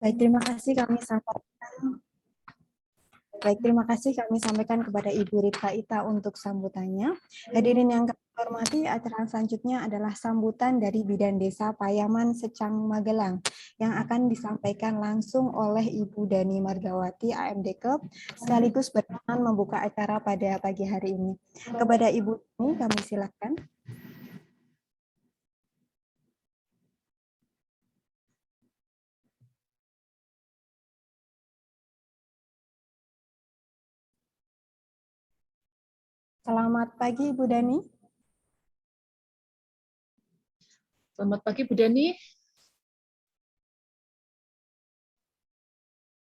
Baik, terima kasih kami sampaikan kepada Ibu Rita Ita untuk sambutannya. Hadirin yang kami hormati, acara selanjutnya adalah sambutan dari Bidan Desa Payaman Secang Magelang yang akan disampaikan langsung oleh Ibu Dani Margawati AMDKEP sekaligus berkenan membuka acara pada pagi hari ini. Kepada Ibu Dani kami silakan. Selamat pagi, Ibu Dani. Selamat pagi, Bu Dani.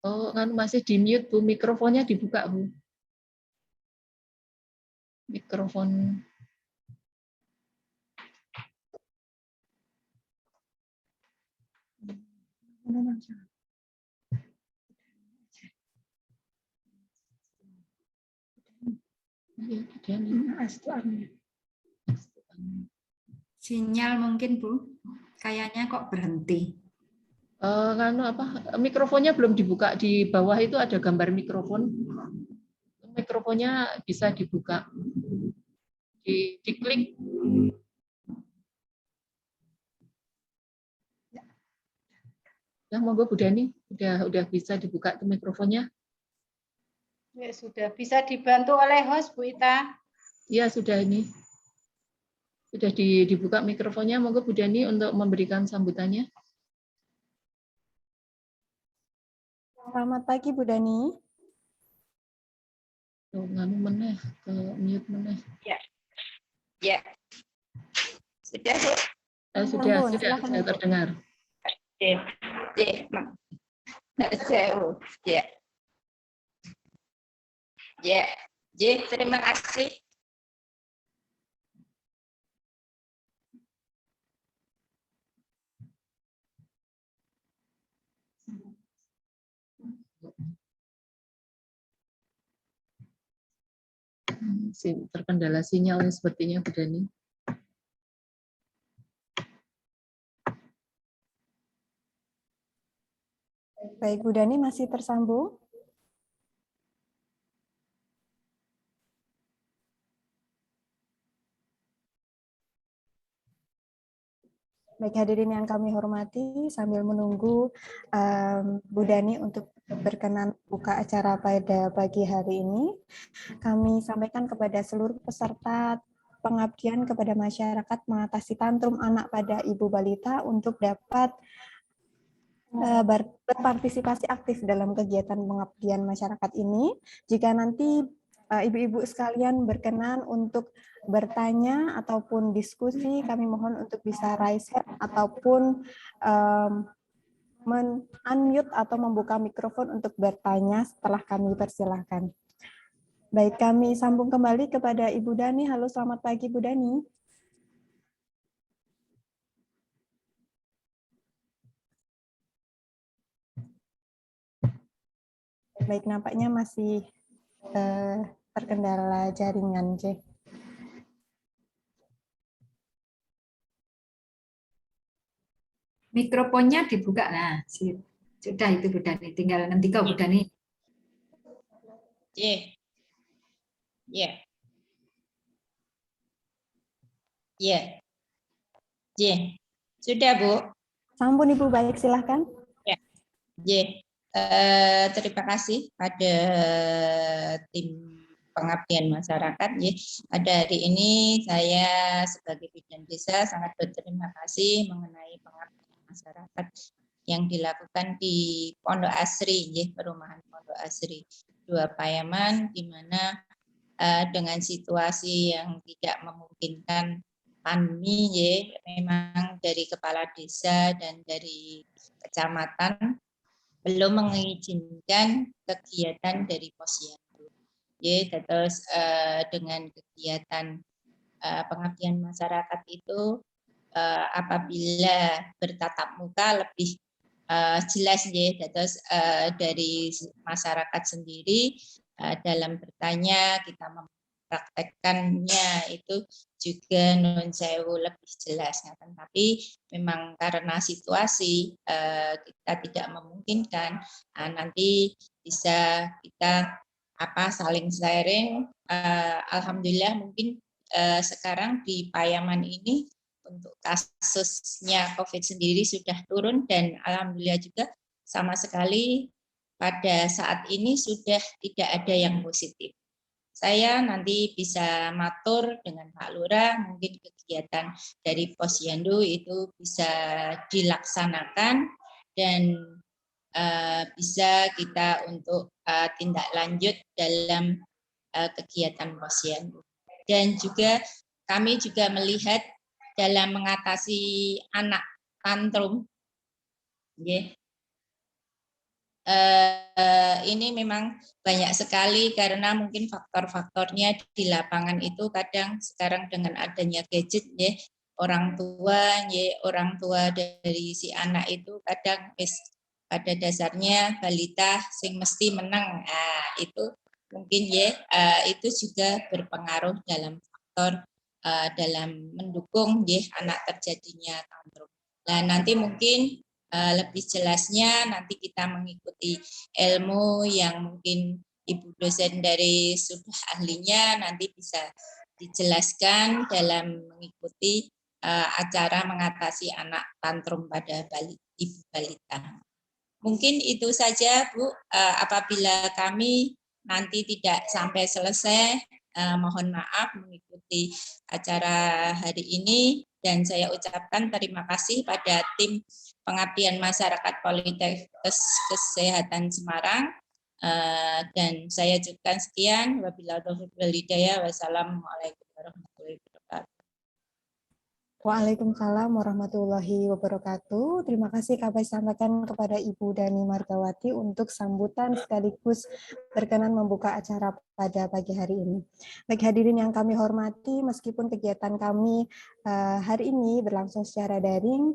Oh, kan masih di mute, Bu. Mikrofonnya dibuka, Bu. Mikrofon. Sinyal mungkin, Bu. Kayaknya kok berhenti. Kan mikrofonnya belum dibuka. Di bawah itu ada gambar mikrofon. Mikrofonnya bisa dibuka. Diklik. Ya, monggo Bu Dani. Udah bisa dibuka tuh mikrofonnya. Ya, sudah bisa dibantu oleh host, Bu Ita. Iya, sudah ini. Sudah dibuka mikrofonnya. Monggo Bu Dani untuk memberikan sambutannya. Selamat pagi, Bu Dani. Oh, nganu meneh, ke mute meneh. Ya. Ya. Sudah, Bu? Sudah terdengar. Terima kasih. Terkendala sinyalnya sepertinya, Bu Dani. Baik, Bu Dani masih tersambung. Baik, hadirin yang kami hormati, sambil menunggu Bu Dani untuk berkenan buka acara pada pagi hari ini, kami sampaikan kepada seluruh peserta pengabdian kepada masyarakat mengatasi tantrum anak pada ibu balita untuk dapat berpartisipasi aktif dalam kegiatan pengabdian masyarakat ini. Jika nanti ibu-ibu sekalian berkenan untuk bertanya ataupun diskusi, kami mohon untuk bisa raise hand ataupun unmute atau membuka mikrofon untuk bertanya setelah kami persilahkan. Baik, kami sambung kembali kepada Ibu Dani. Halo, selamat pagi, Bu Dani. Baik, nampaknya masih terkendala jaringan, C. Mikrofonnya dibuka. Nah, sudah itu Bu Dani. Tinggal nanti kau Bu Dani. Sudah, Bu. Sambung, Ibu. Baik, silahkan. Terima kasih pada tim pengabdian masyarakat. Pada hari ini saya sebagai bidan desa sangat berterima kasih mengenai pengabdian masyarakat yang dilakukan di Pondok Asri, perumahan Pondok Asri 2 Payaman, di mana dengan situasi yang tidak memungkinkan pandemi, memang dari kepala desa dan dari kecamatan belum mengizinkan kegiatan dari posyandu. Terus dengan kegiatan pengabdian masyarakat itu apabila bertatap muka lebih jelas, terus dari masyarakat sendiri dalam bertanya kita dipraktekkannya itu juga nun sewu lebih jelas. Tapi memang karena situasi kita tidak memungkinkan, nanti bisa kita saling sharing. Alhamdulillah mungkin sekarang di Payaman ini untuk kasusnya COVID sendiri sudah turun dan alhamdulillah juga sama sekali pada saat ini sudah tidak ada yang positif. Saya nanti bisa matur dengan Pak Lurah, mungkin kegiatan dari Posyandu itu bisa dilaksanakan dan bisa kita untuk tindak lanjut dalam kegiatan Posyandu. Dan juga kami juga melihat dalam mengatasi anak tantrum, ini memang banyak sekali karena mungkin faktor-faktornya di lapangan itu kadang sekarang dengan adanya gadget orang tua dari si anak itu kadang pada dasarnya balita sing mesti menang. Itu mungkin itu juga berpengaruh dalam faktor dalam mendukung anak terjadinya tantrum. Nah, nanti mungkin lebih jelasnya nanti kita mengikuti ilmu yang mungkin Ibu dosen dari sudah ahlinya nanti bisa dijelaskan dalam mengikuti acara mengatasi anak tantrum pada ibu balita. Mungkin itu saja Bu, apabila kami nanti tidak sampai selesai, mohon maaf mengikuti acara hari ini dan saya ucapkan terima kasih pada tim Pengabdian Masyarakat Politekkes Kesehatan Semarang dan saya ucapkan sekian. Wabillahi taufiq wal hidayah. Wassalamualaikum warahmatullahi wabarakatuh. Waalaikumsalam warahmatullahi wabarakatuh. Terima kasih kami sampaikan kepada Ibu Dani Margawati untuk sambutan sekaligus berkenan membuka acara pada pagi hari ini. Baik hadirin yang kami hormati, meskipun kegiatan kami hari ini berlangsung secara daring,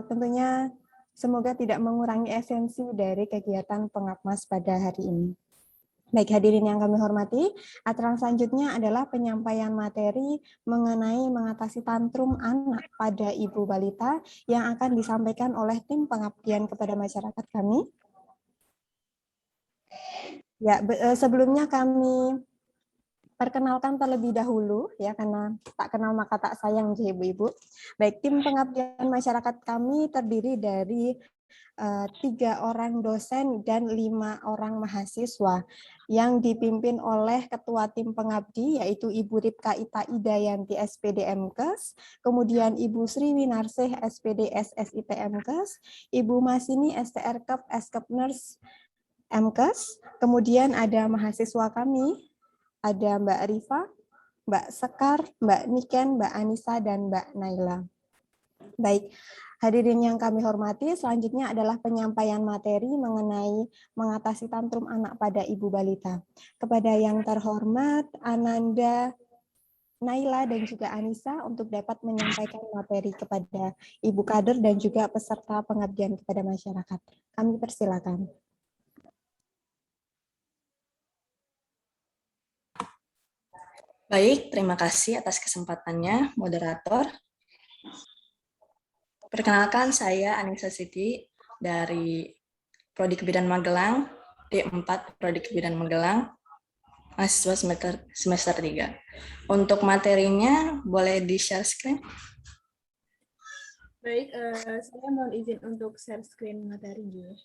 tentunya semoga tidak mengurangi esensi dari kegiatan Pengapmas pada hari ini. Baik hadirin yang kami hormati, acara selanjutnya adalah penyampaian materi mengenai mengatasi tantrum anak pada ibu balita yang akan disampaikan oleh tim pengabdian kepada masyarakat kami. Ya, sebelumnya kami perkenalkan terlebih dahulu ya, karena tak kenal maka tak sayang ibu-ibu. Baik, tim pengabdian masyarakat kami terdiri dari 3 orang dosen dan 5 orang mahasiswa yang dipimpin oleh Ketua Tim Pengabdi yaitu Ibu Ripka Ita Idayanti SPD MKes, kemudian Ibu Sri Winarsih SPD SSIP MKes, Ibu Masini STR Kep Eskep Nurse MKes, kemudian ada mahasiswa kami, ada Mbak Rifa, Mbak Sekar, Mbak Niken, Mbak Anissa, dan Mbak Naila. Baik, hadirin yang kami hormati, selanjutnya adalah penyampaian materi mengenai mengatasi tantrum anak pada ibu balita. Kepada yang terhormat, Ananda, Naila, dan juga Anissa untuk dapat menyampaikan materi kepada Ibu Kader dan juga peserta pengabdian kepada masyarakat. Kami persilakan. Baik, terima kasih atas kesempatannya, moderator. Perkenalkan, saya Anissa Siti dari Prodi Kebidanan Magelang, D4 Prodi Kebidanan Magelang, mahasiswa semester 3. Untuk materinya, boleh di-share screen? Baik, saya mohon izin untuk share screen materi dulu.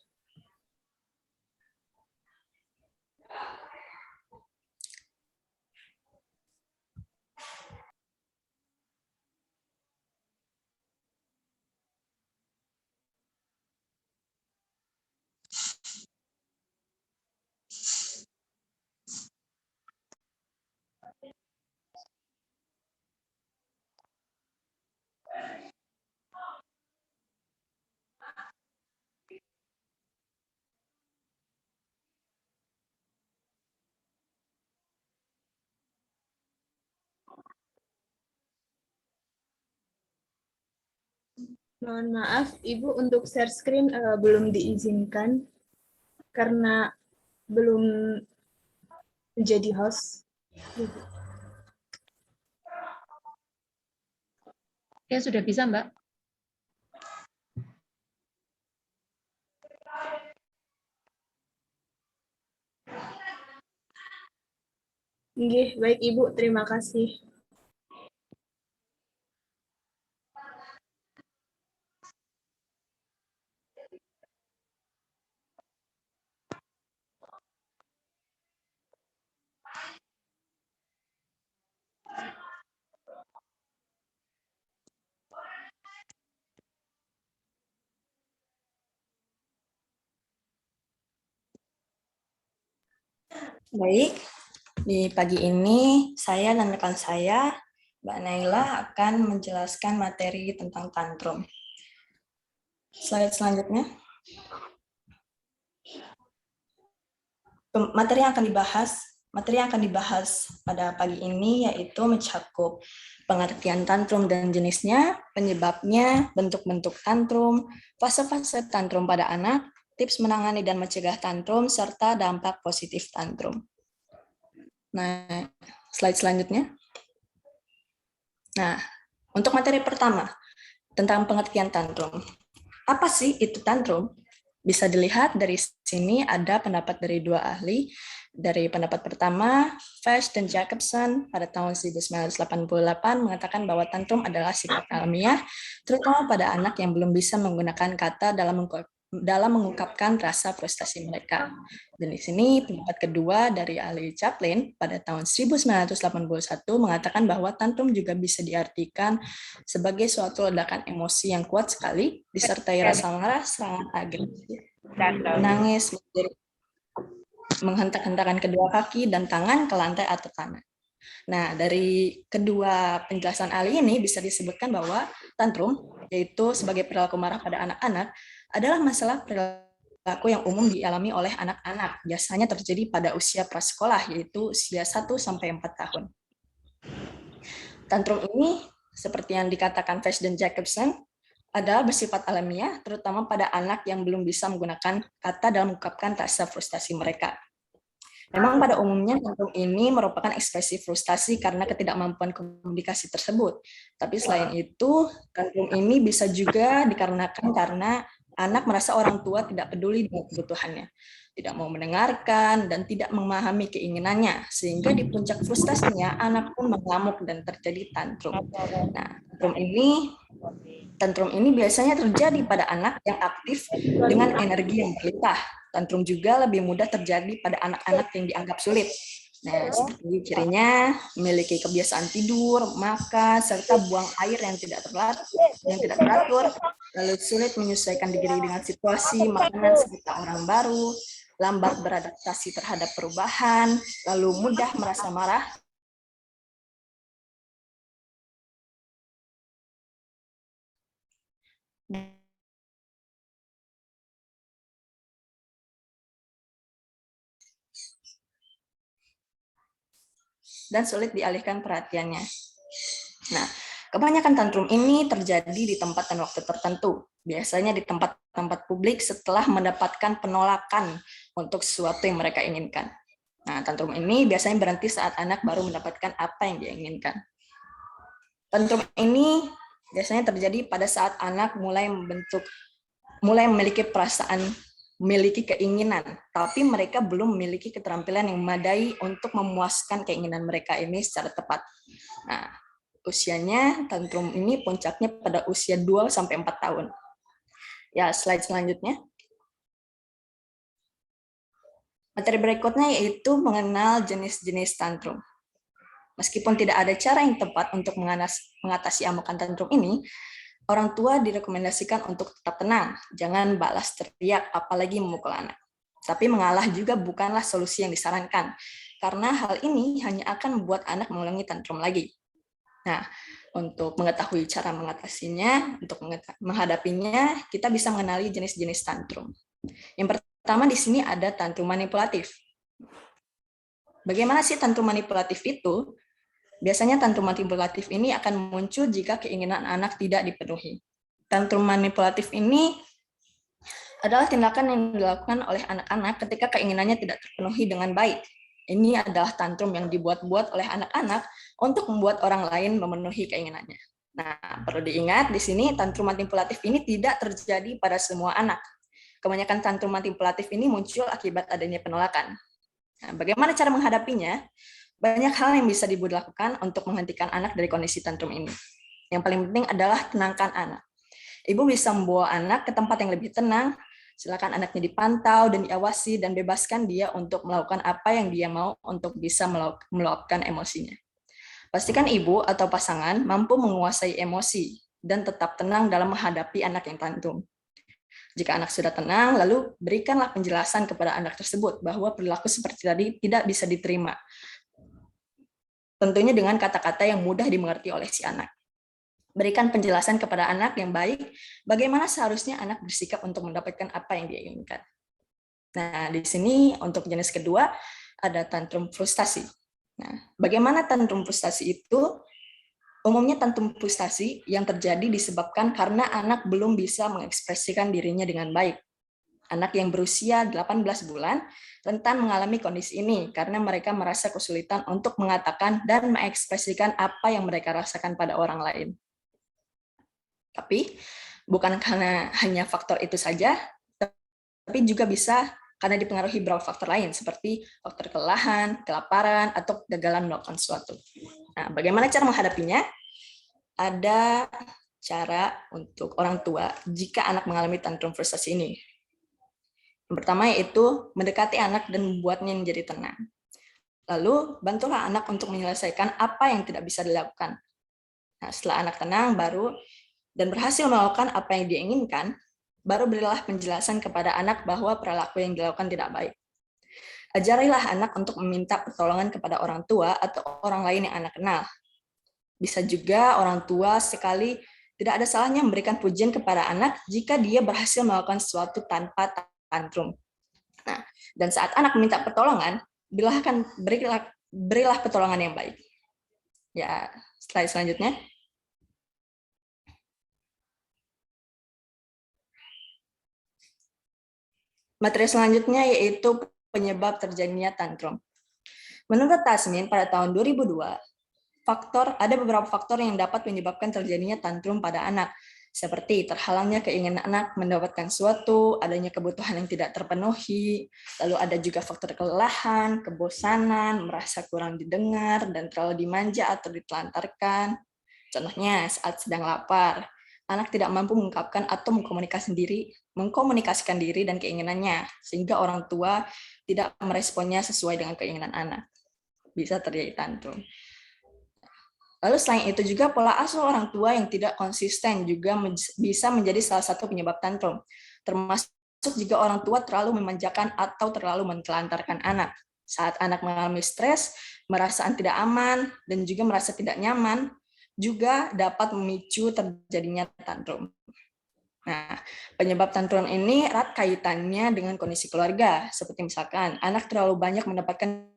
Mohon maaf, Ibu, untuk share screen belum diizinkan karena belum menjadi host. Oke, sudah bisa, Mbak? Nggih, baik Ibu, terima kasih. Baik, di pagi ini saya dan rekan saya, Mbak Naila, akan menjelaskan materi tentang tantrum. Slide selanjutnya. Materi yang akan dibahas pada pagi ini yaitu mencakup pengertian tantrum dan jenisnya, penyebabnya, bentuk-bentuk tantrum, fase-fase tantrum pada anak, tips menangani dan mencegah tantrum, serta dampak positif tantrum. Nah, slide selanjutnya. Nah, untuk materi pertama, tentang pengertian tantrum. Apa sih itu tantrum? Bisa dilihat dari sini ada pendapat dari dua ahli. Dari pendapat pertama, Fesch dan Jacobson pada tahun 1988 mengatakan bahwa tantrum adalah sikap alamiah, terutama pada anak yang belum bisa menggunakan kata dalam mengungkapkan rasa frustasi mereka. Dan di sini pendapat kedua dari ahli Chaplin pada tahun 1981 mengatakan bahwa tantrum juga bisa diartikan sebagai suatu ledakan emosi yang kuat sekali, disertai rasa marah, serangan agresif, menangis, menghentak-hentakan kedua kaki dan tangan ke lantai atau tanah. Nah, dari kedua penjelasan ahli ini bisa disebutkan bahwa tantrum, yaitu sebagai perilaku marah pada anak-anak, adalah masalah perilaku yang umum dialami oleh anak-anak. Biasanya terjadi pada usia prasekolah, yaitu usia 1-4 tahun. Tantrum ini, seperti yang dikatakan Fesch dan Jacobson, adalah bersifat alamiah, terutama pada anak yang belum bisa menggunakan kata dalam mengungkapkan rasa frustasi mereka. Memang pada umumnya tantrum ini merupakan ekspresi frustasi karena ketidakmampuan komunikasi tersebut. Tapi selain itu, tantrum ini bisa juga dikarenakan karena anak merasa orang tua tidak peduli dengan kebutuhannya, tidak mau mendengarkan, dan tidak memahami keinginannya, sehingga di puncak frustasinya, anak pun mengamuk dan terjadi tantrum. Nah, tantrum ini biasanya terjadi pada anak yang aktif dengan energi yang berlimpah. Tantrum juga lebih mudah terjadi pada anak-anak yang dianggap sulit. Nah, seperti cirinya memiliki kebiasaan tidur, makan, serta buang air yang tidak teratur, lalu sulit menyesuaikan diri dengan situasi makanan serta orang baru, lambat beradaptasi terhadap perubahan, lalu mudah merasa marah, dan sulit dialihkan perhatiannya. Nah, kebanyakan tantrum ini terjadi di tempat dan waktu tertentu, biasanya di tempat-tempat publik setelah mendapatkan penolakan untuk sesuatu yang mereka inginkan. Nah, tantrum ini biasanya berhenti saat anak baru mendapatkan apa yang dia inginkan. Tantrum ini biasanya terjadi pada saat anak mulai memiliki perasaan, memiliki keinginan, tapi mereka belum memiliki keterampilan yang memadai untuk memuaskan keinginan mereka ini secara tepat. Nah, usianya tantrum ini puncaknya pada usia 2-4 tahun. Ya, slide selanjutnya. Materi berikutnya yaitu mengenal jenis-jenis tantrum. Meskipun tidak ada cara yang tepat untuk mengatasi amukan tantrum ini, orang tua direkomendasikan untuk tetap tenang, jangan balas teriak, apalagi memukul anak. Tapi mengalah juga bukanlah solusi yang disarankan, karena hal ini hanya akan membuat anak mengulangi tantrum lagi. Nah, untuk mengetahui cara mengatasinya, untuk menghadapinya, kita bisa mengenali jenis-jenis tantrum. Yang pertama di sini ada tantrum manipulatif. Bagaimana sih tantrum manipulatif itu? Biasanya tantrum manipulatif ini akan muncul jika keinginan anak tidak dipenuhi. Tantrum manipulatif ini adalah tindakan yang dilakukan oleh anak-anak ketika keinginannya tidak terpenuhi dengan baik. Ini adalah tantrum yang dibuat-buat oleh anak-anak untuk membuat orang lain memenuhi keinginannya. Nah, perlu diingat di sini tantrum manipulatif ini tidak terjadi pada semua anak. Kebanyakan tantrum manipulatif ini muncul akibat adanya penolakan. Nah, bagaimana cara menghadapinya? Banyak hal yang bisa dilakukan untuk menghentikan anak dari kondisi tantrum ini. Yang paling penting adalah tenangkan anak. Ibu bisa membawa anak ke tempat yang lebih tenang. Silakan anaknya dipantau dan diawasi dan bebaskan dia untuk melakukan apa yang dia mau untuk bisa meluapkan emosinya. Pastikan ibu atau pasangan mampu menguasai emosi dan tetap tenang dalam menghadapi anak yang tantrum. Jika anak sudah tenang, lalu berikanlah penjelasan kepada anak tersebut bahwa perilaku seperti tadi tidak bisa diterima. Tentunya dengan kata-kata yang mudah dimengerti oleh si anak. Berikan penjelasan kepada anak yang baik, bagaimana seharusnya anak bersikap untuk mendapatkan apa yang dia inginkan. Nah, di sini untuk jenis kedua ada tantrum frustasi. Nah, bagaimana tantrum frustasi itu? Umumnya tantrum frustasi yang terjadi disebabkan karena anak belum bisa mengekspresikan dirinya dengan baik. Anak yang berusia 18 bulan rentan mengalami kondisi ini karena mereka merasa kesulitan untuk mengatakan dan mengekspresikan apa yang mereka rasakan pada orang lain. Tapi bukan karena hanya faktor itu saja, tapi juga bisa karena dipengaruhi beberapa faktor lain seperti faktor kelelahan, kelaparan, atau kegagalan melakukan sesuatu. Nah, bagaimana cara menghadapinya? Ada cara untuk orang tua jika anak mengalami tantrum frustasi ini. Yang pertama yaitu mendekati anak dan membuatnya menjadi tenang. Lalu bantulah anak untuk menyelesaikan apa yang tidak bisa dilakukan. Nah, setelah anak tenang dan berhasil melakukan apa yang dia inginkan, baru berilah penjelasan kepada anak bahwa perilaku yang dilakukan tidak baik. Ajarilah anak untuk meminta pertolongan kepada orang tua atau orang lain yang anak kenal. Bisa juga orang tua sekali tidak ada salahnya memberikan pujian kepada anak jika dia berhasil melakukan sesuatu tanpa tantrum. Nah, dan saat anak meminta pertolongan, berilah pertolongan yang baik. Ya, slide selanjutnya. Materi selanjutnya yaitu penyebab terjadinya tantrum. Menurut Tasmin pada tahun 2002, ada beberapa faktor yang dapat menyebabkan terjadinya tantrum pada anak, seperti terhalangnya keinginan anak mendapatkan sesuatu, adanya kebutuhan yang tidak terpenuhi, lalu ada juga faktor kelelahan, kebosanan, merasa kurang didengar, dan terlalu dimanja atau ditelantarkan. Contohnya, saat sedang lapar, anak tidak mampu mengungkapkan atau mengkomunikasikan diri dan keinginannya, sehingga orang tua tidak meresponnya sesuai dengan keinginan anak. Bisa terjadi tantrum. Lalu selain itu juga pola asuh orang tua yang tidak konsisten juga bisa menjadi salah satu penyebab tantrum, termasuk jika orang tua terlalu memanjakan atau terlalu menelantarkan anak. Saat anak mengalami stres, merasa tidak aman, dan juga merasa tidak nyaman, juga dapat memicu terjadinya tantrum. Nah, penyebab tantrum ini erat kaitannya dengan kondisi keluarga, seperti misalkan anak terlalu banyak mendapatkan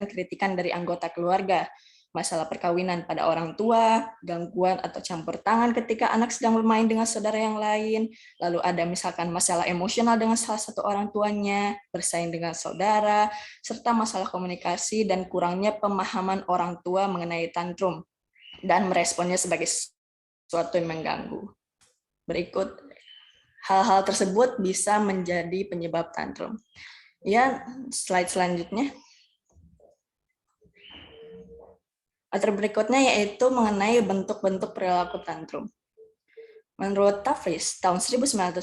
kritikan dari anggota keluarga, masalah perkawinan pada orang tua, gangguan atau campur tangan ketika anak sedang bermain dengan saudara yang lain, lalu ada misalkan masalah emosional dengan salah satu orang tuanya, bersaing dengan saudara, serta masalah komunikasi dan kurangnya pemahaman orang tua mengenai tantrum, dan meresponnya sebagai sesuatu yang mengganggu. Berikut, hal-hal tersebut bisa menjadi penyebab tantrum. Ya, slide selanjutnya. Materi berikutnya yaitu mengenai bentuk-bentuk perilaku tantrum. Menurut Tafris, tahun 1989,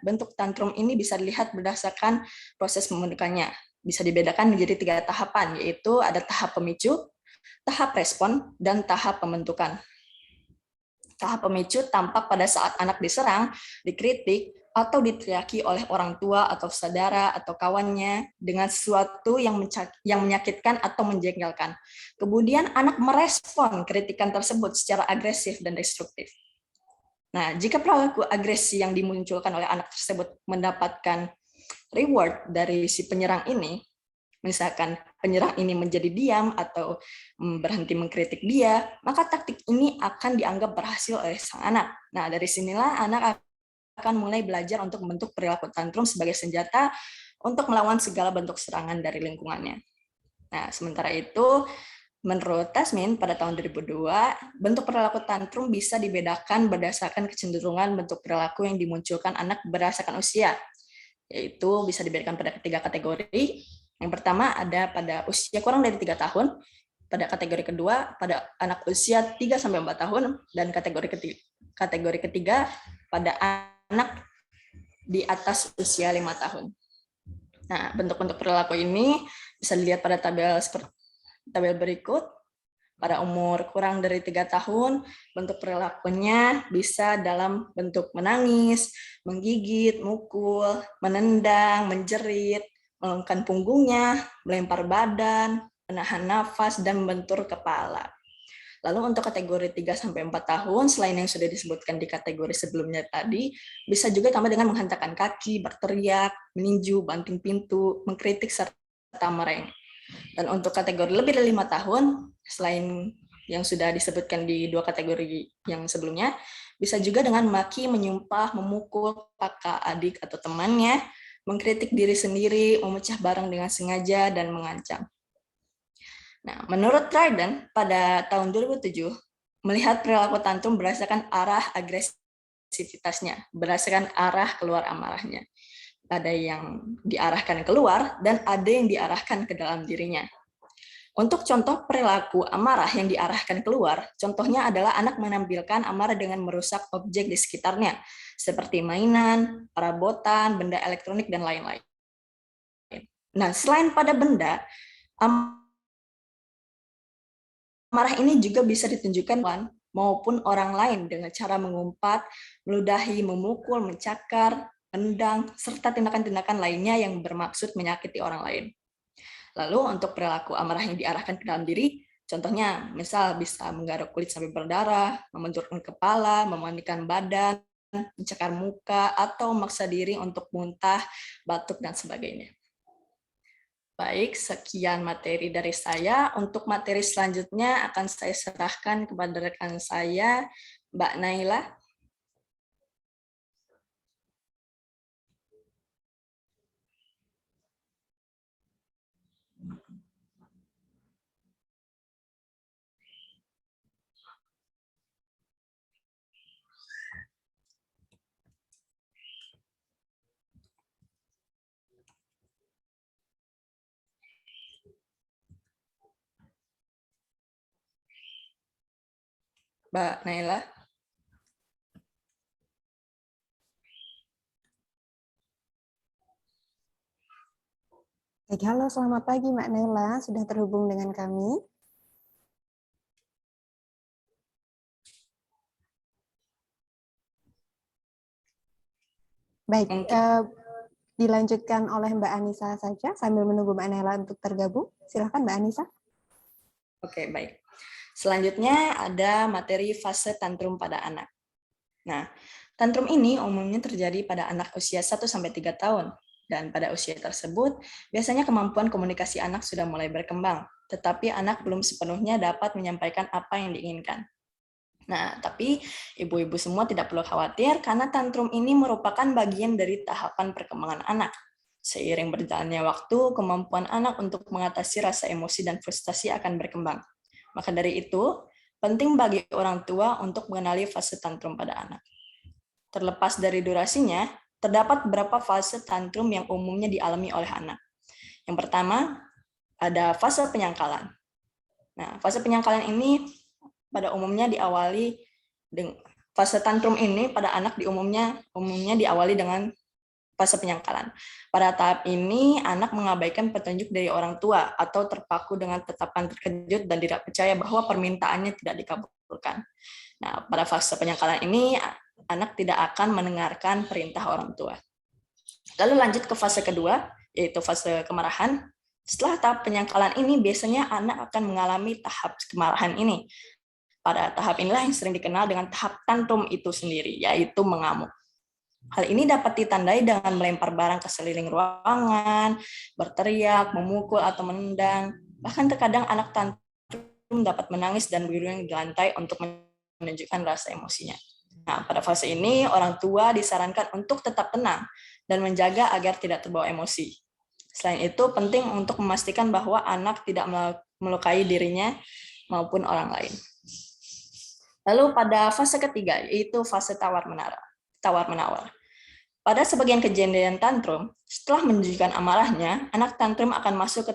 bentuk tantrum ini bisa dilihat berdasarkan proses pembentukannya. Bisa dibedakan menjadi 3 tahapan, yaitu ada tahap pemicu, tahap respon, dan tahap pembentukan. Tahap pemicu tampak pada saat anak diserang, dikritik, atau diteriaki oleh orang tua atau saudara atau kawannya dengan sesuatu yang menyakitkan atau menjengkelkan. Kemudian anak merespon kritikan tersebut secara agresif dan destruktif. Nah, jika perilaku agresi yang dimunculkan oleh anak tersebut mendapatkan reward dari si penyerang ini, misalkan penyerang ini menjadi diam atau berhenti mengkritik dia, maka taktik ini akan dianggap berhasil oleh sang anak. Nah, dari sinilah anak akan mulai belajar untuk membentuk perilaku tantrum sebagai senjata untuk melawan segala bentuk serangan dari lingkungannya. Nah, sementara itu, menurut Tasmin, pada tahun 2002, bentuk perilaku tantrum bisa dibedakan berdasarkan kecenderungan bentuk perilaku yang dimunculkan anak berdasarkan usia, yaitu bisa dibedakan pada 3 kategori. Yang pertama ada pada usia kurang dari 3 tahun, pada kategori kedua pada anak usia 3-4 tahun, dan kategori ketiga pada anak di atas usia 5 tahun. Nah, bentuk-bentuk perilaku ini bisa dilihat pada tabel berikut. Pada umur kurang dari 3 tahun, bentuk perilakunya bisa dalam bentuk menangis, menggigit, mukul, menendang, menjerit, melengkungkan punggungnya, melempar badan, menahan nafas, dan membentur kepala. Lalu untuk kategori 3-4 tahun, selain yang sudah disebutkan di kategori sebelumnya tadi, bisa juga tambah dengan menghentakkan kaki, berteriak, meninju, banting pintu, mengkritik, serta merengek. Dan untuk kategori lebih dari 5 tahun, selain yang sudah disebutkan di 2 kategori yang sebelumnya, bisa juga dengan maki, menyumpah, memukul kakak, adik, atau temannya, mengkritik diri sendiri, memecah barang dengan sengaja, dan mengancam. Nah, menurut Dryden, pada tahun 2007, melihat perilaku tantrum berdasarkan arah agresivitasnya, berdasarkan arah keluar amarahnya. Ada yang diarahkan keluar, dan ada yang diarahkan ke dalam dirinya. Untuk contoh perilaku amarah yang diarahkan keluar, contohnya adalah anak menampilkan amarah dengan merusak objek di sekitarnya, seperti mainan, perabotan, benda elektronik, dan lain-lain. Nah, selain pada benda, amarah ini juga bisa ditunjukkan maupun orang lain dengan cara mengumpat, meludahi, memukul, mencakar, menendang, serta tindakan-tindakan lainnya yang bermaksud menyakiti orang lain. Lalu untuk perilaku amarah yang diarahkan ke dalam diri, contohnya misal bisa menggaruk kulit sampai berdarah, membenturkan kepala, memandikan badan, mencakar muka, atau memaksa diri untuk muntah, batuk, dan sebagainya. Baik, sekian materi dari saya. Untuk materi selanjutnya akan saya serahkan kepada rekan saya, Mbak Naila. Mbak Naila. Baik, halo, selamat pagi Mbak Naila, sudah terhubung dengan kami. Baik, dilanjutkan oleh Mbak Anissa saja sambil menunggu Mbak Naila untuk tergabung. Silakan Mbak Anissa. Oke, baik. Selanjutnya ada materi fase tantrum pada anak. Nah, tantrum ini umumnya terjadi pada anak usia 1-3 tahun. Dan pada usia tersebut, biasanya kemampuan komunikasi anak sudah mulai berkembang, tetapi anak belum sepenuhnya dapat menyampaikan apa yang diinginkan. Nah, tapi ibu-ibu semua tidak perlu khawatir karena tantrum ini merupakan bagian dari tahapan perkembangan anak. Seiring berjalannya waktu, kemampuan anak untuk mengatasi rasa emosi dan frustasi akan berkembang. Maka dari itu, penting bagi orang tua untuk mengenali fase tantrum pada anak. Terlepas dari durasinya, terdapat beberapa fase tantrum yang umumnya dialami oleh anak. Yang pertama, ada fase penyangkalan. Nah, fase penyangkalan ini pada umumnya diawali dengan fase tantrum ini pada anak umumnya diawali dengan fase penyangkalan. Pada tahap ini, anak mengabaikan petunjuk dari orang tua atau terpaku dengan tatapan terkejut dan tidak percaya bahwa permintaannya tidak dikabulkan. Nah, pada fase penyangkalan ini, anak tidak akan mendengarkan perintah orang tua. Lalu lanjut ke fase kedua, yaitu fase kemarahan. Setelah tahap penyangkalan ini, biasanya anak akan mengalami tahap kemarahan ini. Pada tahap inilah yang sering dikenal dengan tahap tantrum itu sendiri, yaitu mengamuk. Hal ini dapat ditandai dengan melempar barang ke sekeliling ruangan, berteriak, memukul, atau menendang. Bahkan terkadang anak tantrum dapat menangis dan berguling di lantai untuk menunjukkan rasa emosinya. Nah, pada fase ini, orang tua disarankan untuk tetap tenang dan menjaga agar tidak terbawa emosi. Selain itu, penting untuk memastikan bahwa anak tidak melukai dirinya maupun orang lain. Lalu pada fase ketiga, yaitu fase tawar-menawar. Pada sebagian kejadian tantrum, setelah menunjukkan amarahnya, anak tantrum akan masuk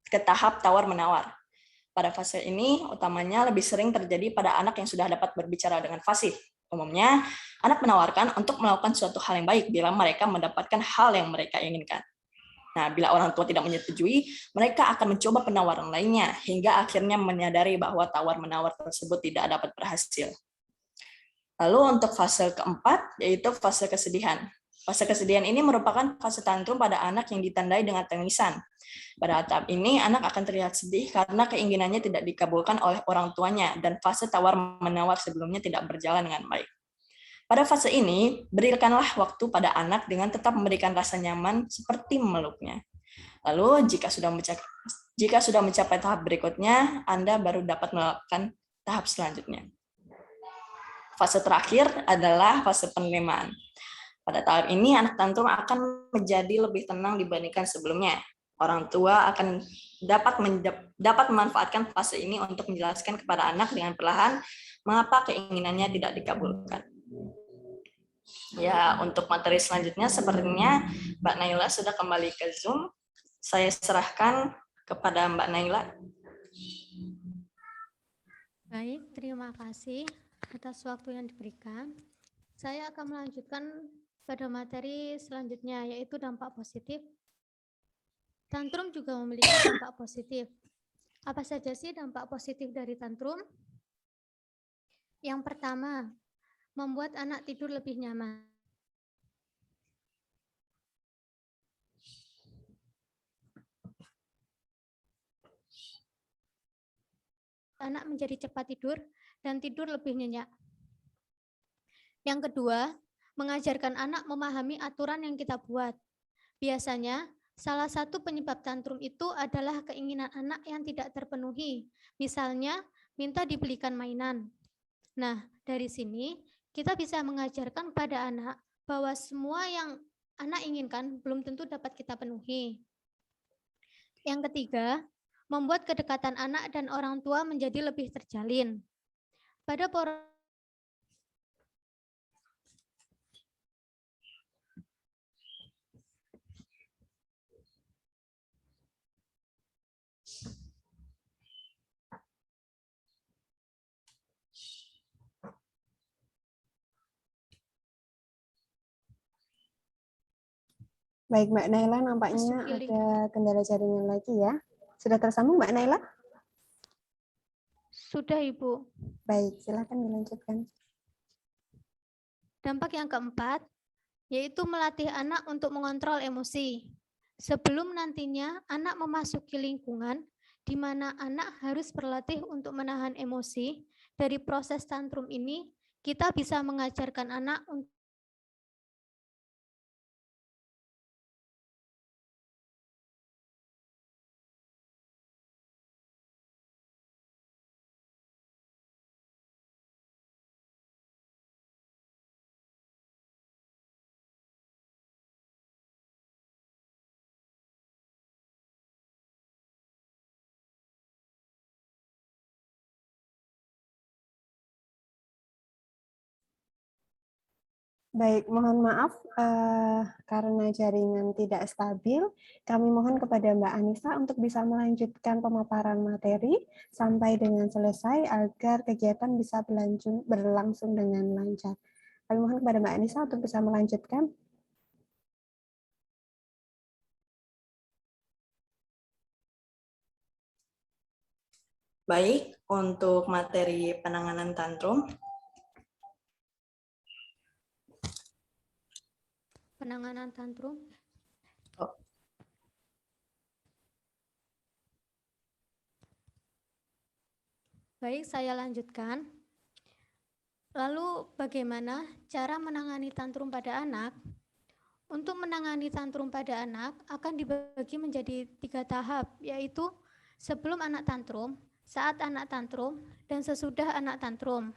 ke tahap tawar-menawar. Pada fase ini, utamanya lebih sering terjadi pada anak yang sudah dapat berbicara dengan fasih. Umumnya, anak menawarkan untuk melakukan suatu hal yang baik bila mereka mendapatkan hal yang mereka inginkan. Nah, bila orang tua tidak menyetujui, mereka akan mencoba penawaran lainnya, hingga akhirnya menyadari bahwa tawar-menawar tersebut tidak dapat berhasil. Lalu untuk fase keempat, yaitu fase kesedihan. Fase kesedihan ini merupakan fase tantrum pada anak yang ditandai dengan tangisan. Pada tahap ini, anak akan terlihat sedih karena keinginannya tidak dikabulkan oleh orang tuanya, dan fase tawar-menawar sebelumnya tidak berjalan dengan baik. Pada fase ini, berikanlah waktu pada anak dengan tetap memberikan rasa nyaman seperti memeluknya. Lalu, jika sudah mencapai tahap berikutnya, Anda baru dapat melakukan tahap selanjutnya. Fase terakhir adalah fase penerimaan. Pada tahap ini, anak tantrum akan menjadi lebih tenang dibandingkan sebelumnya. Orang tua akan dapat memanfaatkan fase ini untuk menjelaskan kepada anak dengan perlahan mengapa keinginannya tidak dikabulkan. Ya, untuk materi selanjutnya sepertinya Mbak Naila sudah kembali ke Zoom. Saya serahkan kepada Mbak Naila. Baik, terima kasih atas waktu yang diberikan. Saya akan melanjutkan pada materi selanjutnya, yaitu dampak positif. Tantrum juga memiliki dampak positif. Apa saja sih dampak positif dari tantrum? Yang pertama, membuat anak tidur lebih nyaman. Anak menjadi cepat tidur dan tidur lebih nyenyak. Yang kedua, mengajarkan anak memahami aturan yang kita buat. Biasanya, salah satu penyebab tantrum itu adalah keinginan anak yang tidak terpenuhi. Misalnya, minta dibelikan mainan. Nah, dari sini kita bisa mengajarkan pada anak bahwa semua yang anak inginkan belum tentu dapat kita penuhi. Yang ketiga, membuat kedekatan anak dan orang tua menjadi lebih terjalin. Pada Baik, Mbak Naila, nampaknya ada kendala jaringan lagi ya. Sudah tersambung, Mbak Naila? Sudah, Ibu. Baik, silakan dilanjutkan. Dampak yang keempat, yaitu melatih anak untuk mengontrol emosi. Sebelum nantinya anak memasuki lingkungan di mana anak harus berlatih untuk menahan emosi, dari proses tantrum ini, kita bisa mengajarkan anak untuk Baik, mohon maaf karena jaringan tidak stabil. Kami mohon kepada Mbak Anissa untuk bisa melanjutkan pemaparan materi sampai dengan selesai agar kegiatan bisa berlangsung dengan lancar. Kami mohon kepada Mbak Anissa untuk bisa melanjutkan. Baik, untuk materi penanganan tantrum. penanganan tantrum. Baik, saya lanjutkan. Lalu bagaimana cara menangani tantrum pada anak? Untuk menangani tantrum pada anak akan dibagi menjadi 3 tahap, yaitu sebelum anak tantrum, saat anak tantrum, dan sesudah anak tantrum.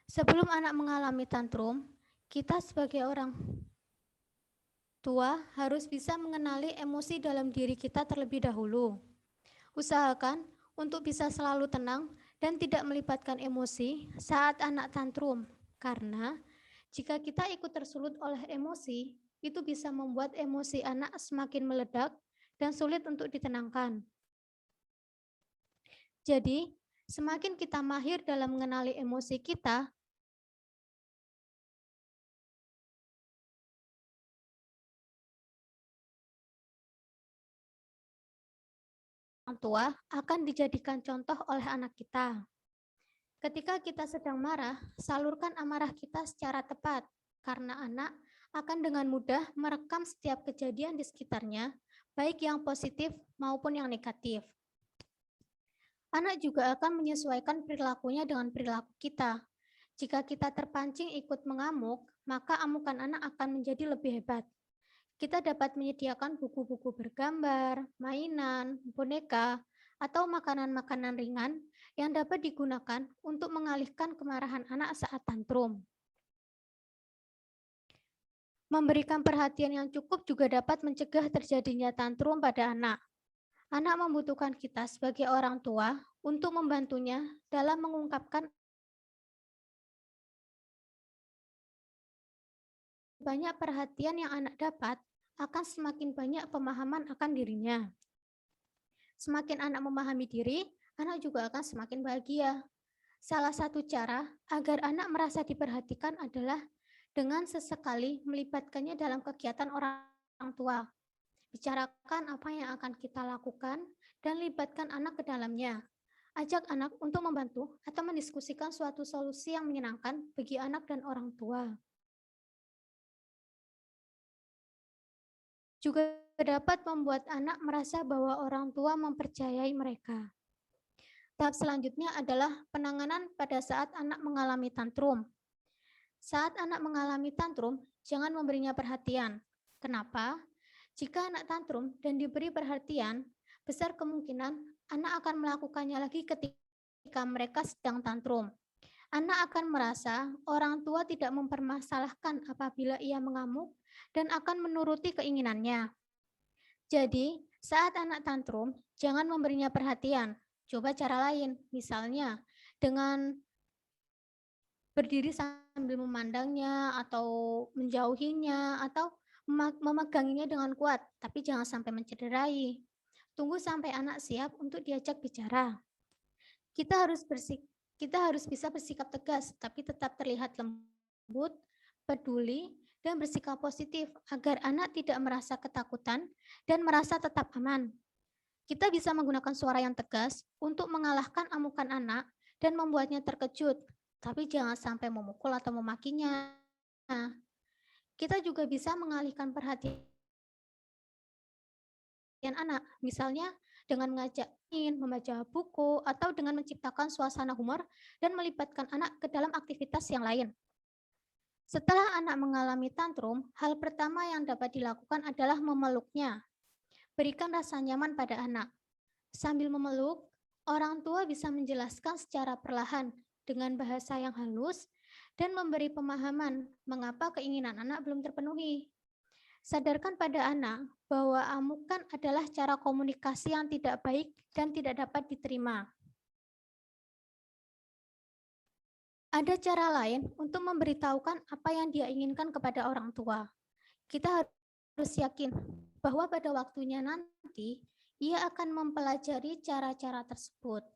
Sebelum anak mengalami tantrum, kita sebagai orang tua harus bisa mengenali emosi dalam diri kita terlebih dahulu. Usahakan untuk bisa selalu tenang dan tidak melibatkan emosi saat anak tantrum, karena jika kita ikut tersulut oleh emosi, itu bisa membuat emosi anak semakin meledak dan sulit untuk ditenangkan. Jadi, semakin kita mahir dalam mengenali emosi kita, orang tua akan dijadikan contoh oleh anak kita. Ketika kita sedang marah, salurkan amarah kita secara tepat, karena anak akan dengan mudah merekam setiap kejadian di sekitarnya, baik yang positif maupun yang negatif. Anak juga akan menyesuaikan perilakunya dengan perilaku kita. Jika kita terpancing ikut mengamuk, maka amukan anak akan menjadi lebih hebat. Kita dapat menyediakan buku-buku bergambar, mainan, boneka, atau makanan-makanan ringan yang dapat digunakan untuk mengalihkan kemarahan anak saat tantrum. Memberikan perhatian yang cukup juga dapat mencegah terjadinya tantrum pada anak. Anak membutuhkan kita sebagai orang tua untuk membantunya dalam mengungkapkan banyak perhatian yang anak dapat, akan semakin banyak pemahaman akan dirinya. Semakin anak memahami diri, anak juga akan semakin bahagia. Salah satu cara agar anak merasa diperhatikan adalah dengan sesekali melibatkannya dalam kegiatan orang tua. Bicarakan apa yang akan kita lakukan dan libatkan anak ke dalamnya. Ajak anak untuk membantu atau mendiskusikan suatu solusi yang menyenangkan bagi anak dan orang tua. Juga dapat membuat anak merasa bahwa orang tua mempercayai mereka. Tahap selanjutnya adalah penanganan pada saat anak mengalami tantrum. Saat anak mengalami tantrum, jangan memberinya perhatian. Kenapa? Jika anak tantrum dan diberi perhatian, besar kemungkinan anak akan melakukannya lagi ketika mereka sedang tantrum. Anak akan merasa orang tua tidak mempermasalahkan apabila ia mengamuk dan akan menuruti keinginannya. Jadi, saat anak tantrum, jangan memberinya perhatian. Coba cara lain, misalnya dengan berdiri sambil memandangnya atau menjauhinya atau memeganginya dengan kuat, tapi jangan sampai mencederai. Tunggu sampai anak siap untuk diajak bicara. Kita harus bisa bersikap tegas, tapi tetap terlihat lembut, peduli, dan bersikap positif agar anak tidak merasa ketakutan dan merasa tetap aman. Kita bisa menggunakan suara yang tegas untuk mengalahkan amukan anak dan membuatnya terkejut, tapi jangan sampai memukul atau memakinya. Kita juga bisa mengalihkan perhatian anak, misalnya dengan mengajak membaca buku, atau dengan menciptakan suasana humor dan melibatkan anak ke dalam aktivitas yang lain. Setelah anak mengalami tantrum, hal pertama yang dapat dilakukan adalah memeluknya. Berikan rasa nyaman pada anak. Sambil memeluk, orang tua bisa menjelaskan secara perlahan dengan bahasa yang halus dan memberi pemahaman mengapa keinginan anak belum terpenuhi. Sadarkan pada anak bahwa amukan adalah cara komunikasi yang tidak baik dan tidak dapat diterima. Ada cara lain untuk memberitahukan apa yang dia inginkan kepada orang tua. Kita harus yakin bahwa pada waktunya nanti, ia akan mempelajari cara-cara tersebut.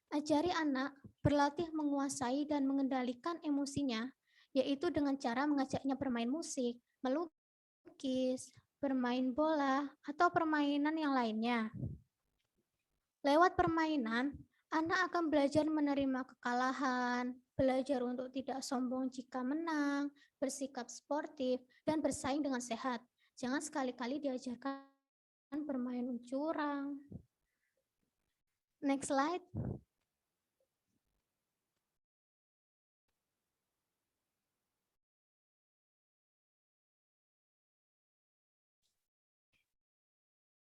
Ajari anak berlatih menguasai dan mengendalikan emosinya, yaitu dengan cara mengajaknya bermain musik, melukis, bermain bola, atau permainan yang lainnya. Lewat permainan, anak akan belajar menerima kekalahan, belajar untuk tidak sombong jika menang, bersikap sportif, dan bersaing dengan sehat. Jangan sekali-kali diajarkan bermain curang. Next slide.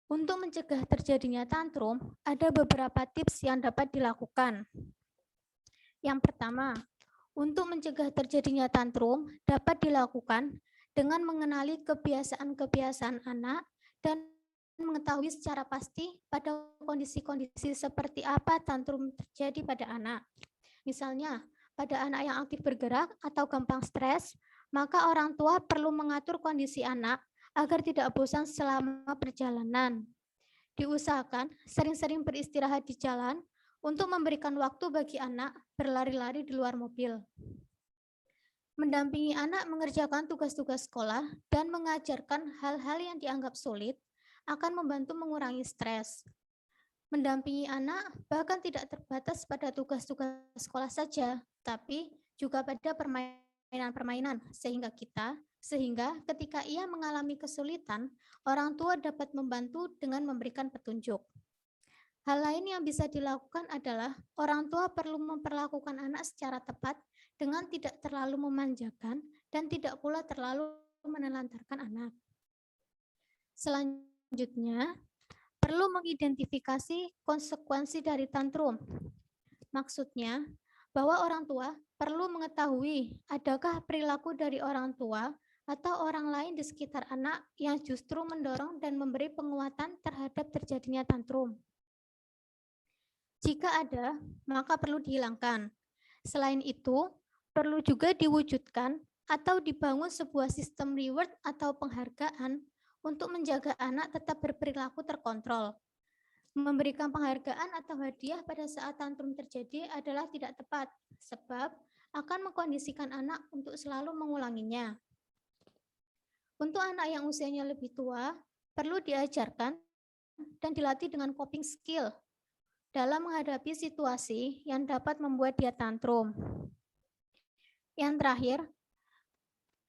Untuk mencegah terjadinya tantrum, ada beberapa tips yang dapat dilakukan. Yang pertama, untuk mencegah terjadinya tantrum dapat dilakukan dengan mengenali kebiasaan-kebiasaan anak dan mengetahui secara pasti pada kondisi-kondisi seperti apa tantrum terjadi pada anak. Misalnya, pada anak yang aktif bergerak atau gampang stres, maka orang tua perlu mengatur kondisi anak agar tidak bosan selama perjalanan. Diusahakan sering-sering beristirahat di jalan untuk memberikan waktu bagi anak berlari-lari di luar mobil. Mendampingi anak mengerjakan tugas-tugas sekolah dan mengajarkan hal-hal yang dianggap sulit akan membantu mengurangi stres. Mendampingi anak bahkan tidak terbatas pada tugas-tugas sekolah saja, tapi juga pada permainan-permainan, sehingga ketika ia mengalami kesulitan, orang tua dapat membantu dengan memberikan petunjuk. Hal lain yang bisa dilakukan adalah orang tua perlu memperlakukan anak secara tepat dengan tidak terlalu memanjakan dan tidak pula terlalu menelantarkan anak. Selanjutnya, perlu mengidentifikasi konsekuensi dari tantrum. Maksudnya, bahwa orang tua perlu mengetahui adakah perilaku dari orang tua atau orang lain di sekitar anak yang justru mendorong dan memberi penguatan terhadap terjadinya tantrum. Jika ada, maka perlu dihilangkan. Selain itu, perlu juga diwujudkan atau dibangun sebuah sistem reward atau penghargaan untuk menjaga anak tetap berperilaku terkontrol. Memberikan penghargaan atau hadiah pada saat tantrum terjadi adalah tidak tepat, sebab akan mengkondisikan anak untuk selalu mengulanginya. Untuk anak yang usianya lebih tua, perlu diajarkan dan dilatih dengan coping skill dalam menghadapi situasi yang dapat membuat dia tantrum. Yang terakhir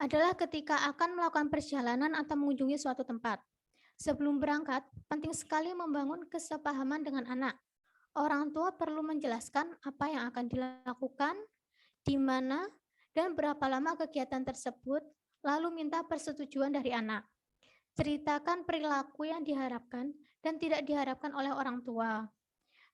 adalah ketika akan melakukan perjalanan atau mengunjungi suatu tempat. Sebelum berangkat, penting sekali membangun kesepahaman dengan anak. Orang tua perlu menjelaskan apa yang akan dilakukan, di mana, dan berapa lama kegiatan tersebut, lalu minta persetujuan dari anak. Ceritakan perilaku yang diharapkan dan tidak diharapkan oleh orang tua.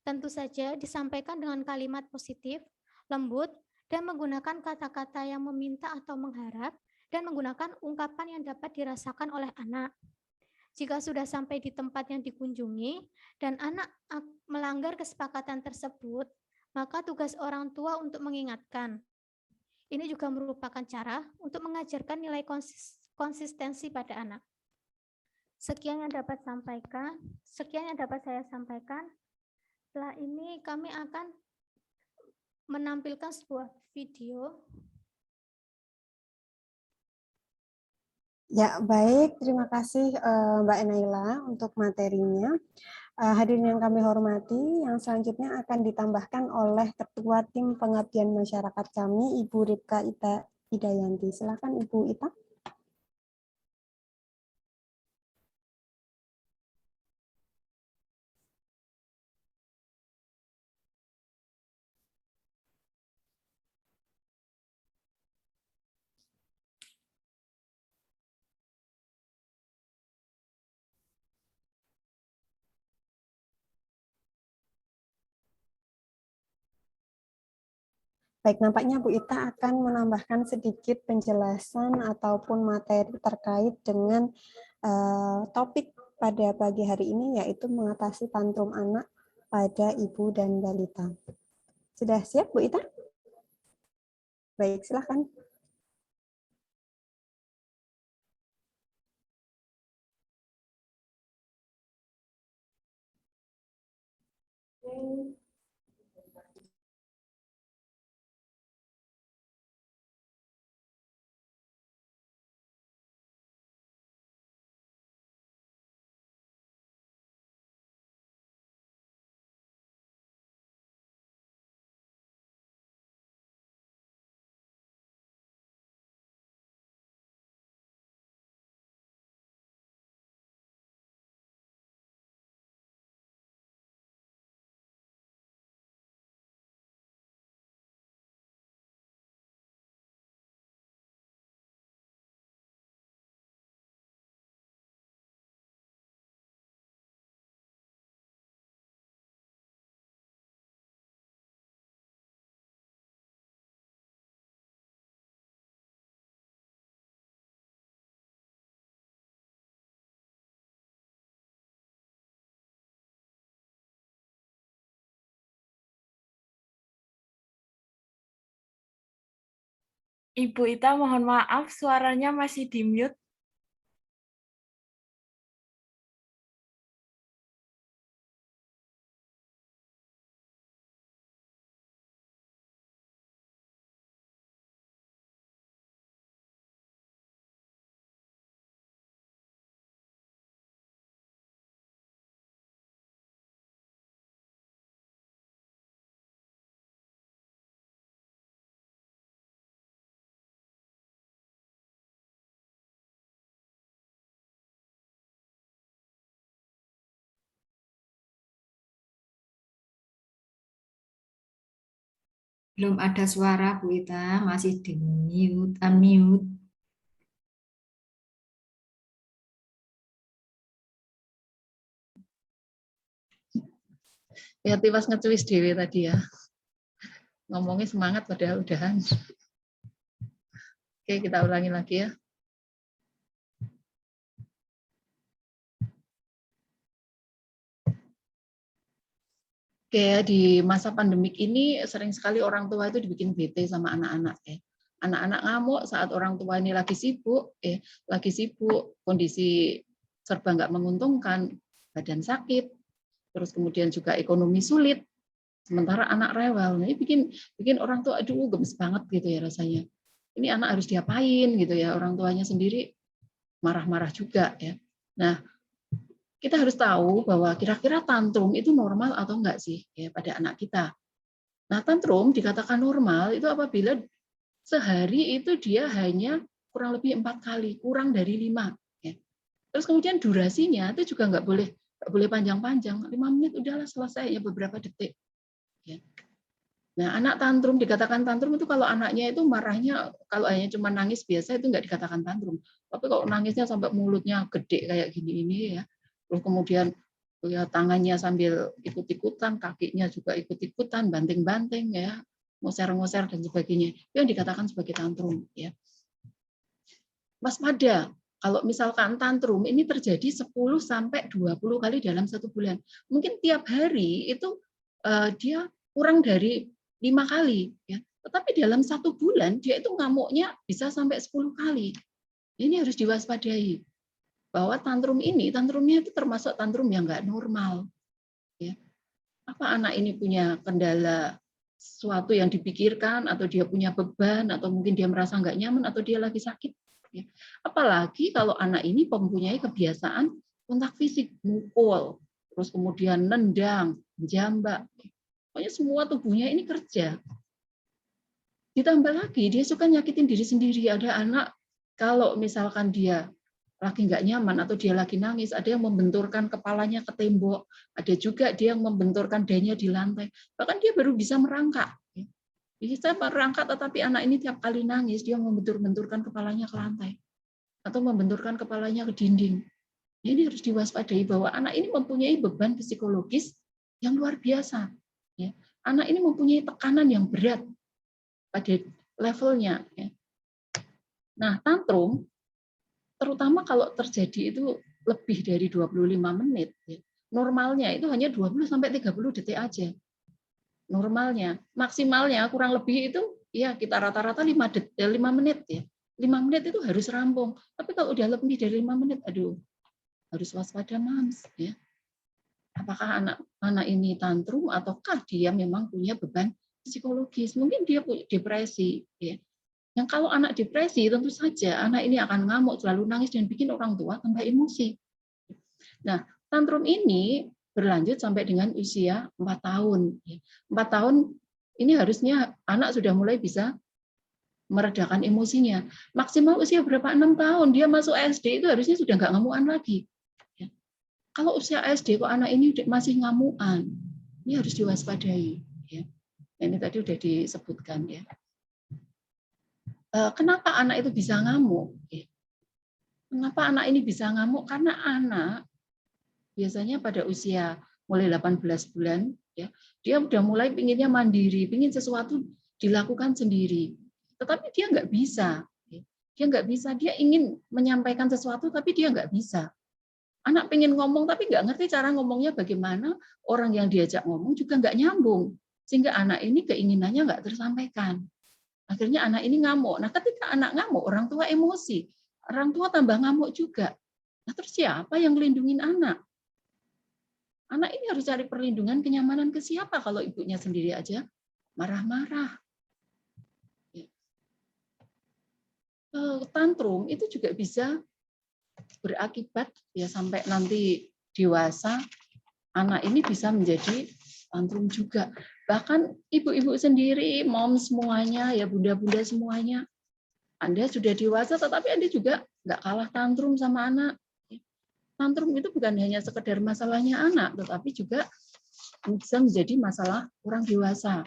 Tentu saja disampaikan dengan kalimat positif, lembut, dan menggunakan kata-kata yang meminta atau mengharap, dan menggunakan ungkapan yang dapat dirasakan oleh anak. Jika sudah sampai di tempat yang dikunjungi, dan anak melanggar kesepakatan tersebut, maka tugas orang tua untuk mengingatkan. Ini juga merupakan cara untuk mengajarkan nilai konsistensi pada anak. Sekian yang dapat saya sampaikan. Setelah ini kami akan menampilkan sebuah video. Ya, baik. Terima kasih Mbak Naila untuk materinya. Hadirin yang kami hormati, yang selanjutnya akan ditambahkan oleh Ketua Tim Pengabdian Masyarakat kami, Ibu Ripka Ita Hidayanti. Silakan Ibu Ita. Baik, nampaknya Bu Ita akan menambahkan sedikit penjelasan ataupun materi terkait dengan topik pada pagi hari ini, yaitu mengatasi tantrum anak pada ibu dan balita. Sudah siap, Bu Ita? Baik, silakan. Ibu Ita, mohon maaf, suaranya masih di mute. Belum ada suara Bu Ita, masih di mute, unmute. Ya tiwas ngecuis dewe tadi ya. Ngomongnya semangat padahal udahan. Oke, kita ulangi lagi ya. Oke, ya, di masa pandemik ini sering sekali orang tua itu dibikin bete sama anak-anak ya. Anak-anak ngamuk saat orang tua ini lagi sibuk, kondisi serba nggak menguntungkan, badan sakit, terus kemudian juga ekonomi sulit, sementara anak rewel. Nah, ini bikin orang tua aduh gemes banget gitu ya rasanya. Ini anak harus diapain gitu ya, orang tuanya sendiri marah-marah juga ya. Nah, kita harus tahu bahwa kira-kira tantrum itu normal atau enggak sih ya pada anak kita. Nah, tantrum dikatakan normal itu apabila sehari itu dia hanya kurang lebih 4 kali, kurang dari 5. Ya. Terus kemudian durasinya itu juga nggak boleh panjang-panjang, 5 menit udahlah selesai ya beberapa detik. Ya. Nah, anak tantrum dikatakan tantrum itu kalau anaknya itu marahnya kalau hanya cuma nangis biasa itu nggak dikatakan tantrum. Tapi kalau nangisnya sampai mulutnya gede kayak gini ini ya. Terus kemudian ya tangannya sambil ikut-ikutan, kakinya juga ikut-ikutan, banting-banting ya, ngoser-ngoser dan sebagainya. Itu yang dikatakan sebagai tantrum ya. Waspada kalau misalkan tantrum ini terjadi 10 sampai 20 kali dalam 1 bulan. Mungkin tiap hari itu dia kurang dari 5 kali ya. Tetapi dalam 1 bulan dia itu ngamuknya bisa sampai 10 kali. Ini harus diwaspadai bahwa tantrumnya itu termasuk tantrum yang nggak normal. Ya. Apa anak ini punya kendala sesuatu yang dipikirkan, atau dia punya beban, atau mungkin dia merasa nggak nyaman, atau dia lagi sakit. Ya. Apalagi kalau anak ini mempunyai kebiasaan kontak fisik, mukul, terus kemudian nendang, jambak. Pokoknya semua tubuhnya ini kerja. Ditambah lagi dia suka nyakitin diri sendiri. Ada anak kalau misalkan dia lagi nggak nyaman atau dia lagi nangis, ada yang membenturkan kepalanya ke tembok, ada juga dia yang membenturkan dadanya di lantai, bahkan dia baru bisa merangkak. Bisa merangkak, tetapi anak ini tiap kali nangis, dia membenturkan kepalanya ke lantai, atau membenturkan kepalanya ke dinding. Ini harus diwaspadai bahwa anak ini mempunyai beban psikologis yang luar biasa. Anak ini mempunyai tekanan yang berat pada levelnya. Nah, tantrum terutama kalau terjadi itu lebih dari 25 menit, normalnya itu hanya 20 sampai 30 detik aja. Normalnya, maksimalnya kurang lebih itu ya kita rata-rata 5 menit ya. 5 menit itu harus rampung. Tapi kalau udah lebih dari 5 menit, aduh, harus waspada Mams ya. Apakah anak ini tantrum ataukah dia memang punya beban psikologis? Mungkin dia punya depresi ya. Yang kalau anak depresi, tentu saja anak ini akan ngamuk, selalu nangis, dan bikin orang tua tambah emosi. Nah, tantrum ini berlanjut sampai dengan usia 4 tahun. 4 tahun ini harusnya anak sudah mulai bisa meredakan emosinya. Maksimal usia berapa? 6 tahun. Dia masuk SD itu harusnya sudah nggak ngamuan lagi. Kalau usia SD kok anak ini masih ngamuan, ini harus diwaspadai. Ini tadi sudah disebutkan ya. Kenapa anak itu bisa ngamuk? Kenapa anak ini bisa ngamuk? Karena anak biasanya pada usia mulai 18 bulan, ya, dia udah mulai pinginnya mandiri, pingin sesuatu dilakukan sendiri. Tetapi dia nggak bisa. Dia nggak bisa. Dia ingin menyampaikan sesuatu, tapi dia nggak bisa. Anak pengen ngomong, tapi nggak ngerti cara ngomongnya bagaimana. Orang yang diajak ngomong juga nggak nyambung. Sehingga anak ini keinginannya nggak tersampaikan. Akhirnya anak ini ngamuk. Nah, ketika anak ngamuk, orang tua emosi. Orang tua tambah ngamuk juga. Nah, terus siapa yang melindungi anak? Anak ini harus cari perlindungan, kenyamanan ke siapa kalau ibunya sendiri aja marah-marah. Tantrum itu juga bisa berakibat ya sampai nanti dewasa, anak ini bisa menjadi tantrum juga. Bahkan ibu-ibu sendiri, mom semuanya, ya bunda-bunda semuanya, Anda sudah dewasa tetapi Anda juga nggak kalah tantrum sama anak. Tantrum itu bukan hanya sekedar masalahnya anak, tetapi juga bisa menjadi masalah orang dewasa.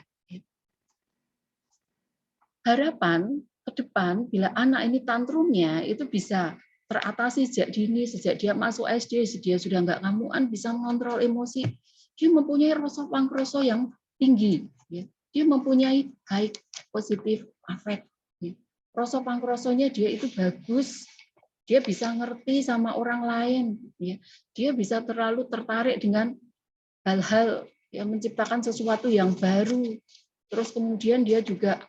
Harapan ke depan bila anak ini tantrumnya itu bisa teratasi sejak dini, sejak dia masuk SD, dia sudah nggak ngamuan, bisa mengontrol emosi. Dia mempunyai rasa pangkroso yang tinggi. Dia mempunyai high positive affect. Rasa pangkrosonya dia itu bagus. Dia bisa ngerti sama orang lain. Dia bisa terlalu tertarik dengan hal-hal yang menciptakan sesuatu yang baru. Terus kemudian dia juga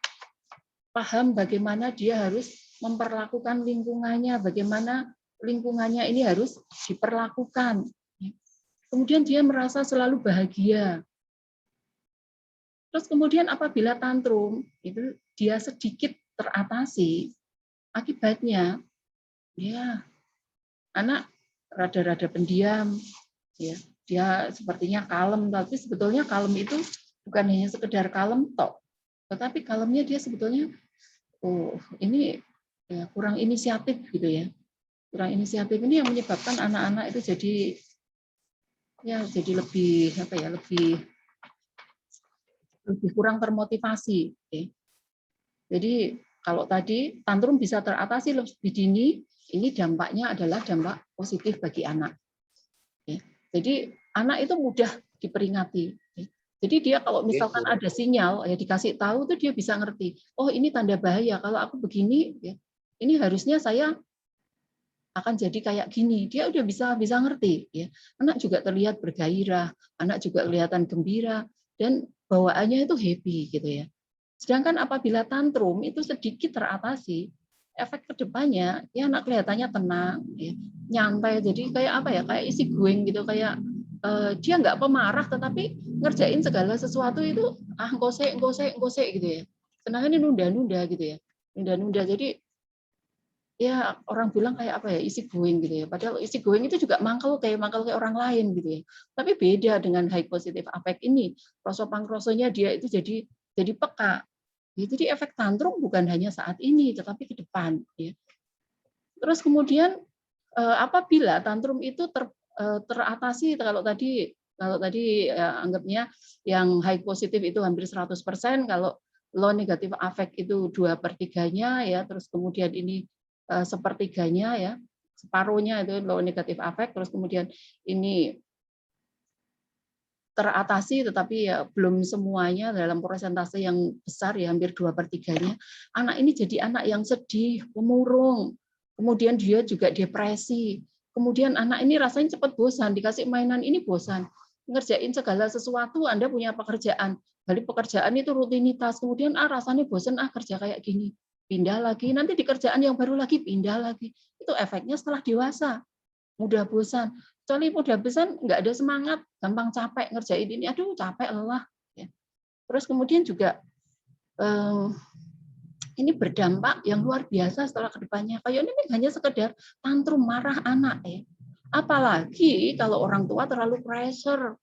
paham bagaimana dia harus memperlakukan lingkungannya, bagaimana lingkungannya ini harus diperlakukan. Kemudian dia merasa selalu bahagia. Terus kemudian apabila tantrum, itu dia sedikit teratasi, akibatnya ya anak rada-rada pendiam, ya dia sepertinya kalem, tapi sebetulnya kalem itu bukan hanya sekedar kalem tok, tetapi kalemnya dia sebetulnya ini ya, kurang inisiatif gitu ya. Kurang inisiatif ini yang menyebabkan anak-anak itu jadi lebih lebih kurang termotivasi. Okay. Jadi kalau tadi tantrum bisa teratasi lebih dini, ini dampaknya adalah dampak positif bagi anak. Okay. Jadi anak itu mudah diperingati. Okay. Jadi dia kalau misalkan ada sinyal, ya dikasih tahu tuh dia bisa ngerti. Oh ini tanda bahaya. Kalau aku begini, ya, ini harusnya saya akan jadi kayak gini. Dia udah bisa ngerti. Ya. Anak juga terlihat bergairah, anak juga kelihatan gembira dan bawaannya itu happy gitu ya. Sedangkan apabila tantrum itu sedikit teratasi, efek kedepannya ya anak kelihatannya tenang, ya, nyantai. Jadi kayak apa ya? Kayak isi going gitu, kayak dia nggak pemarah tetapi ngerjain segala sesuatu itu ngosek gitu ya. Sedangkan ini nunda-nunda gitu ya. Nunda-nunda. Jadi ya orang bilang kayak apa ya, isi going gitu ya. Padahal isi going itu juga mangkel kayak orang lain gitu ya. Tapi beda dengan high positive affect ini. Rasa pangkrosonya dia itu jadi peka. Ya, jadi efek tantrum bukan hanya saat ini tetapi ke depan ya. Terus kemudian apabila tantrum itu teratasi, kalau tadi anggapnya yang high positif itu hampir 100%, kalau low negative affect itu 2/3-nya ya, terus kemudian ini sepertiganya ya, separuhnya itu low negative affect, terus kemudian ini teratasi tetapi ya belum semuanya dalam persentase yang besar ya, hampir 2/3-nya. Anak ini jadi anak yang sedih, pemurung, kemudian dia juga depresi. Kemudian anak ini rasanya cepat bosan, dikasih mainan ini bosan. Ngerjain segala sesuatu, Anda punya pekerjaan, balik pekerjaan itu rutinitas, kemudian rasanya bosan, kerja kayak gini. Pindah lagi, nanti di kerjaan yang baru lagi pindah lagi. Itu efeknya setelah dewasa. Mudah bosan. Kecuali mudah bosan, nggak ada semangat, gampang capek ngerjain ini, aduh capek, lelah. Terus kemudian juga ini berdampak yang luar biasa setelah kedepannya. Kayak ini hanya sekedar tantrum marah anak ya. Apalagi kalau orang tua terlalu pressure,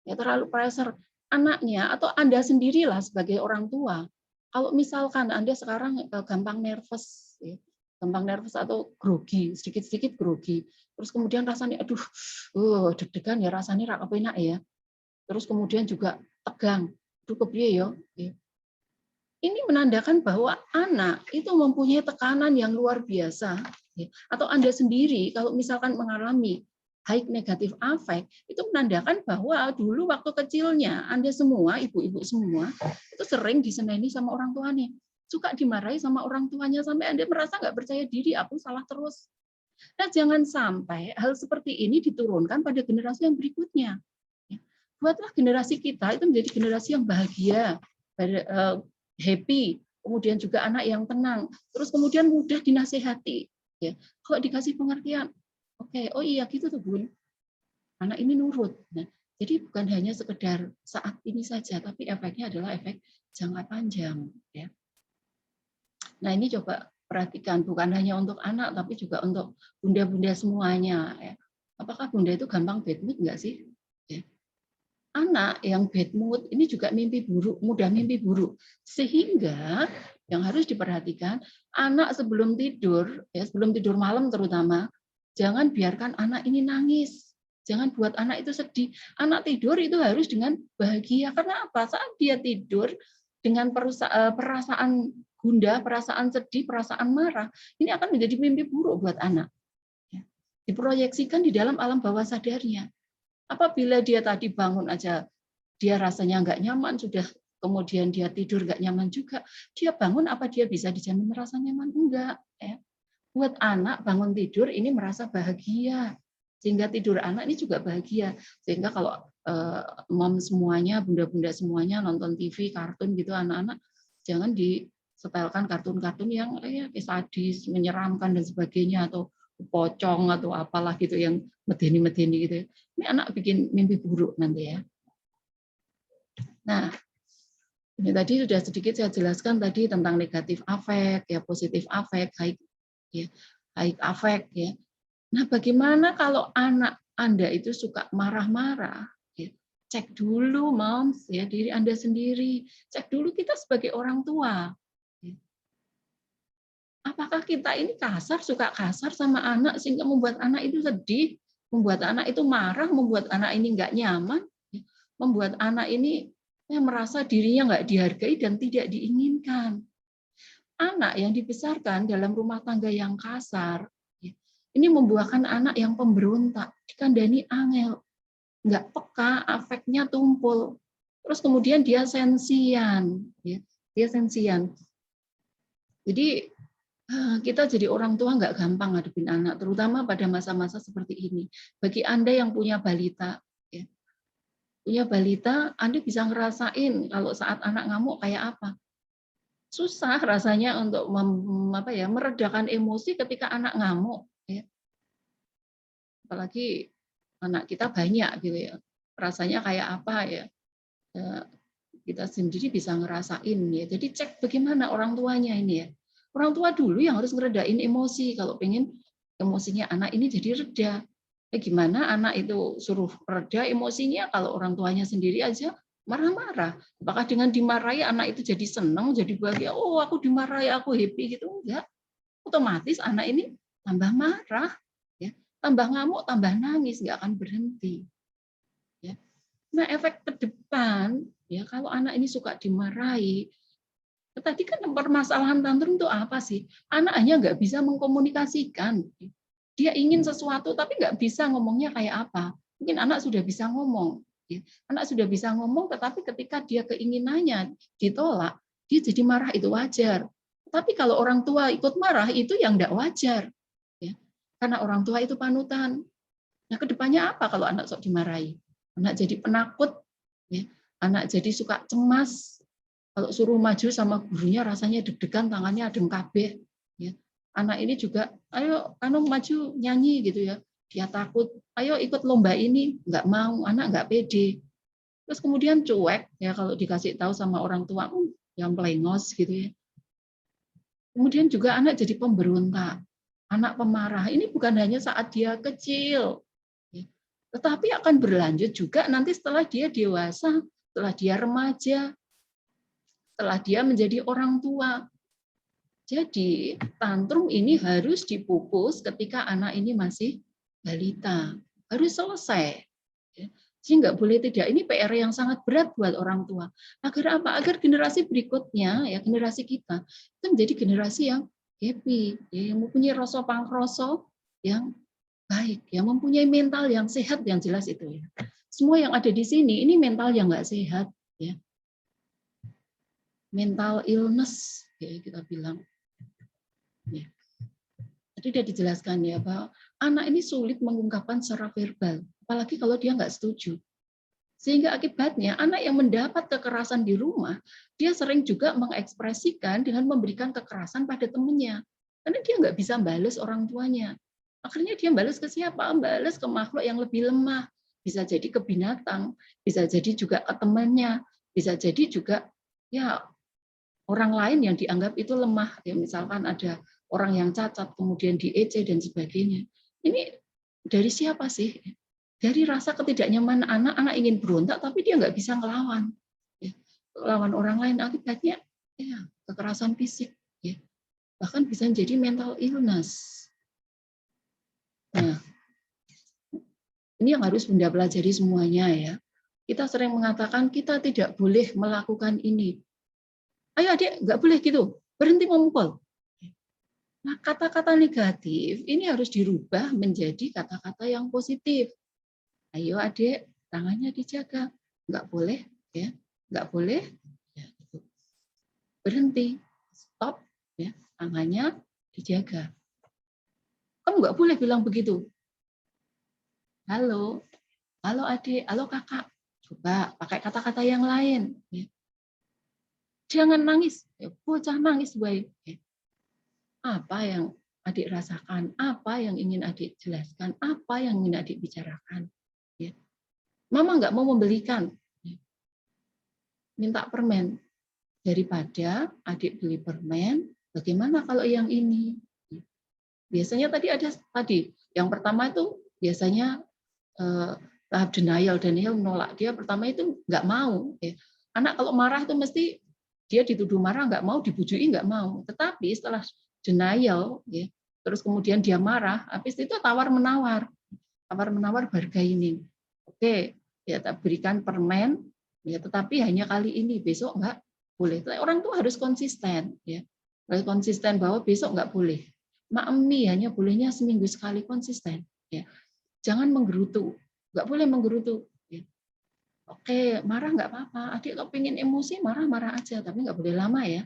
ya terlalu pressure anaknya atau Anda sendirilah sebagai orang tua. Kalau misalkan Anda sekarang gampang nervous, ya, gampang nervous atau grogi, sedikit-sedikit grogi, terus kemudian rasanya aduh, deg-degan ya, rasanya rak enak ya. Terus kemudian juga tegang, aduh kepiye ya. Ini menandakan bahwa anak itu mempunyai tekanan yang luar biasa. Atau Anda sendiri kalau misalkan mengalami high negative affect, itu menandakan bahwa dulu waktu kecilnya Anda semua, ibu-ibu semua, itu sering diseneni sama orang tuanya. Suka dimarahi sama orang tuanya sampai Anda merasa nggak percaya diri, aku salah terus. Nah, jangan sampai hal seperti ini diturunkan pada generasi yang berikutnya. Buatlah generasi kita itu menjadi generasi yang bahagia, happy, kemudian juga anak yang tenang, terus kemudian mudah dinasehati. Ya, kalau dikasih pengertian, oke, oh iya gitu tuh Bun, anak ini nurut. Nah, jadi bukan hanya sekedar saat ini saja, tapi efeknya adalah efek jangka panjang. Ya. Nah ini coba perhatikan, bukan hanya untuk anak, tapi juga untuk bunda-bunda semuanya. Ya. Apakah bunda itu gampang bad mood nggak sih? Ya. Anak yang bad mood ini juga mimpi buruk, mudah mimpi buruk. Sehingga yang harus diperhatikan, anak sebelum tidur, ya sebelum tidur malam terutama, jangan biarkan anak ini nangis. Jangan buat anak itu sedih. Anak tidur itu harus dengan bahagia. Karena apa? Saat dia tidur dengan perasaan gundah, perasaan sedih, perasaan marah, ini akan menjadi mimpi buruk buat anak. Diproyeksikan di dalam alam bawah sadarnya. Apabila dia tadi bangun aja, dia rasanya nggak nyaman, sudah kemudian dia tidur nggak nyaman juga, dia bangun apa dia bisa dijamin merasa nyaman? Enggak. Ya. Buat anak bangun tidur ini merasa bahagia. Sehingga tidur anak ini juga bahagia. Sehingga kalau mom semuanya, bunda-bunda semuanya nonton TV, kartun gitu, anak-anak jangan disetelkan kartun-kartun yang sadis, menyeramkan dan sebagainya, atau pocong atau apalah gitu yang medeni-medeni gitu. Ini anak bikin mimpi buruk nanti ya. Nah, ini tadi sudah sedikit saya jelaskan tadi tentang negatif afek, ya positif afek, high afek ya. Nah, bagaimana kalau anak Anda itu suka marah-marah? Ya, cek dulu, moms, ya diri Anda sendiri. Cek dulu kita sebagai orang tua. Ya. Apakah kita ini kasar, suka kasar sama anak sehingga membuat anak itu sedih, membuat anak itu marah, membuat anak ini nggak nyaman, ya. Membuat anak ini merasa dirinya nggak dihargai dan tidak diinginkan. Anak yang dibesarkan dalam rumah tangga yang kasar, ini membuahkan anak yang pemberontak, dikandani angel, nggak peka, afeknya tumpul. Terus kemudian dia sensian, ya. Dia sensian. Jadi kita jadi orang tua nggak gampang ngadepin anak, terutama pada masa-masa seperti ini. Bagi Anda yang punya balita, ya, punya balita, Anda bisa ngerasain kalau saat anak ngamuk kayak apa. Susah rasanya untuk meredakan emosi ketika anak ngamuk. Ya. Apalagi anak kita banyak gitu ya, rasanya kayak apa ya, kita sendiri bisa ngerasain ya. Jadi cek bagaimana orang tuanya ini ya. Orang tua dulu yang harus ngeredain emosi kalau pengen emosinya anak ini jadi reda. Gimana anak itu suruh reda emosinya kalau orang tuanya sendiri aja marah-marah. Apakah dengan dimarahi anak itu jadi senang, jadi bahagia, oh aku dimarahi, aku happy gitu? Enggak. Otomatis anak ini tambah marah, ya, tambah ngamuk, tambah nangis, nggak akan berhenti. Ya. Nah, efek ke depan, ya kalau anak ini suka dimarahi, tadi kan permasalahan tantrum itu apa sih? Anak hanya nggak bisa mengkomunikasikan. Dia ingin sesuatu, tapi nggak bisa ngomongnya kayak apa. Mungkin anak sudah bisa ngomong. Ya. Anak sudah bisa ngomong, tetapi ketika dia keinginannya ditolak, dia jadi marah, itu wajar. Tapi kalau orang tua ikut marah, itu yang nggak wajar. Ya. Karena orang tua itu panutan. Nah, kedepannya apa kalau anak sok dimarahi? Anak jadi penakut, ya. Anak jadi suka cemas. Kalau suruh maju sama gurunya rasanya deg-degan, tangannya adem kabeh. Ya. Anak ini juga, ayo maju nyanyi gitu ya. Dia takut, ayo ikut lomba ini, nggak mau, anak nggak pede. Terus kemudian cuek, ya kalau dikasih tahu sama orang tua, yang pelengos gitu ya. Kemudian juga anak jadi pemberontak, anak pemarah. Ini bukan hanya saat dia kecil, ya. Tetapi akan berlanjut juga nanti setelah dia dewasa, setelah dia remaja, setelah dia menjadi orang tua. Jadi tantrum ini harus dipupus ketika anak ini masih balita, harus selesai. Jadi nggak boleh tidak. Ini PR yang sangat berat buat orang tua. Agar apa? Agar generasi berikutnya, ya generasi kita, itu menjadi generasi yang happy, ya, yang mempunyai rasa pangkroso yang baik, yang mempunyai mental yang sehat, yang jelas itu ya. Semua yang ada di sini ini mental yang nggak sehat, ya. Mental illness, ya kita bilang. Ya. Tadi sudah dijelaskan ya bahwa anak ini sulit mengungkapkan secara verbal, apalagi kalau dia nggak setuju. Sehingga akibatnya anak yang mendapat kekerasan di rumah, dia sering juga mengekspresikan dengan memberikan kekerasan pada temannya. Karena dia nggak bisa balas orang tuanya. Akhirnya dia balas ke siapa? Balas ke makhluk yang lebih lemah. Bisa jadi ke binatang, bisa jadi juga ke temannya, bisa jadi juga ya orang lain yang dianggap itu lemah. Ya, misalkan ada orang yang cacat, kemudian diejek dan sebagainya. Ini dari siapa sih? Dari rasa ketidaknyamanan anak ingin berontak, tapi dia nggak bisa ngelawan. Ya, lawan orang lain, akibatnya ya, kekerasan fisik. Ya. Bahkan bisa menjadi mental illness. Nah, ini yang harus Bunda pelajari semuanya ya. Kita sering mengatakan kita tidak boleh melakukan ini. Ayo adik, nggak boleh gitu, berhenti memukul. Nah, kata-kata negatif ini harus dirubah menjadi kata-kata yang positif. Ayo adik, tangannya dijaga, nggak boleh, ya, nggak boleh, ya, gitu. Berhenti, stop, ya, tangannya dijaga. Kamu nggak boleh bilang begitu. Halo, halo adik, halo kakak, coba pakai kata-kata yang lain. Ya. Jangan nangis, ya, bocah nangis baik. Ya. Apa yang adik rasakan, apa yang ingin adik jelaskan, apa yang ingin adik bicarakan. Ya. Mama nggak mau membelikan, minta permen. Daripada adik beli permen, bagaimana kalau yang ini? Biasanya yang pertama itu biasanya tahap denial menolak. Dia pertama itu nggak mau. Anak kalau marah itu mesti dia dituduh marah, nggak mau, dibujui nggak mau. Tetapi setelah denial, terus kemudian dia marah, habis itu tawar-menawar bargaining. Oke, ya tak berikan permen, ya tetapi hanya kali ini, besok enggak boleh. Orang tuh harus konsisten, ya, harus konsisten bahwa besok enggak boleh. Maemi hanya bolehnya seminggu sekali, konsisten, ya. Jangan menggerutu, enggak boleh menggerutu. Ya. Oke, marah enggak apa-apa. Adik kalau pengen emosi marah-marah aja, tapi enggak boleh lama ya.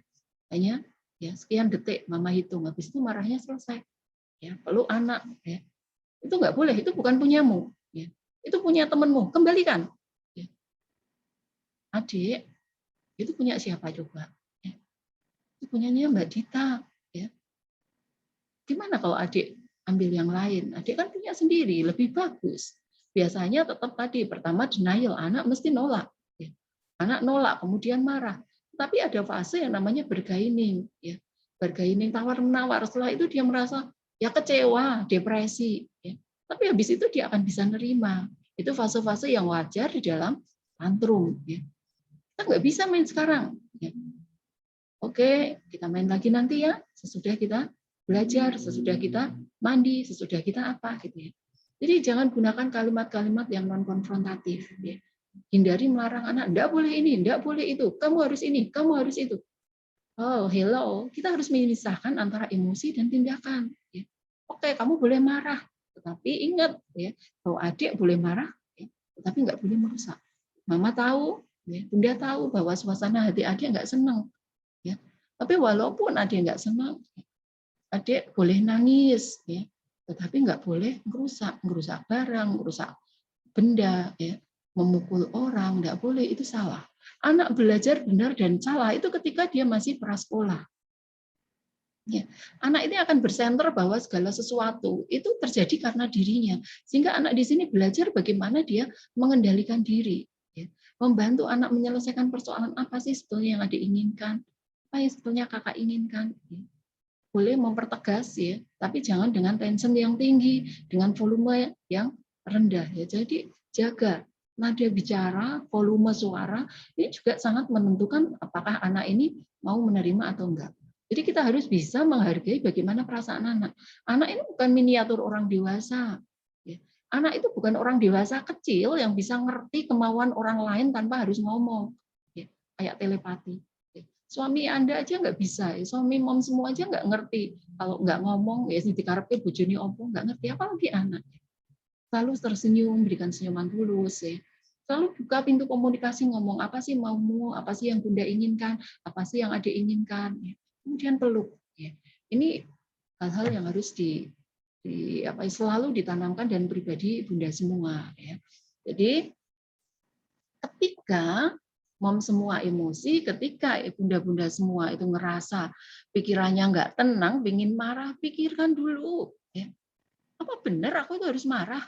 Hanya ya sekian detik, mama hitung, habis itu marahnya selesai. Ya, peluk anak, ya. Itu enggak boleh, itu bukan punyamu. Ya. Itu punya temanmu, kembalikan. Ya. Adik, itu punya siapa coba? Ya. Itu punyanya Mbak Dita. Ya. Gimana kalau adik ambil yang lain? Adik kan punya sendiri, lebih bagus. Biasanya tetap tadi, pertama denial, anak mesti nolak. Ya. Anak nolak, kemudian marah. Tapi ada fase yang namanya bergaining. Ya. Bergaining, tawar-menawar. Setelah itu dia merasa ya kecewa, depresi. Ya. Tapi habis itu dia akan bisa nerima. Itu fase-fase yang wajar di dalam tantrum. Ya. Kita nggak bisa main sekarang. Ya. Oke, kita main lagi nanti ya. Sesudah kita belajar, sesudah kita mandi, sesudah kita apa gitu ya. Jadi jangan gunakan kalimat-kalimat yang non-konfrontatif. Ya. Hindari melarang anak. Nggak boleh ini, nggak boleh itu. Kamu harus ini, kamu harus itu. Oh, hello. Kita harus memisahkan antara emosi dan tindakan. Ya. Oke, kamu boleh marah. Tetapi ingat ya, bahwa adik boleh marah, ya, tetapi nggak boleh merusak. Mama tahu, ya, Bunda tahu bahwa suasana hati adik nggak senang. Ya. Tapi walaupun adik nggak senang, adik boleh nangis, ya, tetapi nggak boleh merusak barang, merusak benda, ya, memukul orang, nggak boleh, itu salah. Anak belajar benar dan salah itu ketika dia masih prasekolah. Ya. Anak ini akan bersenter bahwa segala sesuatu itu terjadi karena dirinya, sehingga anak di sini belajar bagaimana dia mengendalikan diri, ya. Membantu anak menyelesaikan persoalan apa sih sebetulnya yang adik inginkan, apa yang sebetulnya kakak inginkan. Ya. Boleh mempertegas ya, tapi jangan dengan tension yang tinggi, dengan volume yang rendah ya. Jadi jaga nada bicara, volume suara ini juga sangat menentukan apakah anak ini mau menerima atau enggak. Jadi kita harus bisa menghargai bagaimana perasaan anak. Anak ini bukan miniatur orang dewasa. Anak itu bukan orang dewasa kecil yang bisa ngerti kemauan orang lain tanpa harus ngomong. Kayak telepati. Suami Anda aja nggak bisa. Suami mom semua aja nggak ngerti. Kalau nggak ngomong, ya dikarepe bojone opo, nggak ngerti. Apalagi anak. Selalu tersenyum, berikan senyuman tulus. Selalu buka pintu komunikasi, ngomong apa sih maumu, apa sih yang Bunda inginkan, apa sih yang adik inginkan. Kemudian peluk. Ini hal-hal yang harus selalu ditanamkan dan pribadi Bunda semua. Jadi ketika mom semua emosi, ketika bunda-bunda semua itu ngerasa pikirannya nggak tenang, ingin marah, pikirkan dulu. Ya. Apa benar aku itu harus marah?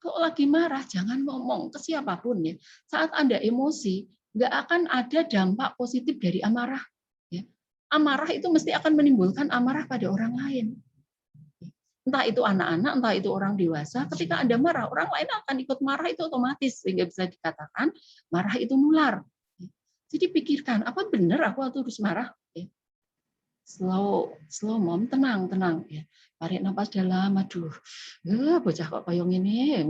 Kalau lagi marah, jangan ngomong ke siapapun ya. Saat Anda emosi, nggak akan ada dampak positif dari amarah. Ya. Amarah itu mesti akan menimbulkan amarah pada orang lain. Entah itu anak-anak, entah itu orang dewasa, ketika Anda marah, orang lain akan ikut marah, itu otomatis. Sehingga bisa dikatakan marah itu nular. Jadi pikirkan, apa benar aku harus marah? Slow mom, tenang. Ya. Tarik nafas dalam, aduh, bocah kok koyong ini.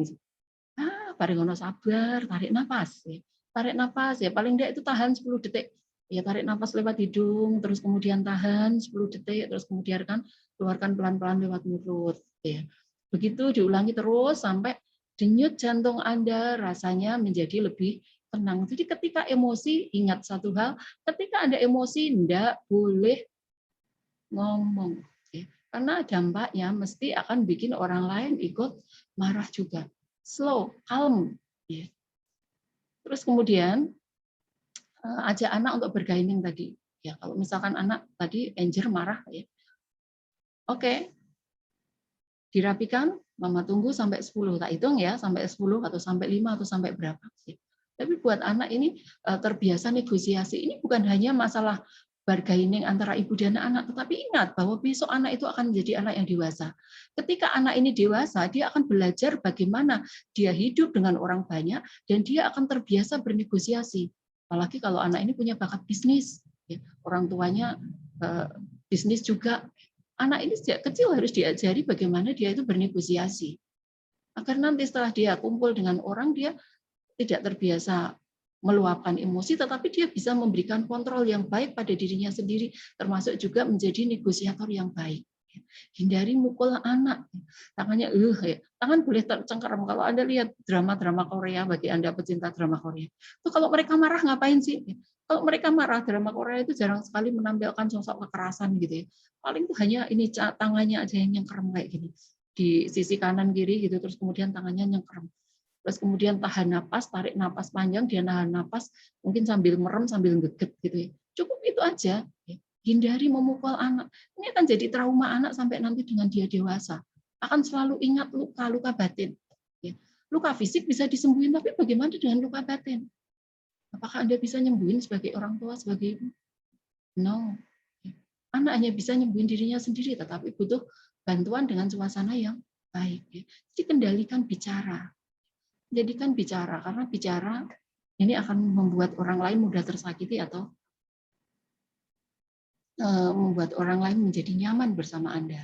Bareng ngono sabar, tarik nafas. Ya. Tarik nafas, ya paling enggak itu tahan 10 detik. Ya, tarik nafas lewat hidung, terus kemudian tahan 10 detik, terus kemudian keluarkan pelan-pelan lewat mulut. Ya. Begitu diulangi terus sampai denyut jantung Anda rasanya menjadi lebih tenang. Jadi ketika emosi, ingat satu hal, ketika Anda emosi, tidak boleh ngomong. Ya. Karena dampaknya mesti akan bikin orang lain ikut marah juga. Slow, calm. Ya. Terus kemudian, ajak anak untuk bergaining tadi. Ya, kalau misalkan anak tadi anger marah ya. Oke. Dirapikan, mama tunggu sampai 10. Tak hitung ya, sampai 10 atau sampai 5 atau sampai berapa. Tapi buat anak ini terbiasa negosiasi. Ini bukan hanya masalah bargaining antara ibu dan anak, tetapi ingat bahwa besok anak itu akan menjadi anak yang dewasa. Ketika anak ini dewasa, dia akan belajar bagaimana dia hidup dengan orang banyak dan dia akan terbiasa bernegosiasi. Apalagi kalau anak ini punya bakat bisnis, ya, orang tuanya bisnis juga. Anak ini sejak kecil harus diajari bagaimana dia itu bernegosiasi. Agar nanti setelah dia kumpul dengan orang, dia tidak terbiasa meluapkan emosi, tetapi dia bisa memberikan kontrol yang baik pada dirinya sendiri, termasuk juga menjadi negosiator yang baik. Hindari mukul anak. Tangannya, tangan boleh tercengkeram. Kalau Anda lihat drama-drama Korea, bagi Anda pecinta drama Korea, itu kalau mereka marah ngapain sih? Kalau mereka marah, drama Korea itu jarang sekali menampilkan sosok kekerasan gitu ya. Paling itu hanya ini tangannya aja yang nyengkerem kayak gini. Di sisi kanan kiri gitu, terus kemudian tangannya nyengkerem. Terus kemudian tahan napas, tarik napas panjang, dia nahan napas, mungkin sambil merem, sambil ngeget gitu ya. Cukup itu aja. Hindari memukul anak. Ini akan jadi trauma anak sampai nanti dengan dia dewasa. Akan selalu ingat luka batin. Luka fisik bisa disembuhin, tapi bagaimana dengan luka batin? Apakah Anda bisa nyembuhin sebagai orang tua, sebagai ibu? No. Anak hanya bisa nyembuhin dirinya sendiri, tetapi butuh bantuan dengan suasana yang baik. Jadi kendalikan bicara. Jadikan bicara, karena bicara ini akan membuat orang lain mudah tersakiti atau membuat orang lain menjadi nyaman bersama Anda.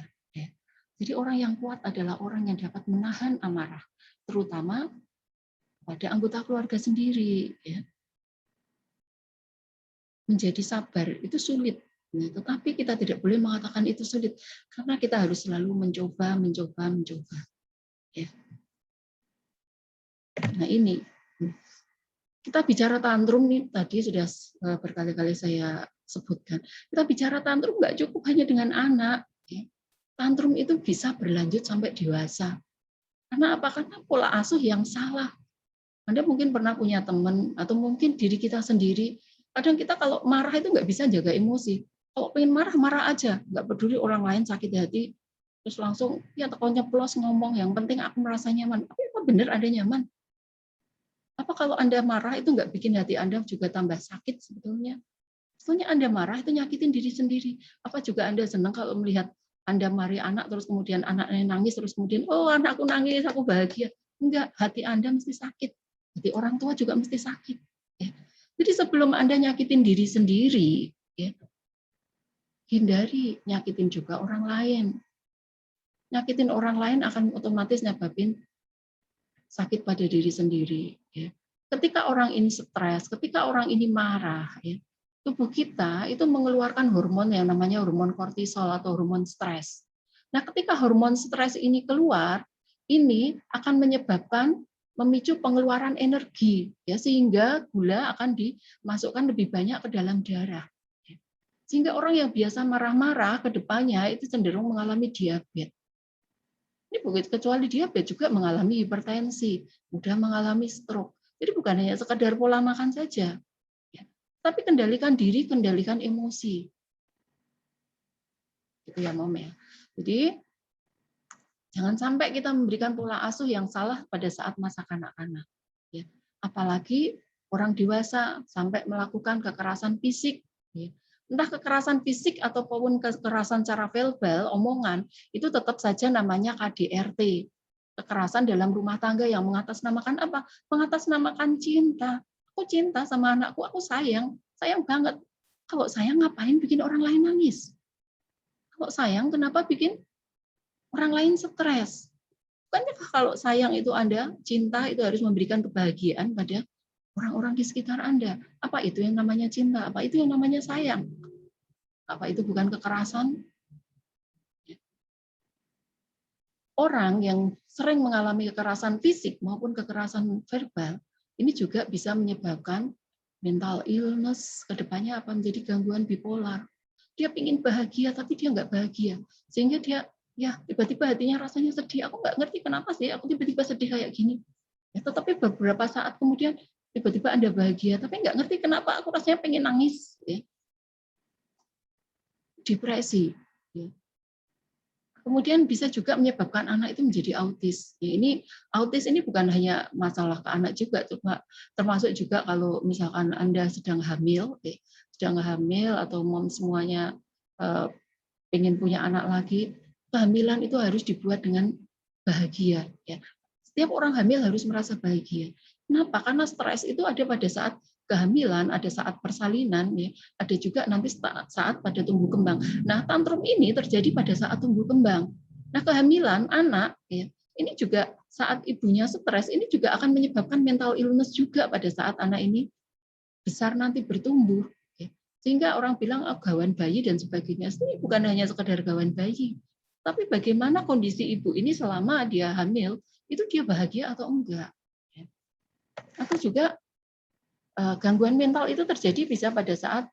Jadi orang yang kuat adalah orang yang dapat menahan amarah, terutama pada anggota keluarga sendiri. Menjadi sabar itu sulit, tetapi kita tidak boleh mengatakan itu sulit, karena kita harus selalu mencoba. Nah ini, kita bicara tantrum nih, tadi sudah berkali-kali saya sebutkan. Kita bicara tantrum nggak cukup hanya dengan anak. Tantrum itu bisa berlanjut sampai dewasa. Karena apa? Karena pola asuh yang salah. Anda mungkin pernah punya teman, atau mungkin diri kita sendiri. Kadang kita kalau marah itu nggak bisa jaga emosi. Kalau pengen marah, marah aja. Nggak peduli orang lain sakit hati. Terus langsung, ya tekonya plus ngomong, yang penting aku merasa nyaman. Tapi apa benar Anda nyaman? Apa kalau Anda marah itu nggak bikin hati Anda juga tambah sakit sebetulnya? Sebetulnya Anda marah itu nyakitin diri sendiri. Apa juga Anda senang kalau melihat Anda marahi anak, terus kemudian anaknya nangis, terus kemudian, oh anakku nangis, aku bahagia. Enggak, hati Anda mesti sakit. Hati orang tua juga mesti sakit. Jadi sebelum Anda nyakitin diri sendiri, hindari nyakitin juga orang lain. Nyakitin orang lain akan otomatis nyebabin sakit pada diri sendiri. Ketika orang ini stres, ketika orang ini marah, tubuh kita itu mengeluarkan hormon yang namanya hormon kortisol atau hormon stres. Nah, ketika hormon stres ini keluar, ini akan menyebabkan memicu pengeluaran energi, sehingga gula akan dimasukkan lebih banyak ke dalam darah. Sehingga orang yang biasa marah-marah ke depannya itu cenderung mengalami diabetes. Ini bukan kecuali diabetes, juga mengalami hipertensi, mudah mengalami stroke. Jadi bukan hanya sekedar pola makan saja, ya. Tapi kendalikan diri, kendalikan emosi. Gitu ya, Mom ya. Jadi jangan sampai kita memberikan pola asuh yang salah pada saat masa kanak-kanak. Ya. Apalagi orang dewasa sampai melakukan kekerasan fisik. Ya. Entah kekerasan fisik ataupun kekerasan secara verbal, omongan, itu tetap saja namanya KDRT. Kekerasan dalam rumah tangga yang mengatasnamakan apa? Mengatasnamakan cinta. Aku cinta sama anakku, aku sayang banget. Kalau sayang ngapain bikin orang lain nangis? Kalau sayang kenapa bikin orang lain stres? Bukankah kalau sayang itu Anda, cinta itu harus memberikan kebahagiaan pada orang-orang di sekitar Anda. Apa itu yang namanya cinta? Apa itu yang namanya sayang? Apa itu bukan kekerasan? Orang yang sering mengalami kekerasan fisik maupun kekerasan verbal, ini juga bisa menyebabkan mental illness, kedepannya apa menjadi gangguan bipolar. Dia ingin bahagia, tapi dia nggak bahagia. Sehingga dia, ya tiba-tiba hatinya rasanya sedih. Aku nggak ngerti kenapa sih, aku tiba-tiba sedih kayak gini. Ya, tetapi beberapa saat kemudian, tiba-tiba Anda bahagia, tapi nggak ngerti kenapa aku rasanya pengen nangis. Ya. Depresi. Ya. Kemudian bisa juga menyebabkan anak itu menjadi autis. Ya, ini autis ini bukan hanya masalah ke anak juga, termasuk juga kalau misalkan Anda sedang hamil, atau mom semuanya pengen punya anak lagi, kehamilan itu harus dibuat dengan bahagia. Ya. Setiap orang hamil harus merasa bahagia. Kenapa? Karena stres itu ada pada saat kehamilan, ada saat persalinan, ya, ada juga nanti saat pada tumbuh kembang. Nah, tantrum ini terjadi pada saat tumbuh kembang. Nah, kehamilan anak, ya, ini juga saat ibunya stres, ini juga akan menyebabkan mental illness juga pada saat anak ini besar nanti bertumbuh. Ya. Sehingga orang bilang oh, gawan bayi dan sebagainya. Ini bukan hanya sekedar gawan bayi, tapi bagaimana kondisi ibu ini selama dia hamil, itu dia bahagia atau enggak. Ya. Atau juga gangguan mental itu terjadi bisa pada saat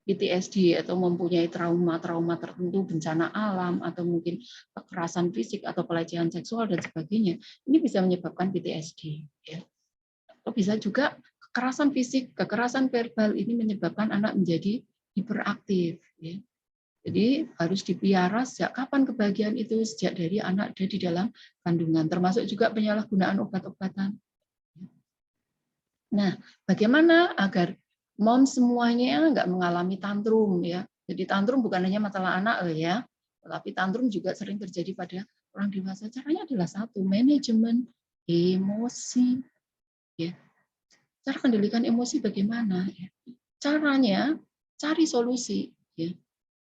PTSD atau mempunyai trauma-trauma tertentu, bencana alam, atau mungkin kekerasan fisik atau pelecehan seksual dan sebagainya. Ini bisa menyebabkan PTSD. Ya. Atau bisa juga kekerasan fisik, kekerasan verbal ini menyebabkan anak menjadi hiperaktif. Ya. Jadi harus dipiara sejak kapan kebahagiaan itu, sejak dari anak ada di dalam kandungan, termasuk juga penyalahgunaan obat-obatan. Nah, bagaimana agar mom semuanya nggak mengalami tantrum ya? Jadi tantrum bukan hanya masalah anak ya, tetapi tantrum juga sering terjadi pada orang dewasa. Caranya adalah satu, manajemen emosi. Ya. Cara kendalikan emosi bagaimana? Ya. Caranya cari solusi. Ya.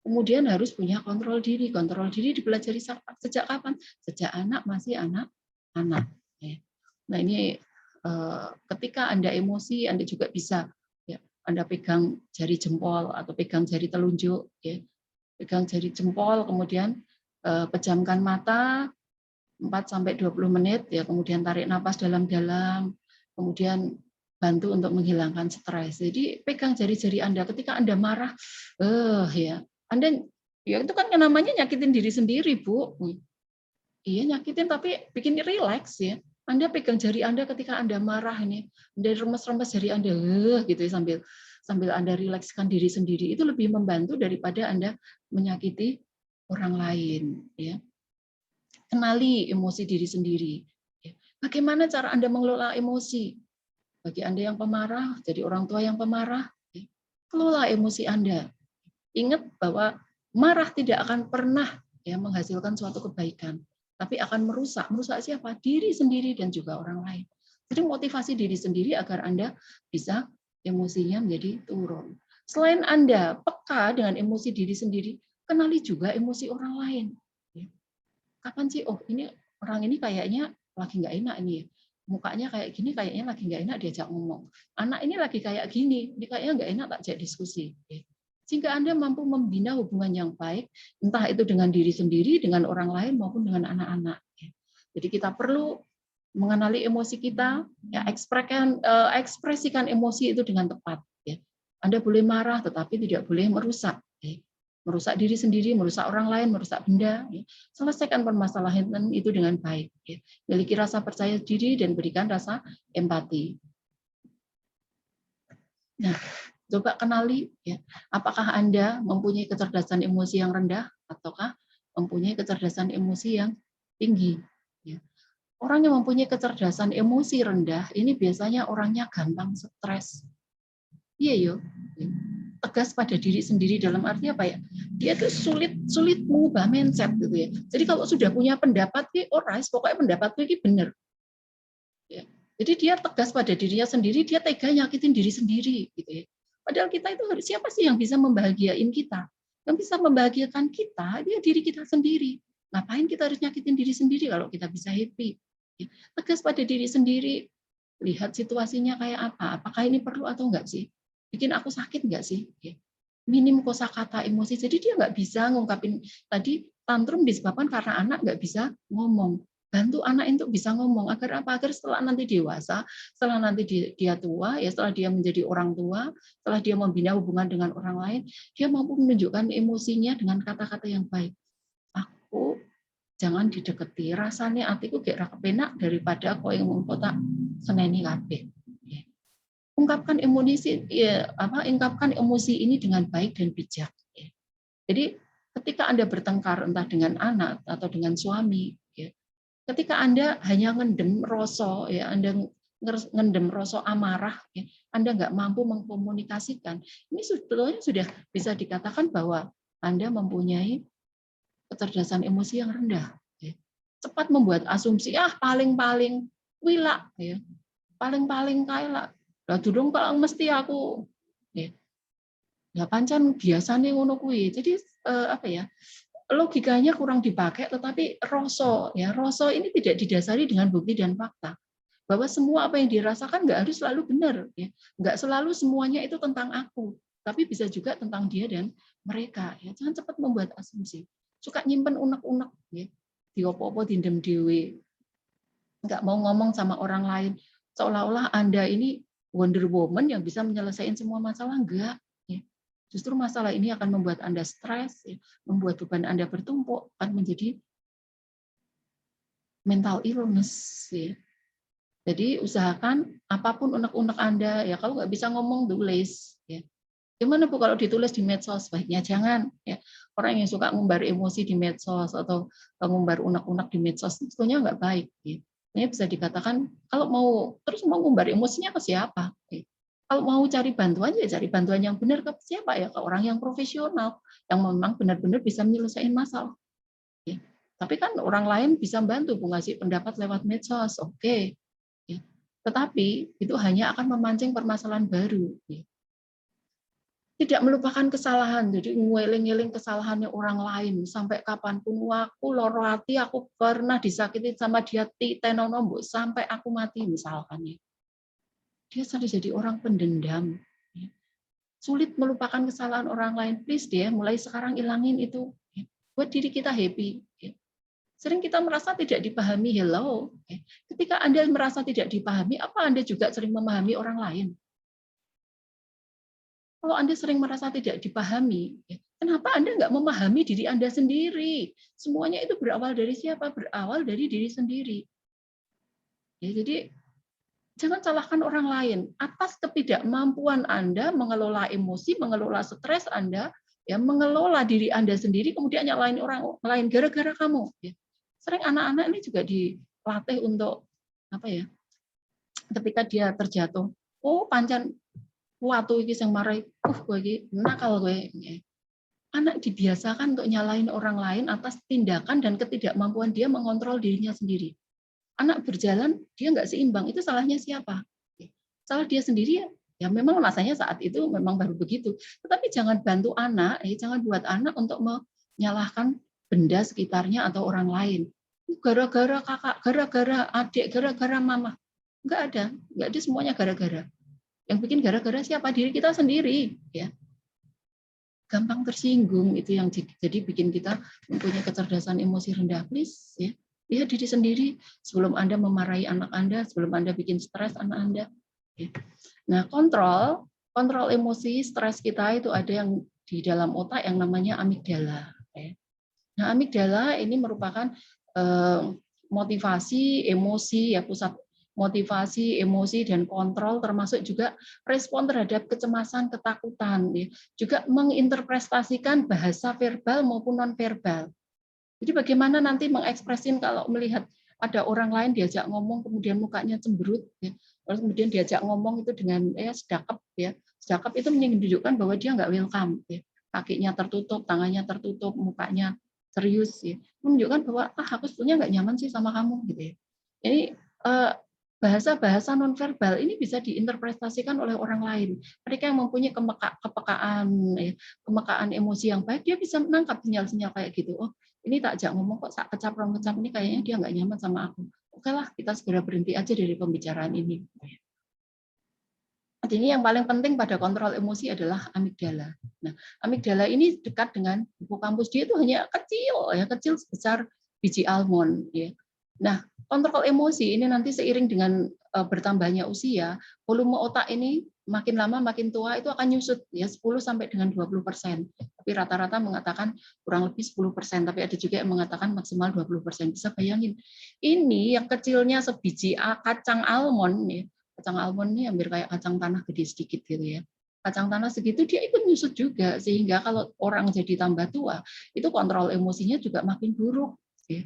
Kemudian harus punya kontrol diri. Kontrol diri dipelajari sejak kapan? Sejak anak masih anak-anak. Ya. Nah ini ketika Anda emosi, Anda juga bisa ya, Anda pegang jari jempol atau pegang jari telunjuk, ya. Pegang jari jempol, kemudian pejamkan mata 4-20 menit, ya, kemudian tarik napas dalam-dalam, kemudian bantu untuk menghilangkan stres. Jadi pegang jari-jari Anda ketika Anda marah, ya, Anda ya itu kan namanya nyakitin diri sendiri, Bu. Iya nyakitin tapi bikin rileks ya. Anda pegang jari Anda ketika Anda marah ini, Anda remes-remes jari Anda, gitu ya, sambil Anda rilekskan diri sendiri, itu lebih membantu daripada Anda menyakiti orang lain. Ya. Kenali emosi diri sendiri. Ya. Bagaimana cara Anda mengelola emosi? Bagi Anda yang pemarah, jadi orang tua yang pemarah, ya, kelola emosi Anda. Ingat bahwa marah tidak akan pernah ya menghasilkan suatu kebaikan. Tapi akan merusak siapa? Diri sendiri dan juga orang lain. Jadi motivasi diri sendiri agar Anda bisa emosinya menjadi turun. Selain Anda peka dengan emosi diri sendiri, kenali juga emosi orang lain. Kapan sih, oh ini orang ini kayaknya lagi nggak enak ini ya. Mukanya kayak gini, kayaknya lagi nggak enak diajak ngomong. Anak ini lagi kayak gini, ini kayaknya nggak enak tak ajak diskusi. Sehingga Anda mampu membina hubungan yang baik, entah itu dengan diri sendiri, dengan orang lain, maupun dengan anak-anak. Jadi kita perlu mengenali emosi kita, ya, ekspresikan emosi itu dengan tepat. Ya. Anda boleh marah, tetapi tidak boleh merusak. Ya. Merusak diri sendiri, merusak orang lain, merusak benda. Ya. Selesaikan permasalahan itu dengan baik. Ya. Miliki rasa percaya diri dan berikan rasa empati. Nah, coba kenali ya, apakah Anda mempunyai kecerdasan emosi yang rendah ataukah mempunyai kecerdasan emosi yang tinggi. Ya. Orang yang mempunyai kecerdasan emosi rendah ini biasanya orangnya gampang stres. Iya yo, tegas pada diri sendiri dalam arti apa ya? Dia tuh sulit mengubah mindset gitu ya. Jadi kalau sudah punya pendapat, alright, pokoknya pendapatku ini benar. Ya. Jadi dia tegas pada dirinya sendiri, dia tega nyakitin diri sendiri gitu ya. Padahal kita itu siapa sih yang bisa membahagiain kita? Yang bisa membahagiakan kita dia diri kita sendiri. Ngapain kita harus nyakitin diri sendiri kalau kita bisa happy? Ya. Tegas pada diri sendiri, lihat situasinya kayak apa. Apakah ini perlu atau enggak sih? Bikin aku sakit enggak sih? Ya. Minim kosakata emosi. Jadi dia nggak bisa ngungkapin tadi tantrum disebabkan karena anak nggak bisa ngomong. Bantu anak untuk bisa ngomong agar apa? Agar setelah nanti dewasa, setelah nanti dia tua, ya setelah dia menjadi orang tua, setelah dia membina hubungan dengan orang lain, dia mampu menunjukkan emosinya dengan kata-kata yang baik. Aku jangan dideketi, rasanya hatiku kayak kepenak daripada kau yang mengkotak seneni kabeh. Ungkapkan emosi, ya, ungkapkan emosi ini dengan baik dan bijak. Ya. Jadi ketika Anda bertengkar entah dengan anak atau dengan suami, ya, ketika Anda hanya ngendem rasa, ya, Anda ngendem rasa amarah, ya, Anda nggak mampu mengkomunikasikan, ini sebetulnya sudah bisa dikatakan bahwa Anda mempunyai kecerdasan emosi yang rendah. Ya. Cepat membuat asumsi, paling-paling wila, ya, paling-paling kaila. Lah durung kok mesti aku ya pancen biasane ngono kuwi. Jadi logikanya kurang dipakai, tetapi rasa ini tidak didasari dengan bukti dan fakta. Bahwa semua apa yang dirasakan nggak harus selalu benar, ya. Nggak selalu semuanya itu tentang aku, tapi bisa juga tentang dia dan mereka. Ya. Jangan cepat membuat asumsi. Suka nyimpen unek-unek, ya. Diopo-opo dindem dewe. Nggak mau ngomong sama orang lain. Seolah-olah Anda ini Wonder Woman yang bisa menyelesaikan semua masalah, enggak. Ya. Justru masalah ini akan membuat Anda stres, ya, membuat beban Anda bertumpuk, akan menjadi mental illness. Ya. Jadi usahakan apapun unek-unek Anda, ya kalau nggak bisa ngomong, tulis. Ya. Gimana Bu kalau ditulis di medsos? Baiknya jangan. Ya. Orang yang suka ngumbar emosi di medsos atau ngumbar unek-unek di medsos, sebetulnya nggak baik. Ya. Ini bisa dikatakan kalau mau ngumbar emosinya ke siapa? Kalau mau cari bantuan ya cari bantuan yang benar ke siapa ya? Ke orang yang profesional yang memang benar-benar bisa menyelesaikan masalah. Tapi kan orang lain bisa bantu ngasih pendapat lewat medsos, oke. Tetapi itu hanya akan memancing permasalahan baru. Tidak melupakan kesalahan, jadi ngeling-ngeling kesalahannya orang lain sampai kapanpun. Aku loro hati, aku pernah disakiti sama dia tenonombo sampai aku mati misalkan. Dia selalu jadi orang pendendam. Sulit melupakan kesalahan orang lain. Please deh, mulai sekarang ilangin itu. Buat diri kita happy. Sering kita merasa tidak dipahami. Hello. Ketika Anda merasa tidak dipahami, apa Anda juga sering memahami orang lain? Kalau Anda sering merasa tidak dipahami, kenapa Anda nggak memahami diri Anda sendiri? Semuanya itu berawal dari siapa? Berawal dari diri sendiri. Ya, jadi jangan salahkan orang lain atas ketidakmampuan Anda mengelola emosi, mengelola stres Anda, ya mengelola diri Anda sendiri, kemudian nyalain orang lain gara-gara kamu. Ya. Sering anak-anak ini juga dilatih untuk ketika dia terjatuh, pancen waktu iki sing marai, gue iki nakal gue. Anak dibiasakan untuk nyalain orang lain atas tindakan dan ketidakmampuan dia mengontrol dirinya sendiri. Anak berjalan, dia nggak seimbang, itu salahnya siapa? Salah dia sendiri ya memang masanya saat itu memang baru begitu. Tetapi jangan bantu anak, jangan buat anak untuk menyalahkan benda sekitarnya atau orang lain. Gara-gara kakak, gara-gara adik, gara-gara mama. Nggak ada semuanya gara-gara. Yang bikin gara-gara siapa? Diri kita sendiri, ya. Gampang tersinggung itu yang jadi bikin kita mempunyai kecerdasan emosi rendah. Please, ya. Lihat diri sendiri sebelum Anda memarahi anak Anda, sebelum Anda bikin stres anak Anda. Ya. Nah, kontrol emosi stres kita itu ada yang di dalam otak yang namanya amigdala. Ya. Nah, amigdala ini merupakan motivasi emosi, ya pusat motivasi, emosi, dan kontrol, termasuk juga respon terhadap kecemasan, ketakutan, ya. Juga menginterpretasikan bahasa verbal maupun non-verbal. Jadi bagaimana nanti mengekspresin kalau melihat ada orang lain diajak ngomong kemudian mukanya cemberut, ya. Lalu kemudian diajak ngomong itu dengan sedakap, ya. Sedakap itu menunjukkan bahwa dia nggak welcome, ya. Kakinya tertutup, tangannya tertutup, mukanya serius, ya. Menunjukkan bahwa aku sebetulnya nggak nyaman sih sama kamu, gitu ya. Jadi bahasa-bahasa nonverbal ini bisa diinterpretasikan oleh orang lain. Mereka yang mempunyai kepekaan emosi yang baik, dia bisa menangkap sinyal-sinyal kayak gitu. Oh, ini tak ajak ngomong kok sak kecap ini kayaknya dia nggak nyaman sama aku. Oke lah, kita segera berhenti aja dari pembicaraan ini. Jadi yang paling penting pada kontrol emosi adalah amigdala. Nah, amigdala ini dekat dengan hipokampus, dia itu hanya kecil, ya kecil sebesar biji almond. Ya. Nah, kontrol emosi ini nanti seiring dengan bertambahnya usia, volume otak ini makin lama makin tua itu akan nyusut ya 10 sampai dengan 20%. Tapi rata-rata mengatakan kurang lebih 10%, tapi ada juga yang mengatakan maksimal 20%. Bisa bayangin. Ini yang kecilnya sebiji kacang almond ya. Kacang almond ini hampir kayak kacang tanah gede sedikit gitu ya. Kacang tanah segitu dia ikut nyusut juga, sehingga kalau orang jadi tambah tua, itu kontrol emosinya juga makin buruk. Ya.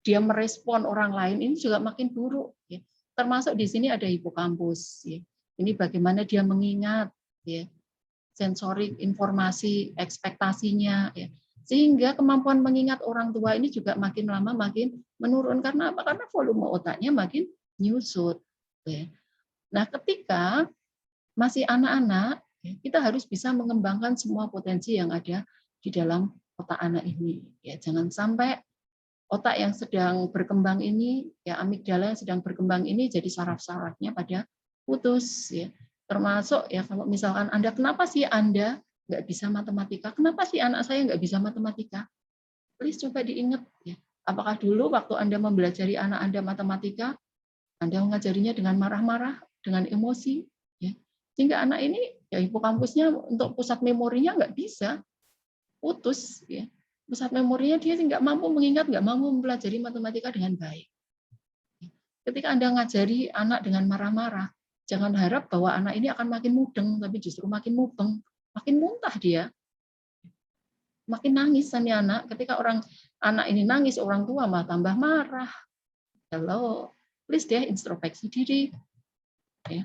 Dia merespon orang lain ini juga makin buruk. Ya. Termasuk di sini ada hipokampus. Ya. Ini bagaimana dia mengingat, ya. Sensorik, informasi, ekspektasinya. Ya. Sehingga kemampuan mengingat orang tua ini juga makin lama makin menurun. Karena apa? Karena volume otaknya makin nyusut. Ya. Nah, ketika masih anak-anak, kita harus bisa mengembangkan semua potensi yang ada di dalam otak anak ini. Ya, jangan sampai otak yang sedang berkembang ini, ya amigdala yang sedang berkembang ini jadi saraf-sarafnya pada putus. Ya. Termasuk ya kalau misalkan Anda, kenapa sih Anda nggak bisa matematika? Kenapa sih anak saya nggak bisa matematika? Please coba diingat. Ya. Apakah dulu waktu Anda mempelajari anak Anda matematika, Anda mengajarinya dengan marah-marah, dengan emosi, ya. Sehingga anak ini ya hipokampusnya untuk pusat memorinya nggak bisa, putus, ya. Pusat memorinya dia nggak mampu mengingat, nggak mampu mempelajari matematika dengan baik. Ketika Anda ngajari anak dengan marah-marah, jangan harap bahwa anak ini akan makin mudeng, tapi justru makin mubeng, makin muntah dia, makin nangis nih anak. Ketika anak ini nangis, orang tua malah tambah marah. Hello, please deh introspeksi diri. Ya.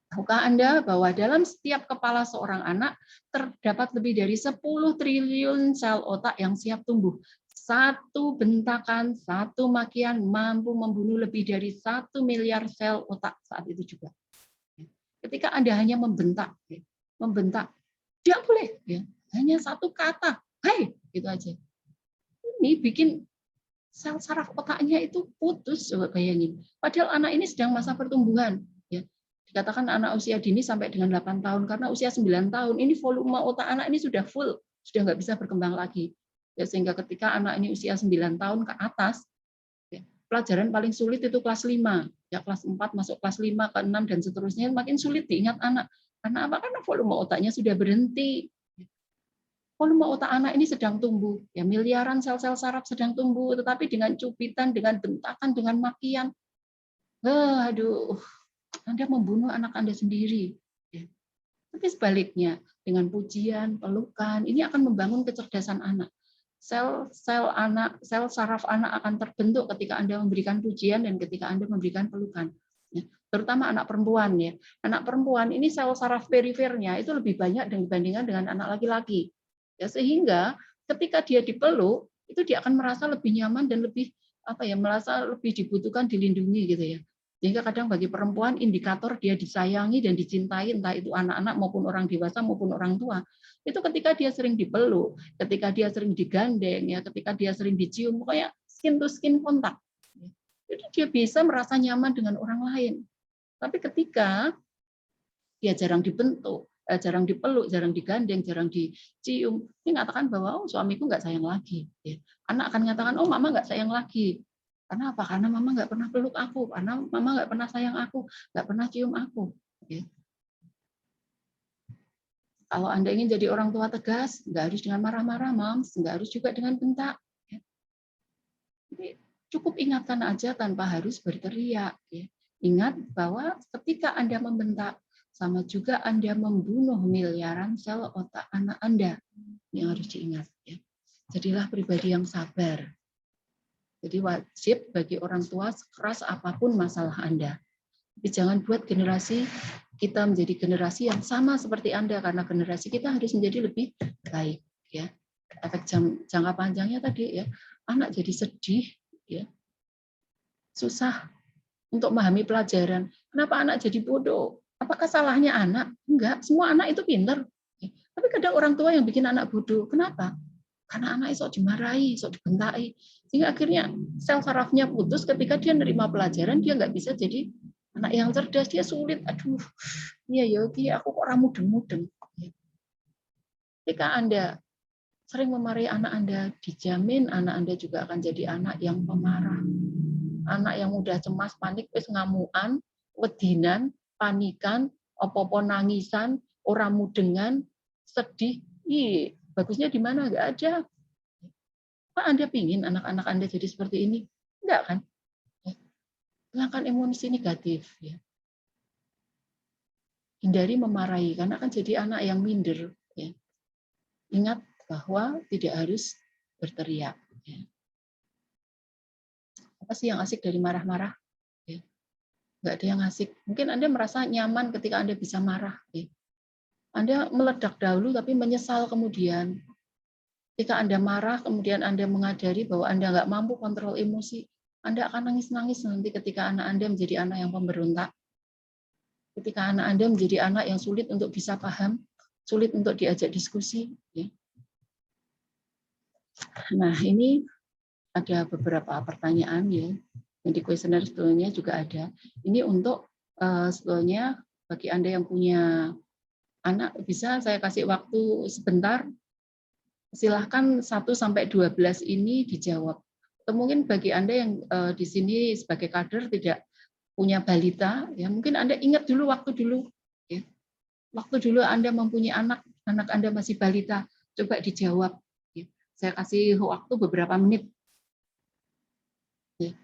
Tahukah Anda bahwa dalam setiap kepala seorang anak terdapat lebih dari 10 triliun sel otak yang siap tumbuh. Satu bentakan, satu makian mampu membunuh lebih dari 1 miliar sel otak saat itu juga. Ketika Anda hanya membentak, tidak boleh, ya. Hanya satu kata, hai, gitu aja. Ini bikin sel saraf otaknya itu putus, coba bayangin. Padahal anak ini sedang masa pertumbuhan. Ya. Dikatakan anak usia dini sampai dengan 8 tahun, karena usia 9 tahun, ini volume otak anak ini sudah full, sudah nggak bisa berkembang lagi. Ya, sehingga ketika anak ini usia 9 tahun ke atas, ya, pelajaran paling sulit itu kelas 5. Ya, kelas 4 masuk kelas 5, ke 6, dan seterusnya, makin sulit diingat anak. Karena apa? Karena volume otaknya sudah berhenti. Volume otak anak ini sedang tumbuh, ya miliaran sel-sel saraf sedang tumbuh, tetapi dengan cubitan, dengan bentakan, dengan makian, aduh, Anda membunuh anak Anda sendiri. Ya. Tapi sebaliknya, dengan pujian, pelukan, ini akan membangun kecerdasan anak. Sel saraf anak akan terbentuk ketika Anda memberikan pujian dan ketika Anda memberikan pelukan. Ya. Terutama anak perempuan, ya. Anak perempuan ini sel saraf perifernya itu lebih banyak dibandingkan dengan anak laki-laki. Ya, sehingga ketika dia dipeluk itu dia akan merasa lebih nyaman dan lebih merasa lebih dibutuhkan, dilindungi gitu ya. Sehingga kadang bagi perempuan indikator dia disayangi dan dicintai, entah itu anak-anak maupun orang dewasa maupun orang tua, itu ketika dia sering dipeluk, ketika dia sering digandeng, ya, ketika dia sering dicium, kayak skin to skin kontak. Jadi dia bisa merasa nyaman dengan orang lain. Tapi ketika dia jarang dibentuk, jarang dipeluk, jarang digandeng, jarang dicium, dia mengatakan bahwa suamiku nggak sayang lagi. Anak akan mengatakan, mama nggak sayang lagi. Karena apa? Karena mama nggak pernah peluk aku, karena mama nggak pernah sayang aku, nggak pernah cium aku. Kalau Anda ingin jadi orang tua tegas, nggak harus dengan marah-marah, Moms, nggak harus juga dengan bentak. Jadi, Cukup ingatkan aja tanpa harus berteriak. Ya. Ingat bahwa ketika Anda membentak, sama juga Anda membunuh miliaran sel otak anak Anda. Yang harus diingat. Ya. Jadilah pribadi yang sabar. Jadi wajib bagi orang tua sekeras apapun masalah Anda. Tapi jangan buat generasi kita menjadi generasi yang sama seperti Anda, karena generasi kita harus menjadi lebih baik. Ya. Efek jangka panjangnya tadi ya, anak jadi sedih, ya, susah untuk memahami pelajaran. Kenapa anak jadi bodoh? Apakah salahnya anak? Enggak, semua anak itu pintar. Tapi kadang orang tua yang bikin anak bodoh. Kenapa? Karena anak sok dimarahi, sok dibentai. Sehingga akhirnya sel sarafnya putus ketika dia nerima pelajaran, dia nggak bisa jadi anak yang cerdas, dia sulit. Aduh, iya ya, aku kok mudeng-mudeng. Ketika Anda sering memarahi anak Anda, dijamin anak Anda juga akan jadi anak yang pemarah. Anak yang mudah cemas, panik, wis ngamuan, wedinan, panikan, opo-opo nangisan, ora mudengan, sedih. Ih, bagusnya di mana? Nggak ada. Apa Anda pingin anak-anak Anda jadi seperti ini? Enggak kan? Hilangkan emosi negatif. Ya. Hindari memarahi, karena akan jadi anak yang minder. Ya. Ingat bahwa tidak harus berteriak. Ya. Apa sih yang asik dari marah-marah? Ya. Nggak ada yang asik. Mungkin Anda merasa nyaman ketika Anda bisa marah. Ya. Anda meledak dahulu, tapi menyesal kemudian. Ketika Anda marah, kemudian Anda menyadari bahwa Anda nggak mampu kontrol emosi, Anda akan nangis-nangis nanti ketika anak Anda menjadi anak yang pemberontak. Ketika anak Anda menjadi anak yang sulit untuk bisa paham, sulit untuk diajak diskusi. Nah, ini ada beberapa pertanyaan ya. Yang di kuesioner sebetulnya juga ada. Ini untuk sebetulnya bagi Anda yang punya anak, bisa saya kasih waktu sebentar. Silahkan 1-12 ini dijawab. Atau mungkin bagi Anda yang di sini sebagai kader tidak punya balita, ya mungkin Anda ingat dulu waktu dulu, ya. Waktu dulu Anda mempunyai anak Anda masih balita, coba dijawab. Ya. Saya kasih waktu beberapa menit. Ya.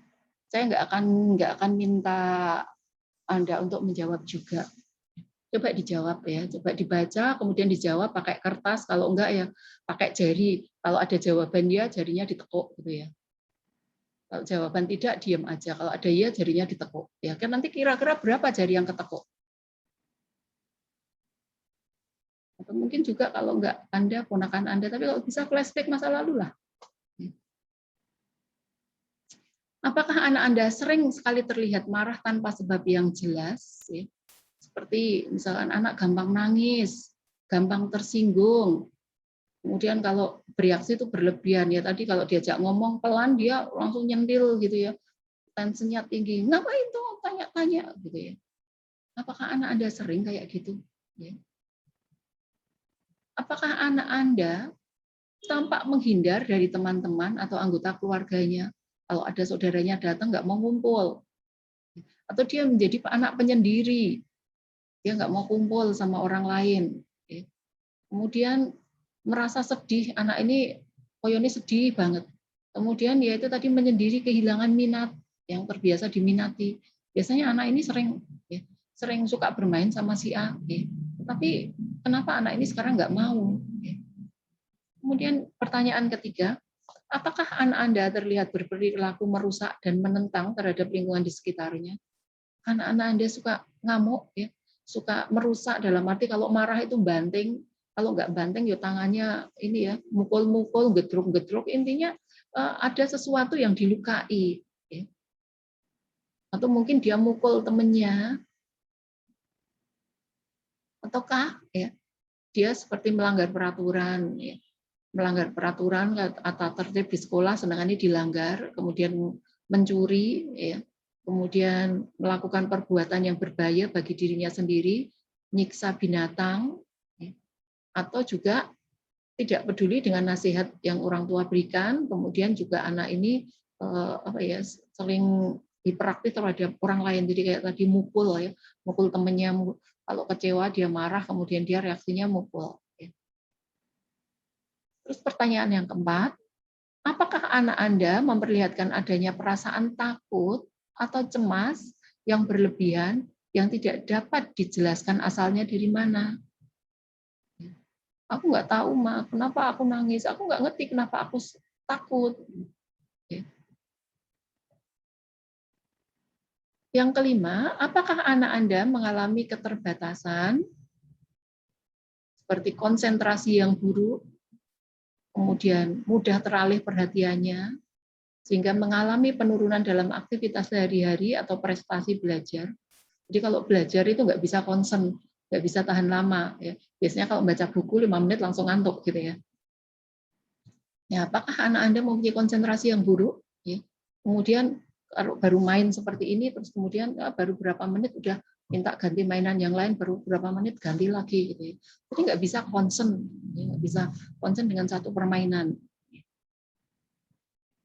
Saya nggak akan minta Anda untuk menjawab juga. Coba dijawab ya, coba dibaca, kemudian dijawab pakai kertas, kalau enggak ya pakai jari. Kalau ada jawaban ya, jarinya ditekuk gitu ya. Kalau jawaban tidak, diam aja. Kalau ada ya, jarinya ditekuk. Ya kan nanti kira-kira berapa jari yang ketekuk? Atau mungkin juga kalau enggak Anda, ponakan Anda, tapi kalau bisa flashback masa lalu lah. Apakah anak Anda sering sekali terlihat marah tanpa sebab yang jelas? Ya? Seperti misalkan anak gampang nangis, gampang tersinggung, kemudian kalau bereaksi itu berlebihan ya, tadi kalau diajak ngomong pelan dia langsung nyentil gitu ya, tensinya tinggi, ngapain tuh tanya-tanya gitu ya. Apakah anak Anda sering kayak gitu? Ya. Apakah anak Anda tampak menghindar dari teman-teman atau anggota keluarganya? Kalau ada saudaranya datang nggak mau ngumpul, atau dia menjadi anak penyendiri, dia nggak mau kumpul sama orang lain. Kemudian merasa sedih, anak ini koyone sedih banget. Kemudian ya itu tadi menyendiri, kehilangan minat yang terbiasa diminati. Biasanya anak ini sering suka bermain sama si A. Tapi kenapa anak ini sekarang nggak mau? Kemudian pertanyaan ketiga, apakah anak Anda terlihat berperilaku merusak dan menentang terhadap lingkungan di sekitarnya? Anak-anak Anda suka ngamuk, ya, suka merusak dalam arti kalau marah itu banting, kalau nggak banting ya tangannya ini ya mukul-mukul, gedruk-gedruk, intinya ada sesuatu yang dilukai. Ya. Atau mungkin dia mukul temennya, ataukah ya, dia seperti melanggar peraturan, ya. Melanggar peraturan atau tertib di sekolah sedangkan ini dilanggar, kemudian mencuri, ya. Kemudian melakukan perbuatan yang berbahaya bagi dirinya sendiri, nyiksa binatang, ya. Atau juga tidak peduli dengan nasihat yang orang tua berikan, kemudian juga anak ini saling hiperaktif terhadap orang lain, jadi kayak tadi mukul ya, mukul temennya, kalau kecewa dia marah, kemudian dia reaksinya mukul. Terus pertanyaan yang keempat, Apakah anak Anda memperlihatkan adanya perasaan takut atau cemas yang berlebihan yang tidak dapat dijelaskan asalnya dari mana? Aku nggak tahu, Ma, kenapa aku nangis. Aku nggak ngerti kenapa aku takut. Yang kelima, apakah anak Anda mengalami keterbatasan seperti konsentrasi yang buruk, kemudian mudah teralih perhatiannya, sehingga mengalami penurunan dalam aktivitas sehari-hari atau prestasi belajar. Jadi kalau belajar itu nggak bisa konsen, nggak bisa tahan lama. Ya. Biasanya kalau baca buku 5 menit langsung ngantuk gitu ya. Ya, apakah anak Anda mempunyai konsentrasi yang buruk? Ya. Kemudian kalau baru main seperti ini, terus kemudian baru berapa menit udah minta ganti mainan yang lain, baru berapa menit ganti lagi. Gitu ya. Jadi nggak bisa konsen, ya, nggak bisa konsen dengan satu permainan.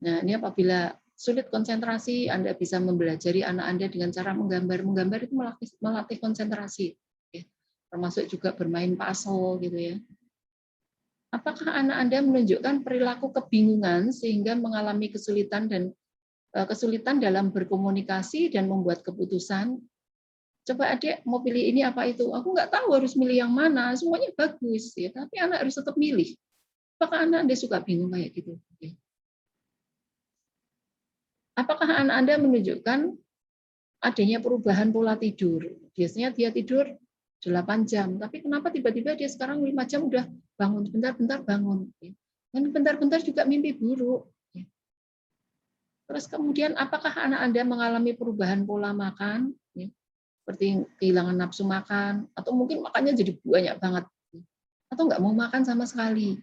Nah, ini apabila sulit konsentrasi, Anda bisa mempelajari anak Anda dengan cara menggambar. Menggambar itu melatih konsentrasi, ya. Termasuk juga bermain puzzle, gitu ya. Apakah anak Anda menunjukkan perilaku kebingungan sehingga mengalami kesulitan dalam berkomunikasi dan membuat keputusan? Coba adik mau pilih ini apa itu? Aku nggak tahu harus milih yang mana. Semuanya bagus, ya. Tapi anak harus tetap milih. Apakah anak Anda suka bingung kayak gitu? Ya. Apakah anak Anda menunjukkan adanya perubahan pola tidur? Biasanya dia tidur 8 jam, tapi kenapa tiba-tiba dia sekarang 5 jam udah bangun, bentar-bentar bangun. Dan bentar-bentar juga mimpi buruk. Terus kemudian apakah anak Anda mengalami perubahan pola makan, seperti kehilangan nafsu makan, atau mungkin makannya jadi banyak banget, atau nggak mau makan sama sekali.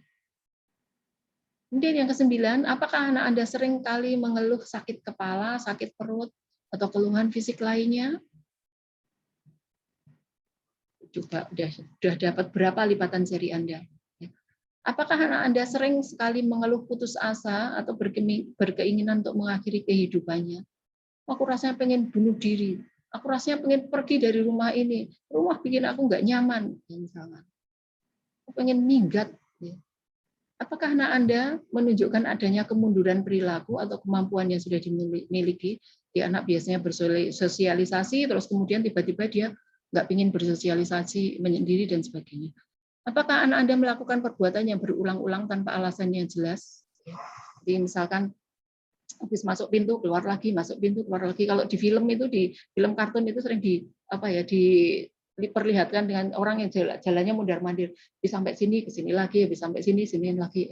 Kemudian yang ke-9, apakah anak Anda sering kali mengeluh sakit kepala, sakit perut, atau keluhan fisik lainnya? Coba udah dapat berapa lipatan jari Anda? Apakah anak Anda sering sekali mengeluh putus asa atau berkeinginan untuk mengakhiri kehidupannya? Aku rasanya pengen bunuh diri. Aku rasanya pengen pergi dari rumah ini. Rumah bikin aku nggak nyaman, misalnya. Aku pengen minggat. Apakah anak Anda menunjukkan adanya kemunduran perilaku atau kemampuan yang sudah dimiliki? Di anak biasanya bersosialisasi, terus kemudian tiba-tiba dia nggak ingin bersosialisasi, menyendiri, dan sebagainya. Apakah anak Anda melakukan perbuatan yang berulang-ulang tanpa alasan yang jelas? Jadi misalkan habis masuk pintu keluar lagi, masuk pintu keluar lagi. Kalau di film itu, di film kartun itu sering diperlihatkan dengan orang yang jalannya mundar-mandir, sampai sini ke sini lagi, sampai sini lagi.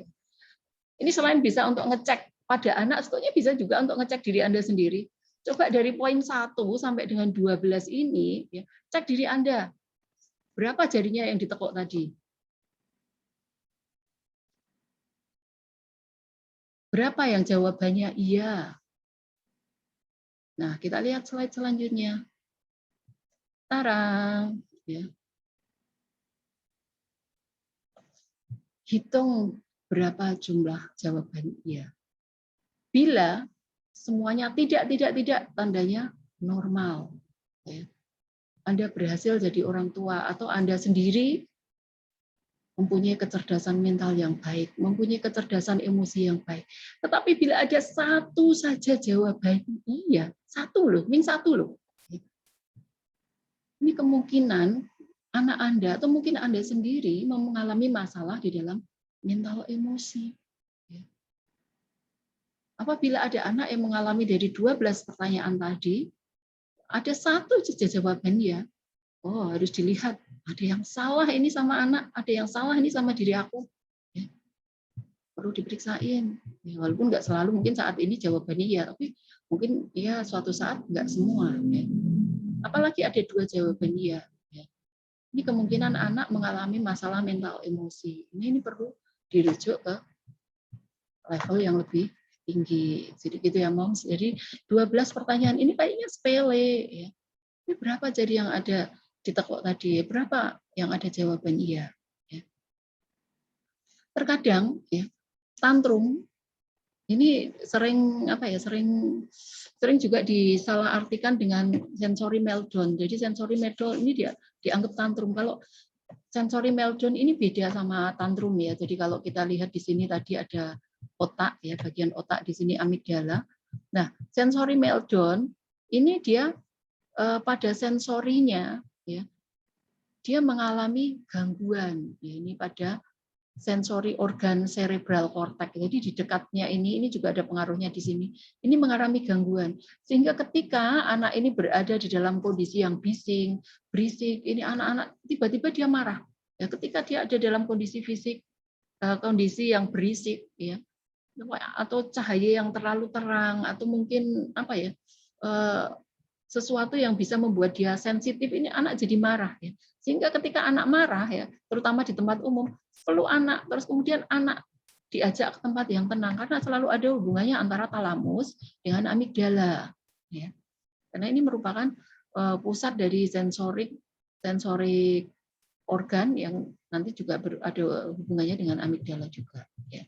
Ini selain bisa untuk ngecek pada anak, sebetulnya bisa juga untuk ngecek diri Anda sendiri. Coba dari poin 1 sampai dengan 12 ini, ya, cek diri Anda. Berapa jarinya yang ditekuk tadi? Berapa yang jawabannya iya? Nah, kita lihat slide selanjutnya. Tarang. Ya. Hitung berapa jumlah jawaban iya. Bila semuanya tidak, tandanya normal. Ya. Anda berhasil jadi orang tua, atau Anda sendiri mempunyai kecerdasan mental yang baik, mempunyai kecerdasan emosi yang baik. Tetapi bila ada satu saja jawaban iya, satu loh. Ini kemungkinan anak Anda atau mungkin Anda sendiri mengalami masalah di dalam mental emosi. Apabila ada anak yang mengalami dari 12 pertanyaan tadi, ada satu saja jawaban ya, oh harus dilihat, ada yang salah ini sama anak, ada yang salah ini sama diri aku. Ya. Perlu diperiksain. Ya, walaupun nggak selalu, mungkin saat ini jawabannya ya, tapi mungkin ya suatu saat nggak semua. Ya. Apalagi ada 2 jawaban ya. Ini kemungkinan anak mengalami masalah mental emosi. Ini perlu dirujuk ke level yang lebih tinggi. Jadi gitu ya, Moms. Jadi 12 pertanyaan ini kayaknya sepele. Ya. Ini berapa jadi yang ada ditekuk tadi? Berapa yang ada jawaban iya? Ya. Terkadang ya, tantrum ini sering sering juga disalahartikan dengan sensory meltdown. Jadi sensory meltdown ini dia dianggap tantrum. Kalau sensory meltdown ini beda sama tantrum ya. Jadi kalau kita lihat di sini tadi ada otak, ya, bagian otak di sini amigdala. Nah, sensory meltdown ini dia pada sensorinya, ya, dia mengalami gangguan, ya, ini pada sensori organ cerebral cortex. Jadi di dekatnya ini juga ada pengaruhnya di sini. Ini mengalami gangguan. Sehingga ketika anak ini berada di dalam kondisi yang bising, berisik, ini anak-anak tiba-tiba dia marah. Ya, ketika dia ada dalam kondisi fisik, kondisi yang berisik, ya, atau cahaya yang terlalu terang, atau mungkin apa ya, sesuatu yang bisa membuat dia sensitif, ini anak jadi marah, ya. Sehingga ketika anak marah, ya, terutama di tempat umum, perlu anak, terus kemudian anak diajak ke tempat yang tenang, karena selalu ada hubungannya antara talamus dengan amigdala, ya. Karena ini merupakan pusat dari sensorik organ yang nanti juga ada hubungannya dengan amigdala juga, ya.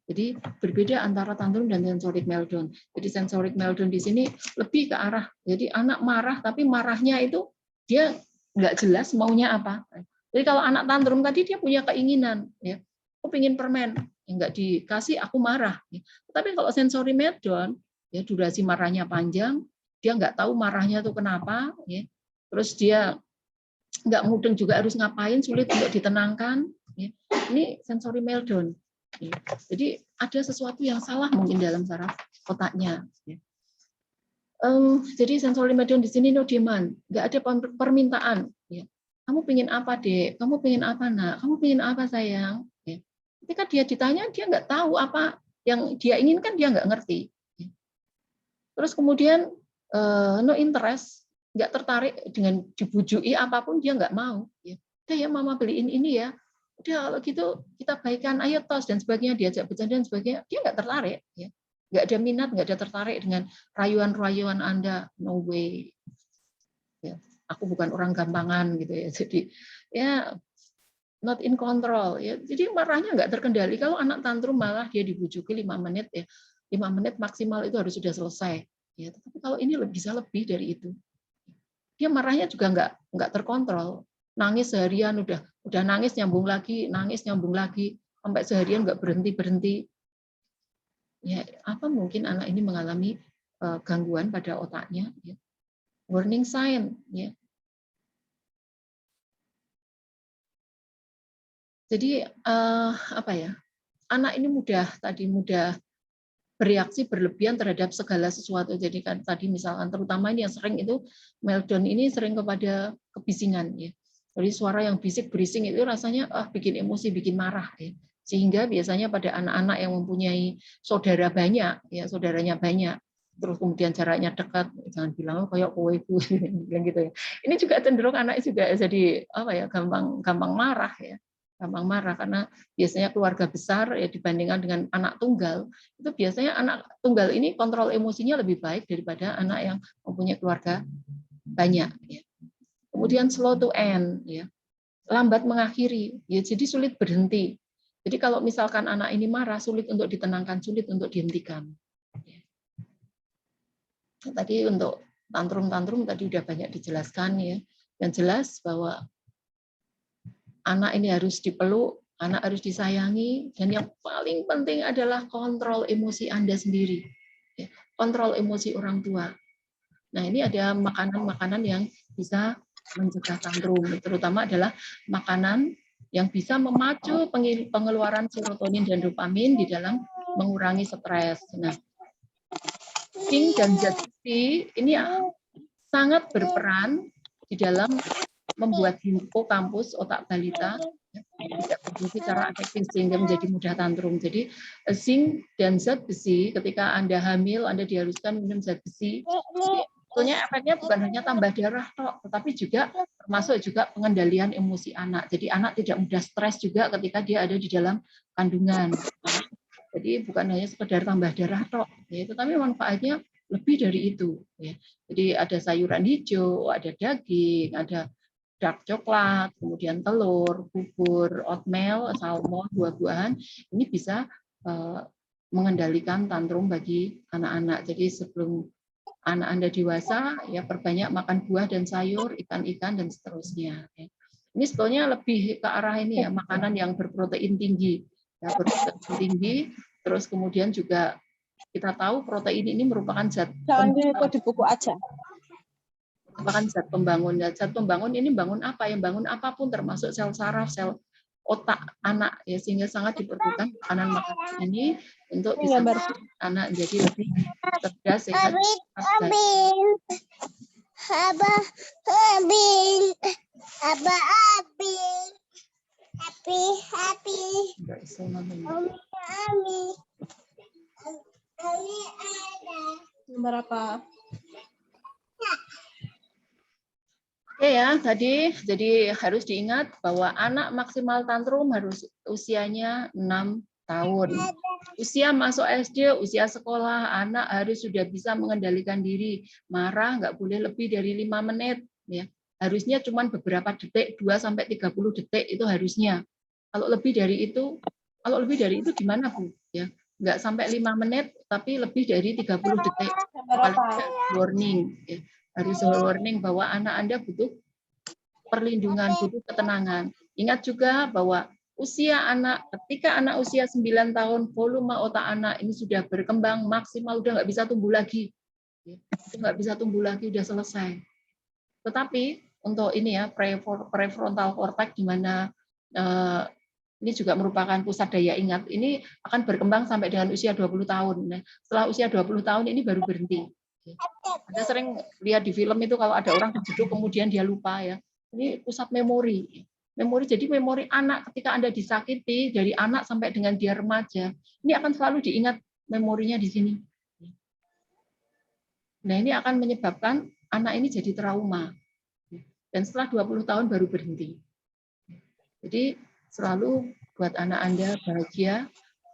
Jadi berbeda antara tantrum dan sensorik meltdown. Jadi sensorik meltdown di sini lebih ke arah, jadi anak marah, tapi marahnya itu dia nggak jelas maunya apa. Jadi kalau anak tantrum tadi dia punya keinginan, ya, aku pengen permen, yang nggak dikasih aku marah. Ya. Tapi kalau sensory meltdown, ya durasi marahnya panjang, dia nggak tahu marahnya itu kenapa, ya. Terus dia nggak mudeng juga harus ngapain, sulit untuk ditenangkan. Ya. Ini sensory meltdown. Ya. Jadi ada sesuatu yang salah mungkin dalam saraf otaknya. Ya. Jadi sensory meltdown di sini no demand, nggak ada permintaan. Ya. Kamu pengen apa, Dek? Kamu pengen apa, Nak? Kamu pengen apa, sayang? Ya. Ketika dia ditanya, dia nggak tahu apa yang dia inginkan, dia nggak ngerti. Ya. Terus kemudian no interest, nggak tertarik dengan dibujui apapun, dia nggak mau. Ya. Udah ya, Mama beliin ini ya. Udah kalau gitu kita baikan, ayo tos dan sebagainya, diajak bercanda dan sebagainya, dia nggak tertarik. Ya. Nggak ada minat, nggak ada tertarik dengan rayuan-rayuan Anda, no way. Ya, aku bukan orang gampangan gitu ya. Jadi ya not in control. Ya, jadi marahnya nggak terkendali. Kalau anak tantrum malah dia dibujuki 5 menit ya, 5 menit maksimal itu harus sudah selesai. Ya, tapi kalau ini bisa lebih dari itu. Dia marahnya juga nggak terkontrol. Nangis seharian udah nangis nyambung lagi, sampai seharian nggak berhenti. Ya, apa mungkin anak ini mengalami gangguan pada otaknya? Ya. Warning sign, ya. Jadi apa ya? Anak ini mudah bereaksi berlebihan terhadap segala sesuatu. Jadi kan tadi misalkan terutama ini yang sering itu meltdown ini sering kepada kebisingan, ya. Jadi suara yang bising itu rasanya bikin emosi, bikin marah, ya. Sehingga biasanya pada anak-anak yang mempunyai saudara banyak, ya saudaranya banyak, terus kemudian jaraknya dekat, jangan bilang kayak kowe bilang gitu ya. Ini juga cenderung anak juga jadi apa ya, gampang marah, ya. Gampang marah karena biasanya keluarga besar ya dibandingkan dengan anak tunggal, itu biasanya anak tunggal ini kontrol emosinya lebih baik daripada anak yang mempunyai keluarga banyak, ya. Kemudian slow to end, ya. Lambat mengakhiri, ya, jadi sulit berhenti. Jadi kalau misalkan anak ini marah, sulit untuk ditenangkan, sulit untuk dihentikan. Tadi untuk tantrum tadi udah banyak dijelaskan, ya. Yang jelas bahwa anak ini harus dipeluk, anak harus disayangi, dan yang paling penting adalah kontrol emosi Anda sendiri. Ya, kontrol emosi orang tua. Nah, ini ada makanan-makanan yang bisa mencegah tantrum, terutama adalah makanan yang bisa memacu pengeluaran serotonin dan dopamin di dalam mengurangi stres. Nah, zinc dan zat besi ini sangat berperan di dalam membuat hipokampus otak balita tidak berfungsi secara efektif sehingga menjadi mudah tantrum. Jadi zinc dan zat besi ketika Anda hamil, Anda diharuskan minum zat besi. Sebetulnya efeknya bukan hanya tambah darah tok, tetapi juga termasuk juga pengendalian emosi anak. Jadi anak tidak mudah stres juga ketika dia ada di dalam kandungan. Jadi bukan hanya sekedar tambah darah tok, ya, tetapi manfaatnya lebih dari itu. Ya. Jadi ada sayuran hijau, ada daging, ada dark coklat, kemudian telur, bubur, oatmeal, salmon, buah-buahan, ini bisa mengendalikan tantrum bagi anak-anak. Jadi sebelum anak Anda dewasa, ya perbanyak makan buah dan sayur, ikan-ikan, dan seterusnya. Ini sebetulnya lebih ke arah ini ya, makanan yang berprotein tinggi. Ya, berprotein tinggi, Terus kemudian juga kita tahu protein ini merupakan zat Jangan di buku aja. merupakan zat pembangun. Dan zat pembangun ini bangun apa? Yang bangun apapun termasuk sel saraf, sel otak anak ya, sehingga sangat diperlukan makanan ini untuk bisa anak jadi lebih cerdas, sehat. Nomor apa? Oke ya, tadi jadi harus diingat bahwa anak maksimal tantrum harus usianya 6 tahun. Usia masuk SD, usia sekolah, anak harus sudah bisa mengendalikan diri. Marah nggak boleh lebih dari 5 menit. Ya. Harusnya cuma beberapa detik, 2-30 detik itu harusnya. Kalau lebih dari itu gimana Bu? Ya, nggak sampai 5 menit, tapi lebih dari 30 detik. Paling tidak warning. Ya. Harus warning bahwa anak Anda butuh perlindungan, butuh ketenangan. Ingat juga bahwa usia anak, ketika anak usia 9 tahun, volume otak anak ini sudah berkembang maksimal, udah nggak bisa tumbuh lagi. Nggak bisa tumbuh lagi, udah selesai. Tetapi untuk ini ya, prefrontal cortex, di mana ini juga merupakan pusat daya ingat, ini akan berkembang sampai dengan usia 20 tahun. Nah, setelah usia 20 tahun ini baru berhenti. Anda sering lihat di film itu kalau ada orang kejeduk kemudian dia lupa ya. Ini pusat memori. Jadi memori anak ketika Anda disakiti dari anak sampai dengan dia remaja, ini akan selalu diingat memorinya di sini. Nah, ini akan menyebabkan anak ini jadi trauma. Dan setelah 20 tahun baru berhenti. Jadi selalu buat anak Anda bahagia,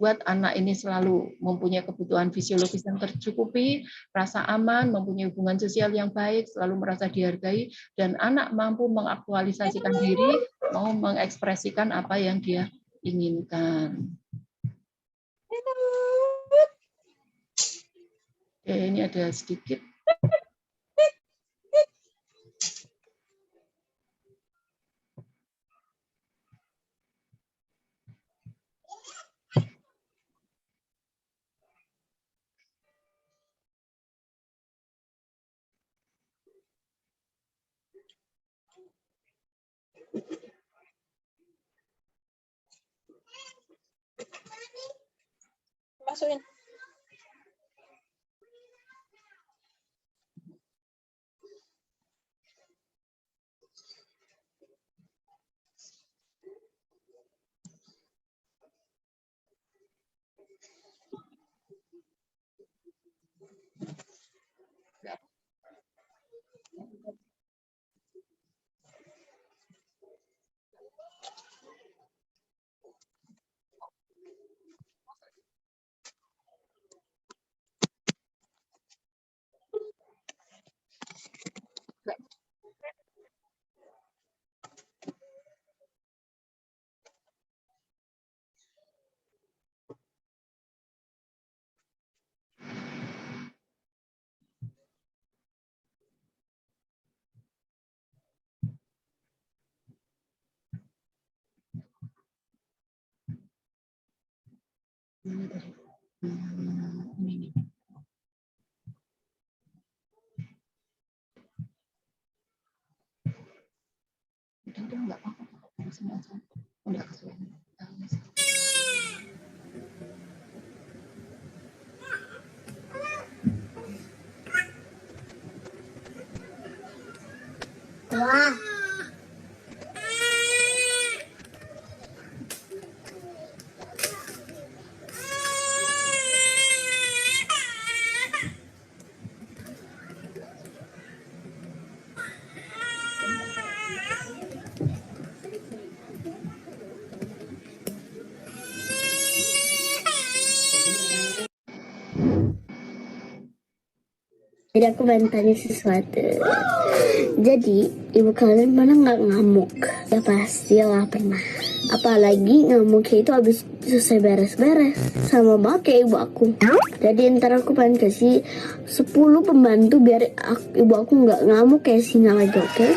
buat anak ini selalu mempunyai kebutuhan fisiologis yang tercukupi, rasa aman, mempunyai hubungan sosial yang baik, selalu merasa dihargai, dan anak mampu mengaktualisasikan diri, mau mengekspresikan apa yang dia inginkan. Oke, ini ada sedikit. Masukin. Ini. Udah nggak apa-apa, udah kesuwen. Wah. Jadi aku pengen tanya sesuatu. Jadi ibu kalian mana nggak ngamuk? Ya pastilah pernah. Apalagi ngamuknya itu habis selesai beres-beres. Sama banget kayak ibu aku. Jadi ntar aku pengen kasih 10 pembantu biar ibu aku nggak ngamuk kayak singa lagi, oke?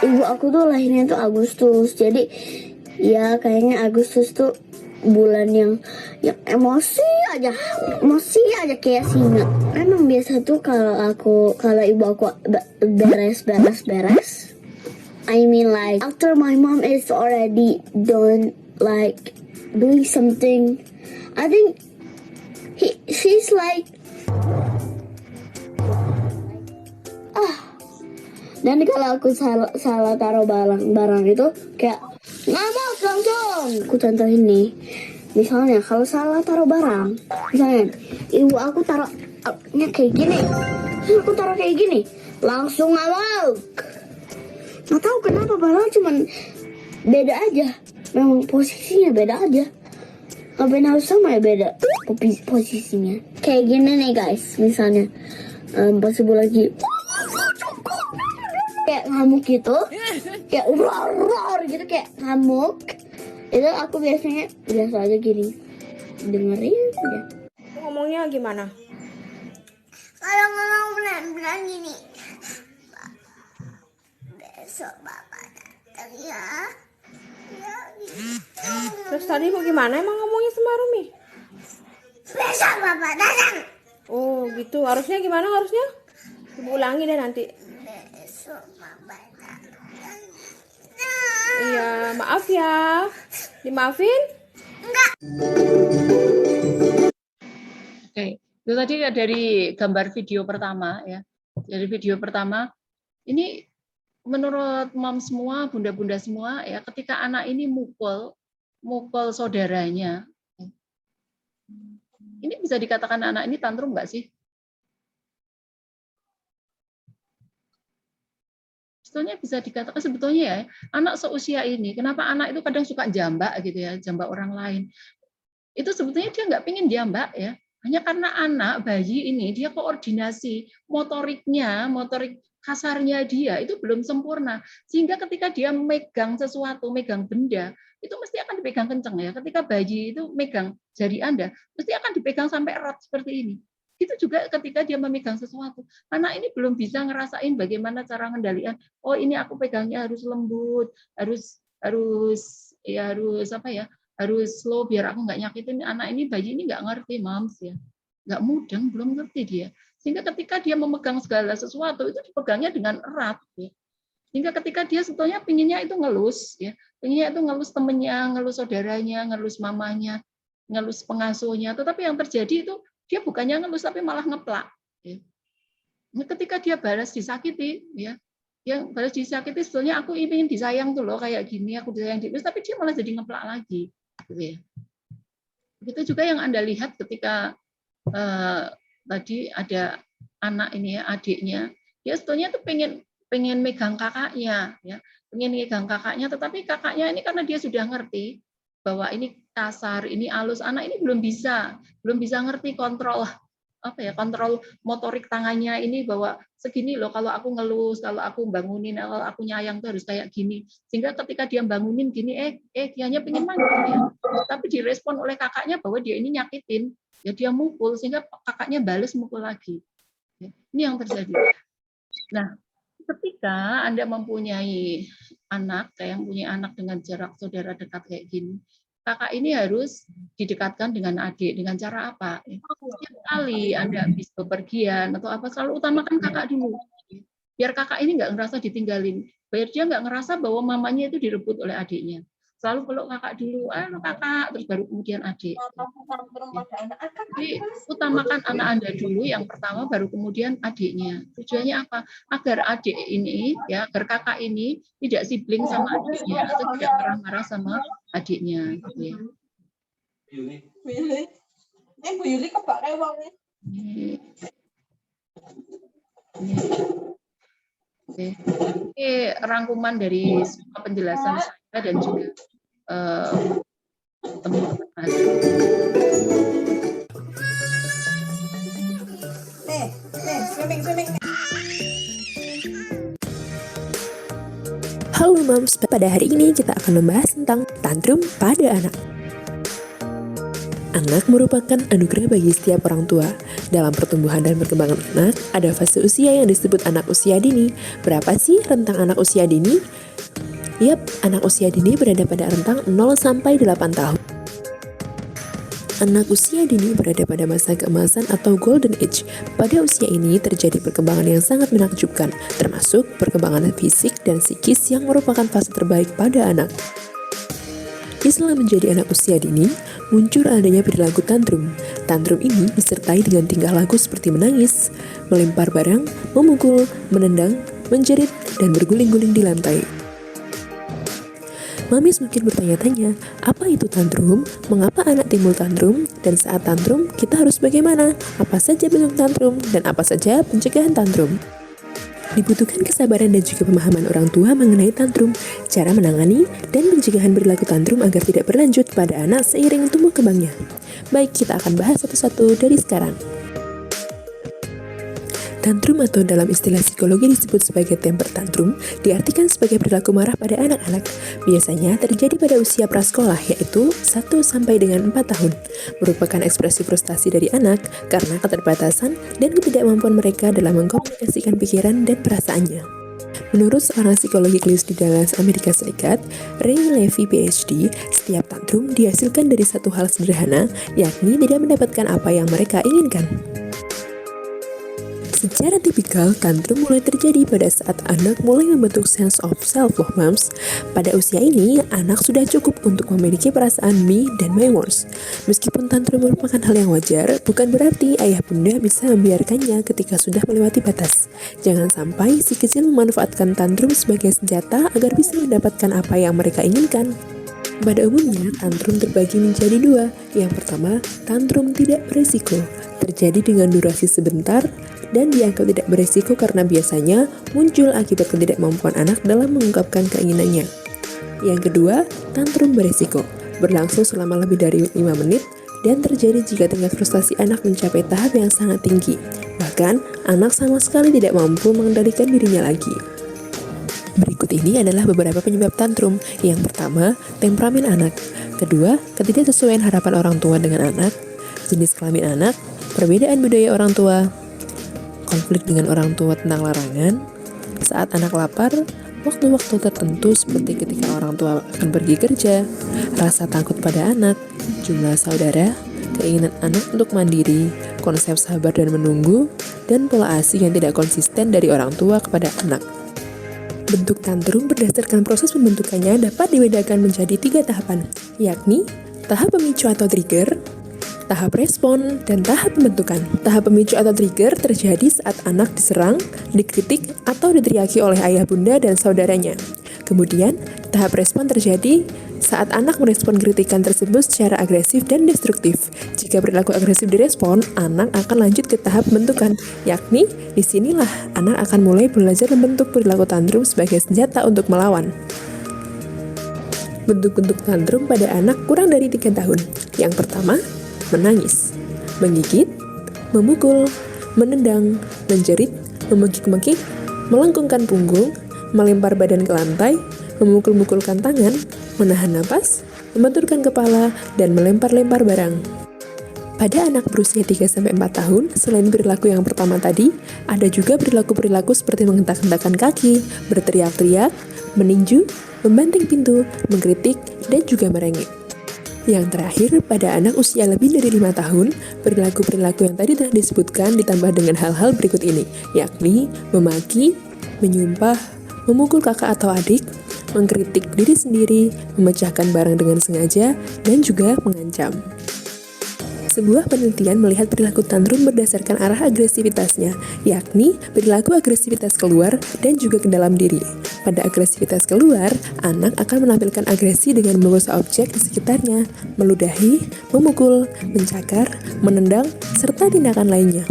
Ibu aku tuh lahirnya tuh Agustus. Jadi ya kayaknya Agustus tuh bulan yang emosi aja kayak singa. Emang biasa tuh kalau ibu aku beres. I mean like after my mom is already done like doing something, I think she's like dan kalau aku salah taruh barang itu kayak ngamuk langsung. Aku contohin nih, misalnya kalau salah taruh barang, misalnya ibu aku taruhnya kayak gini, aku taruh kayak gini, langsung ngamuk. Nggak tahu kenapa, padahal cuman beda aja, memang posisinya beda aja. Ngapain harus sama ya beda posisinya. Kayak gini nih guys, misalnya pas ibu lagi kayak ngamuk gitu, kayak roar gitu, kayak ngamuk. Itu aku biasa aja gini, dengerin aja. Ngomongnya gimana? Kalau ngomong benar-benar gini, besok bapak datang ya. Terus tadi mau gimana emang ngomongnya sama Rumi? Besok bapak datang. Oh gitu, harusnya gimana harusnya? Ibu ulangi deh nanti. Besok bapak datang. Iya, maaf ya. Dimaafin? Oke, itu tadi dari gambar video pertama ya. Dari video pertama, ini menurut mom semua, bunda-bunda semua ya, ketika anak ini mukul saudaranya, ini bisa dikatakan anak ini tantrum nggak sih? Sebetulnya bisa dikatakan ya, anak seusia ini, kenapa anak itu kadang suka jambak gitu ya, jambak orang lain. Itu sebetulnya dia nggak pingin jambak ya, hanya karena anak bayi ini dia koordinasi motorik kasarnya dia itu belum sempurna, sehingga ketika dia megang sesuatu, megang benda, itu mesti akan dipegang kenceng ya. Ketika bayi itu megang jari Anda, mesti akan dipegang sampai erat seperti ini. Itu juga ketika dia memegang sesuatu. Anak ini belum bisa ngerasain bagaimana cara mengendalikan. Oh, ini aku pegangnya harus lembut, harus slow biar aku nggak nyakitin. Anak ini, bayi ini nggak ngerti, moms ya, nggak mudeng, belum ngerti dia. Sehingga ketika dia memegang segala sesuatu itu dipegangnya dengan erat. Ya. Sehingga ketika dia sebetulnya pinginnya itu ngelus, ya, pinginnya itu ngelus temennya, ngelus saudaranya, ngelus mamanya, ngelus pengasuhnya. Tetapi yang terjadi itu dia bukannya ngelus tapi malah ngeplak. Ya. Ketika dia balas disakiti, ya, yang balas disakiti sebetulnya aku ingin disayang tuh loh kayak gini, aku disayang terus, tapi dia malah jadi ngeplak lagi. Gitu ya. Begitu juga yang Anda lihat ketika tadi ada anak ini ya, adiknya, dia sebetulnya tuh pengen megang kakaknya, ya, pengen megang kakaknya, tetapi kakaknya ini karena dia sudah ngerti bahwa ini kasar, ini halus, anak ini belum bisa ngerti kontrol motorik tangannya ini bahwa segini loh kalau aku ngelus, kalau aku bangunin, kalau aku nyayang tuh harus kayak gini. Sehingga ketika dia bangunin gini, dianya pengen manggil ya. Tapi direspon oleh kakaknya bahwa dia ini nyakitin, ya dia mukul sehingga kakaknya balas mukul lagi. Ya, ini yang terjadi. Nah, ketika Anda mempunyai anak, kayak punya anak dengan jarak saudara dekat kayak gini, kakak ini harus didekatkan dengan adik dengan cara apa? Setiap kali Anda habis bepergian atau apa, selalu utamakan kakak dulu. Biar kakak ini nggak ngerasa ditinggalin, biar dia nggak ngerasa bahwa mamanya itu direbut oleh adiknya. Selalu peluk kakak dulu, kakak, terus baru kemudian adik. Jadi utamakan anak Anda dulu yang pertama, baru kemudian adiknya. Tujuannya apa? Agar adik ini, ya, agar kakak ini tidak sibling sama adiknya atau tidak marah-marah sama adiknya. Gitu ya. Oke. Ini rangkuman dari semua penjelasan saya dan juga teman-teman. Halo Moms, pada hari ini kita akan membahas tentang tantrum pada anak. Anak merupakan anugerah bagi setiap orang tua. Dalam pertumbuhan dan perkembangan anak, ada fase usia yang disebut anak usia dini. Berapa sih rentang anak usia dini? Yap, anak usia dini berada pada rentang 0 sampai 8 tahun. Anak usia dini berada pada masa keemasan atau golden age. Pada usia ini terjadi perkembangan yang sangat menakjubkan, termasuk perkembangan fisik dan psikis yang merupakan fase terbaik pada anak. Setelah menjadi anak usia dini, muncul adanya perilaku tantrum. Tantrum ini disertai dengan tingkah laku seperti menangis, melempar barang, memukul, menendang, menjerit, dan berguling-guling di lantai. Mamis mungkin bertanya-tanya, apa itu tantrum? Mengapa anak timbul tantrum? Dan saat tantrum, kita harus bagaimana? Apa saja bentuk tantrum? Dan apa saja pencegahan tantrum? Dibutuhkan kesabaran dan juga pemahaman orang tua mengenai tantrum, cara menangani, dan pencegahan perilaku tantrum agar tidak berlanjut pada anak seiring tumbuh kembangnya. Baik, kita akan bahas satu-satu dari sekarang. Tantrum atau dalam istilah psikologi disebut sebagai temper tantrum diartikan sebagai perilaku marah pada anak-anak. Biasanya terjadi pada usia prasekolah yaitu 1 sampai dengan 4 tahun. Merupakan ekspresi frustasi dari anak karena keterbatasan dan ketidakmampuan mereka dalam mengkomunikasikan pikiran dan perasaannya. Menurut seorang psikologi klinis di Dallas, Amerika Serikat, Ray Levy PhD, setiap tantrum dihasilkan dari satu hal sederhana, yakni tidak mendapatkan apa yang mereka inginkan. Secara tipikal, tantrum mulai terjadi pada saat anak mulai membentuk sense of self loh moms. Pada usia ini, anak sudah cukup untuk memiliki perasaan me dan my words. Meskipun tantrum merupakan hal yang wajar, bukan berarti ayah bunda bisa membiarkannya ketika sudah melewati batas. Jangan sampai si kecil memanfaatkan tantrum sebagai senjata agar bisa mendapatkan apa yang mereka inginkan. Pada umumnya, tantrum terbagi menjadi dua. Yang pertama, tantrum tidak beresiko. Terjadi dengan durasi sebentar dan dianggap tidak beresiko karena biasanya muncul akibat ketidakmampuan anak dalam mengungkapkan keinginannya. Yang kedua, tantrum beresiko. Berlangsung selama lebih dari 5 menit dan terjadi jika tingkat frustasi anak mencapai tahap yang sangat tinggi. Bahkan, anak sama sekali tidak mampu mengendalikan dirinya lagi. Berikut ini adalah beberapa penyebab tantrum. Yang pertama, temperamen anak. Kedua, ketidaksesuaian harapan orang tua dengan anak. Jenis kelamin anak, perbedaan budaya orang tua, konflik dengan orang tua tentang larangan, saat anak lapar, waktu-waktu tertentu seperti ketika orang tua akan pergi kerja, rasa takut pada anak, jumlah saudara, keinginan anak untuk mandiri, konsep sabar dan menunggu, dan pola asuh yang tidak konsisten dari orang tua kepada anak. Bentuk tantrum berdasarkan proses pembentukannya dapat dibedakan menjadi 3 tahapan, yakni tahap pemicu atau trigger, tahap respon, dan tahap pembentukan. Tahap pemicu atau trigger terjadi saat anak diserang, dikritik, atau diteriaki oleh ayah bunda dan saudaranya. Kemudian, tahap respon terjadi saat anak merespon kritikan tersebut secara agresif dan destruktif. Jika perilaku agresif direspon, anak akan lanjut ke tahap pembentukan, yakni disinilah anak akan mulai belajar membentuk perilaku tantrum sebagai senjata untuk melawan. Bentuk-bentuk tantrum pada anak kurang dari 3 tahun. Yang pertama, menangis, menggigit, memukul, menendang, menjerit, memekik-mekik, melengkungkan punggung, melempar badan ke lantai, memukul-mukulkan tangan, menahan napas, membenturkan kepala, dan melempar-lempar barang. Pada anak berusia 3-4 tahun, selain perilaku yang pertama tadi, ada juga perilaku-perilaku seperti menghentak-hentakan kaki, berteriak-teriak, meninju, membanting pintu, mengkritik, dan juga merengek. Yang terakhir, pada anak usia lebih dari 5 tahun, perilaku-perilaku yang tadi telah disebutkan ditambah dengan hal-hal berikut ini, yakni memaki, menyumpah, memukul kakak atau adik, mengkritik diri sendiri, memecahkan barang dengan sengaja, dan juga mengancam. Sebuah penelitian melihat perilaku tantrum berdasarkan arah agresivitasnya, yakni perilaku agresivitas keluar dan juga ke dalam diri. Pada agresivitas keluar, anak akan menampilkan agresi dengan menggosok objek di sekitarnya, meludahi, memukul, mencakar, menendang, serta tindakan lainnya.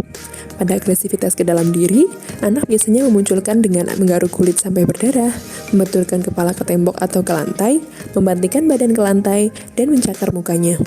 Pada agresivitas ke dalam diri, anak biasanya memunculkan dengan menggaruk kulit sampai berdarah, membetulkan kepala ke tembok atau ke lantai, membantingkan badan ke lantai, dan mencakar mukanya.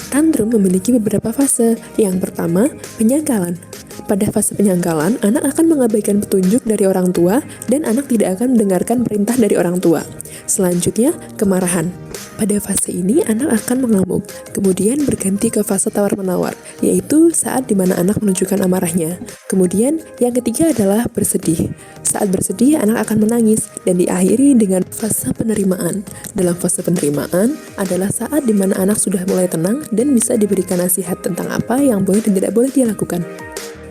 Tantrum memiliki beberapa fase. Yang pertama, penyangkalan. Pada fase penyangkalan, anak akan mengabaikan petunjuk dari orang tua dan anak tidak akan mendengarkan perintah dari orang tua. Selanjutnya, kemarahan. Pada fase ini, anak akan mengamuk, kemudian berganti ke fase tawar-menawar, yaitu saat dimana anak menunjukkan amarahnya. Kemudian, yang ketiga adalah bersedih. Saat bersedih, anak akan menangis, dan diakhiri dengan fase penerimaan. Dalam fase penerimaan adalah saat dimana anak sudah mulai tenang dan bisa diberikan nasihat tentang apa yang boleh dan tidak boleh dia lakukan.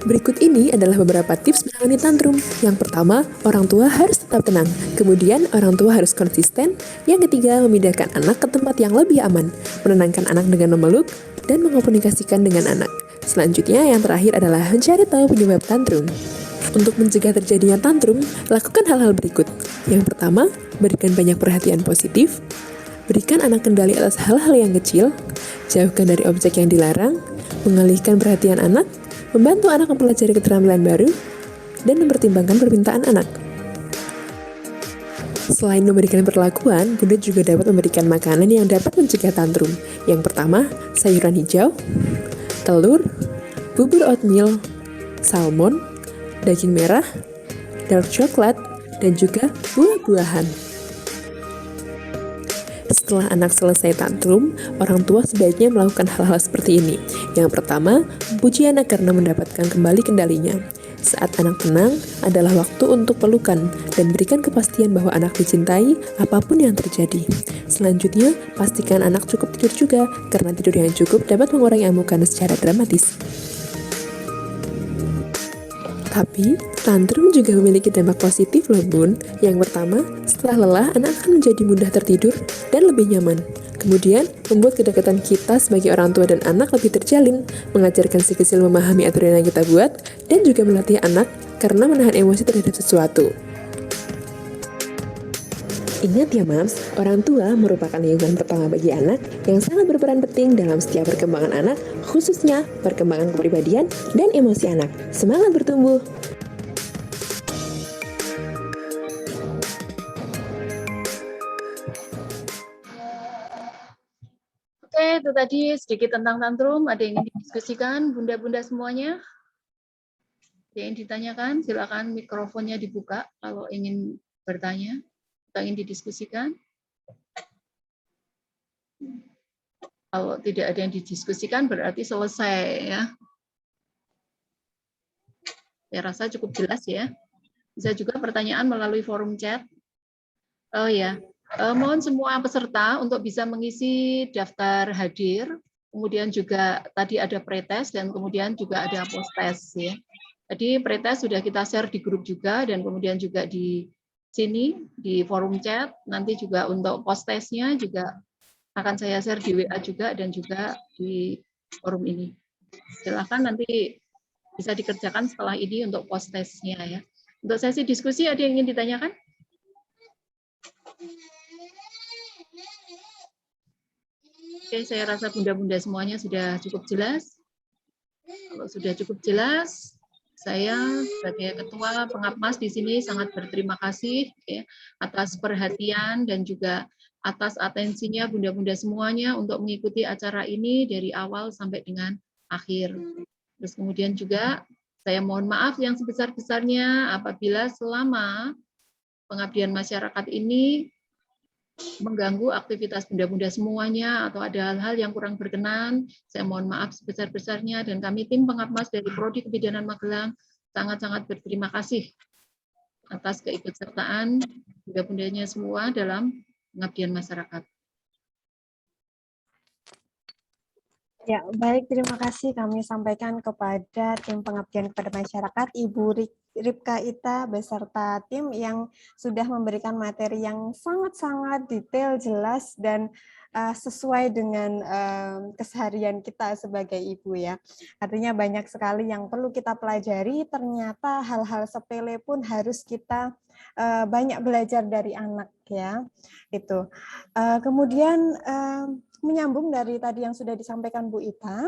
Berikut ini adalah beberapa tips menangani tantrum. Yang pertama, orang tua harus tetap tenang. Kemudian, orang tua harus konsisten. Yang ketiga, memindahkan anak ke tempat yang lebih aman. Menenangkan anak dengan memeluk dan mengkomunikasikan dengan anak. Selanjutnya, yang terakhir adalah mencari tahu penyebab tantrum. Untuk mencegah terjadinya tantrum, lakukan hal-hal berikut. Yang pertama, berikan banyak perhatian positif. Berikan anak kendali atas hal-hal yang kecil. Jauhkan dari objek yang dilarang. Mengalihkan perhatian anak. Membantu anak mempelajari keterampilan baru, dan mempertimbangkan permintaan anak. Selain memberikan perlakuan, Bunda juga dapat memberikan makanan yang dapat mencegah tantrum. Yang pertama, sayuran hijau, telur, bubur oatmeal, salmon, daging merah, dark coklat, dan juga buah-buahan. Setelah anak selesai tantrum, orang tua sebaiknya melakukan hal-hal seperti ini. Yang pertama, puji anak karena mendapatkan kembali kendalinya. Saat anak tenang adalah waktu untuk pelukan dan berikan kepastian bahwa anak dicintai apapun yang terjadi. Selanjutnya, pastikan anak cukup tidur juga, karena tidur yang cukup dapat mengurangi amukan secara dramatis. Tapi, tantrum juga memiliki dampak positif loh Bun. Yang pertama, setelah lelah, anak akan menjadi mudah tertidur dan lebih nyaman. Kemudian, membuat kedekatan kita sebagai orang tua dan anak lebih terjalin, mengajarkan si kecil memahami aturan yang kita buat, dan juga melatih anak karena menahan emosi terhadap sesuatu. Ingat ya Mams, orang tua merupakan lingkungan pertama bagi anak yang sangat berperan penting dalam setiap perkembangan anak, khususnya perkembangan kepribadian dan emosi anak. Semangat bertumbuh! Oke, itu tadi sedikit tentang tantrum. Ada yang ingin didiskusikan, bunda-bunda semuanya? Ada yang ditanyakan? Silakan mikrofonnya dibuka kalau ingin bertanya atau ingin didiskusikan. Kalau tidak ada yang didiskusikan, berarti selesai ya. Saya rasa cukup jelas ya. Bisa juga pertanyaan melalui forum chat. Oh ya, mohon semua peserta untuk bisa mengisi daftar hadir. Kemudian juga tadi ada pretest dan kemudian juga ada post-test ya. Jadi pretest sudah kita share di grup juga dan kemudian juga di sini di forum chat. Nanti juga untuk post-testnya juga akan saya share di WA juga dan juga di forum ini. Silakan nanti bisa dikerjakan setelah ini untuk post-testnya ya. Untuk sesi diskusi ada yang ingin ditanyakan? Oke, saya rasa bunda-bunda semuanya sudah cukup jelas. Kalau sudah cukup jelas, saya sebagai Ketua Pengapmas di sini sangat berterima kasih ya, atas perhatian dan juga atas atensinya bunda-bunda semuanya untuk mengikuti acara ini dari awal sampai dengan akhir. Terus kemudian juga saya mohon maaf yang sebesar-besarnya apabila selama pengabdian masyarakat ini mengganggu aktivitas bunda-bunda semuanya atau ada hal-hal yang kurang berkenan, saya mohon maaf sebesar-besarnya dan kami tim Pengapmas dari Prodi Kebidanan Magelang sangat-sangat berterima kasih atas keikutsertaan bunda-bundanya semua dalam pengabdian masyarakat. Ya, baik, terima kasih kami sampaikan kepada tim pengabdian kepada masyarakat, Ibu Ripka Ita beserta tim yang sudah memberikan materi yang sangat-sangat detail, jelas, dan sesuai dengan keseharian kita sebagai ibu ya. Artinya banyak sekali yang perlu kita pelajari, ternyata hal-hal sepele pun harus kita banyak belajar dari anak ya. Itu. Kemudian menyambung dari tadi yang sudah disampaikan Bu Ita,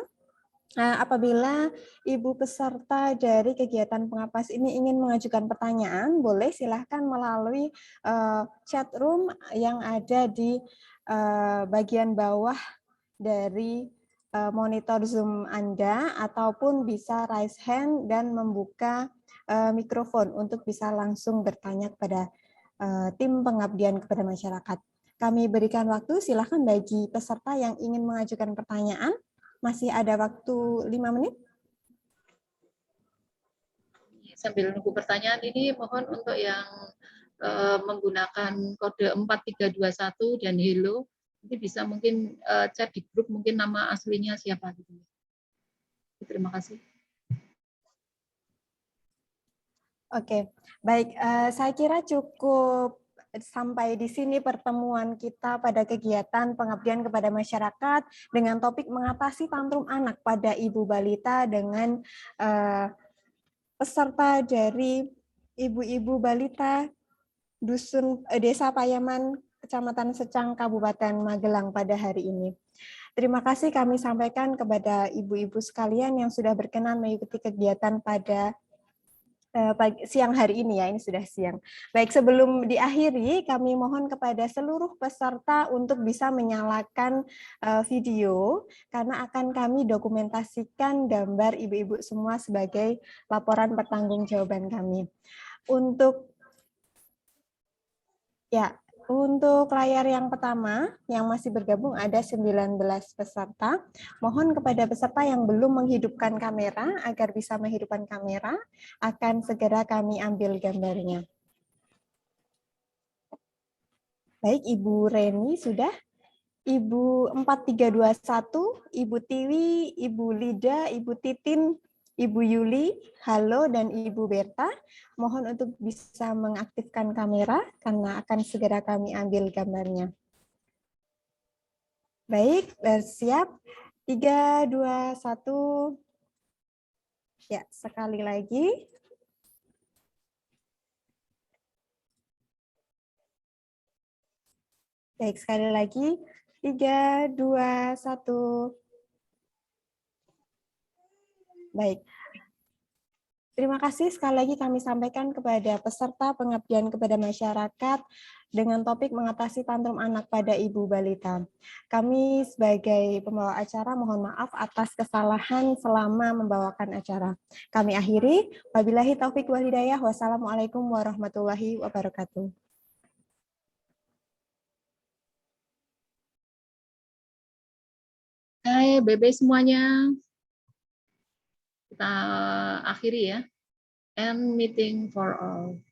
apabila ibu peserta dari kegiatan Pengapas ini ingin mengajukan pertanyaan, boleh silahkan melalui chat room yang ada di bagian bawah dari monitor Zoom Anda, ataupun bisa raise hand dan membuka mikrofon untuk bisa langsung bertanya kepada tim pengabdian kepada masyarakat. Kami berikan waktu, silakan bagi peserta yang ingin mengajukan pertanyaan. Masih ada waktu 5 menit. Sambil nunggu pertanyaan ini, mohon untuk yang menggunakan kode 4321 dan hello, nanti bisa mungkin chat di grup mungkin nama aslinya siapa gitu. Terima kasih. Oke, baik. Saya kira cukup sampai di sini pertemuan kita pada kegiatan pengabdian kepada masyarakat dengan topik mengatasi tantrum anak pada ibu balita dengan peserta dari ibu-ibu balita Dusun Desa Payaman, Kecamatan Secang, Kabupaten Magelang pada hari ini. Terima kasih kami sampaikan kepada ibu-ibu sekalian yang sudah berkenan mengikuti kegiatan pada siang hari ini ya, ini sudah siang. Baik, sebelum diakhiri, kami mohon kepada seluruh peserta untuk bisa menyalakan video, karena akan kami dokumentasikan gambar ibu-ibu semua sebagai laporan pertanggungjawaban kami. Untuk layar yang pertama, yang masih bergabung ada 19 peserta. Mohon kepada peserta yang belum menghidupkan kamera, agar bisa menghidupkan kamera, akan segera kami ambil gambarnya. Baik, Ibu Reni sudah. Ibu 4321, Ibu Tiwi, Ibu Lida, Ibu Titin, Ibu Yuli, halo, dan Ibu Berta. Mohon untuk bisa mengaktifkan kamera, karena akan segera kami ambil gambarnya. Baik, siap. 3, 2, 1. Ya, sekali lagi. Baik, sekali lagi. 3, 2, 1. Baik. Terima kasih sekali lagi kami sampaikan kepada peserta pengabdian kepada masyarakat dengan topik mengatasi tantrum anak pada ibu balita. Kami sebagai pembawa acara mohon maaf atas kesalahan selama membawakan acara. Kami akhiri. Wabillahi taufik wal hidayah. Wassalamualaikum warahmatullahi wabarakatuh. Hai, bebe semuanya. Kita akhiri ya. End meeting for all.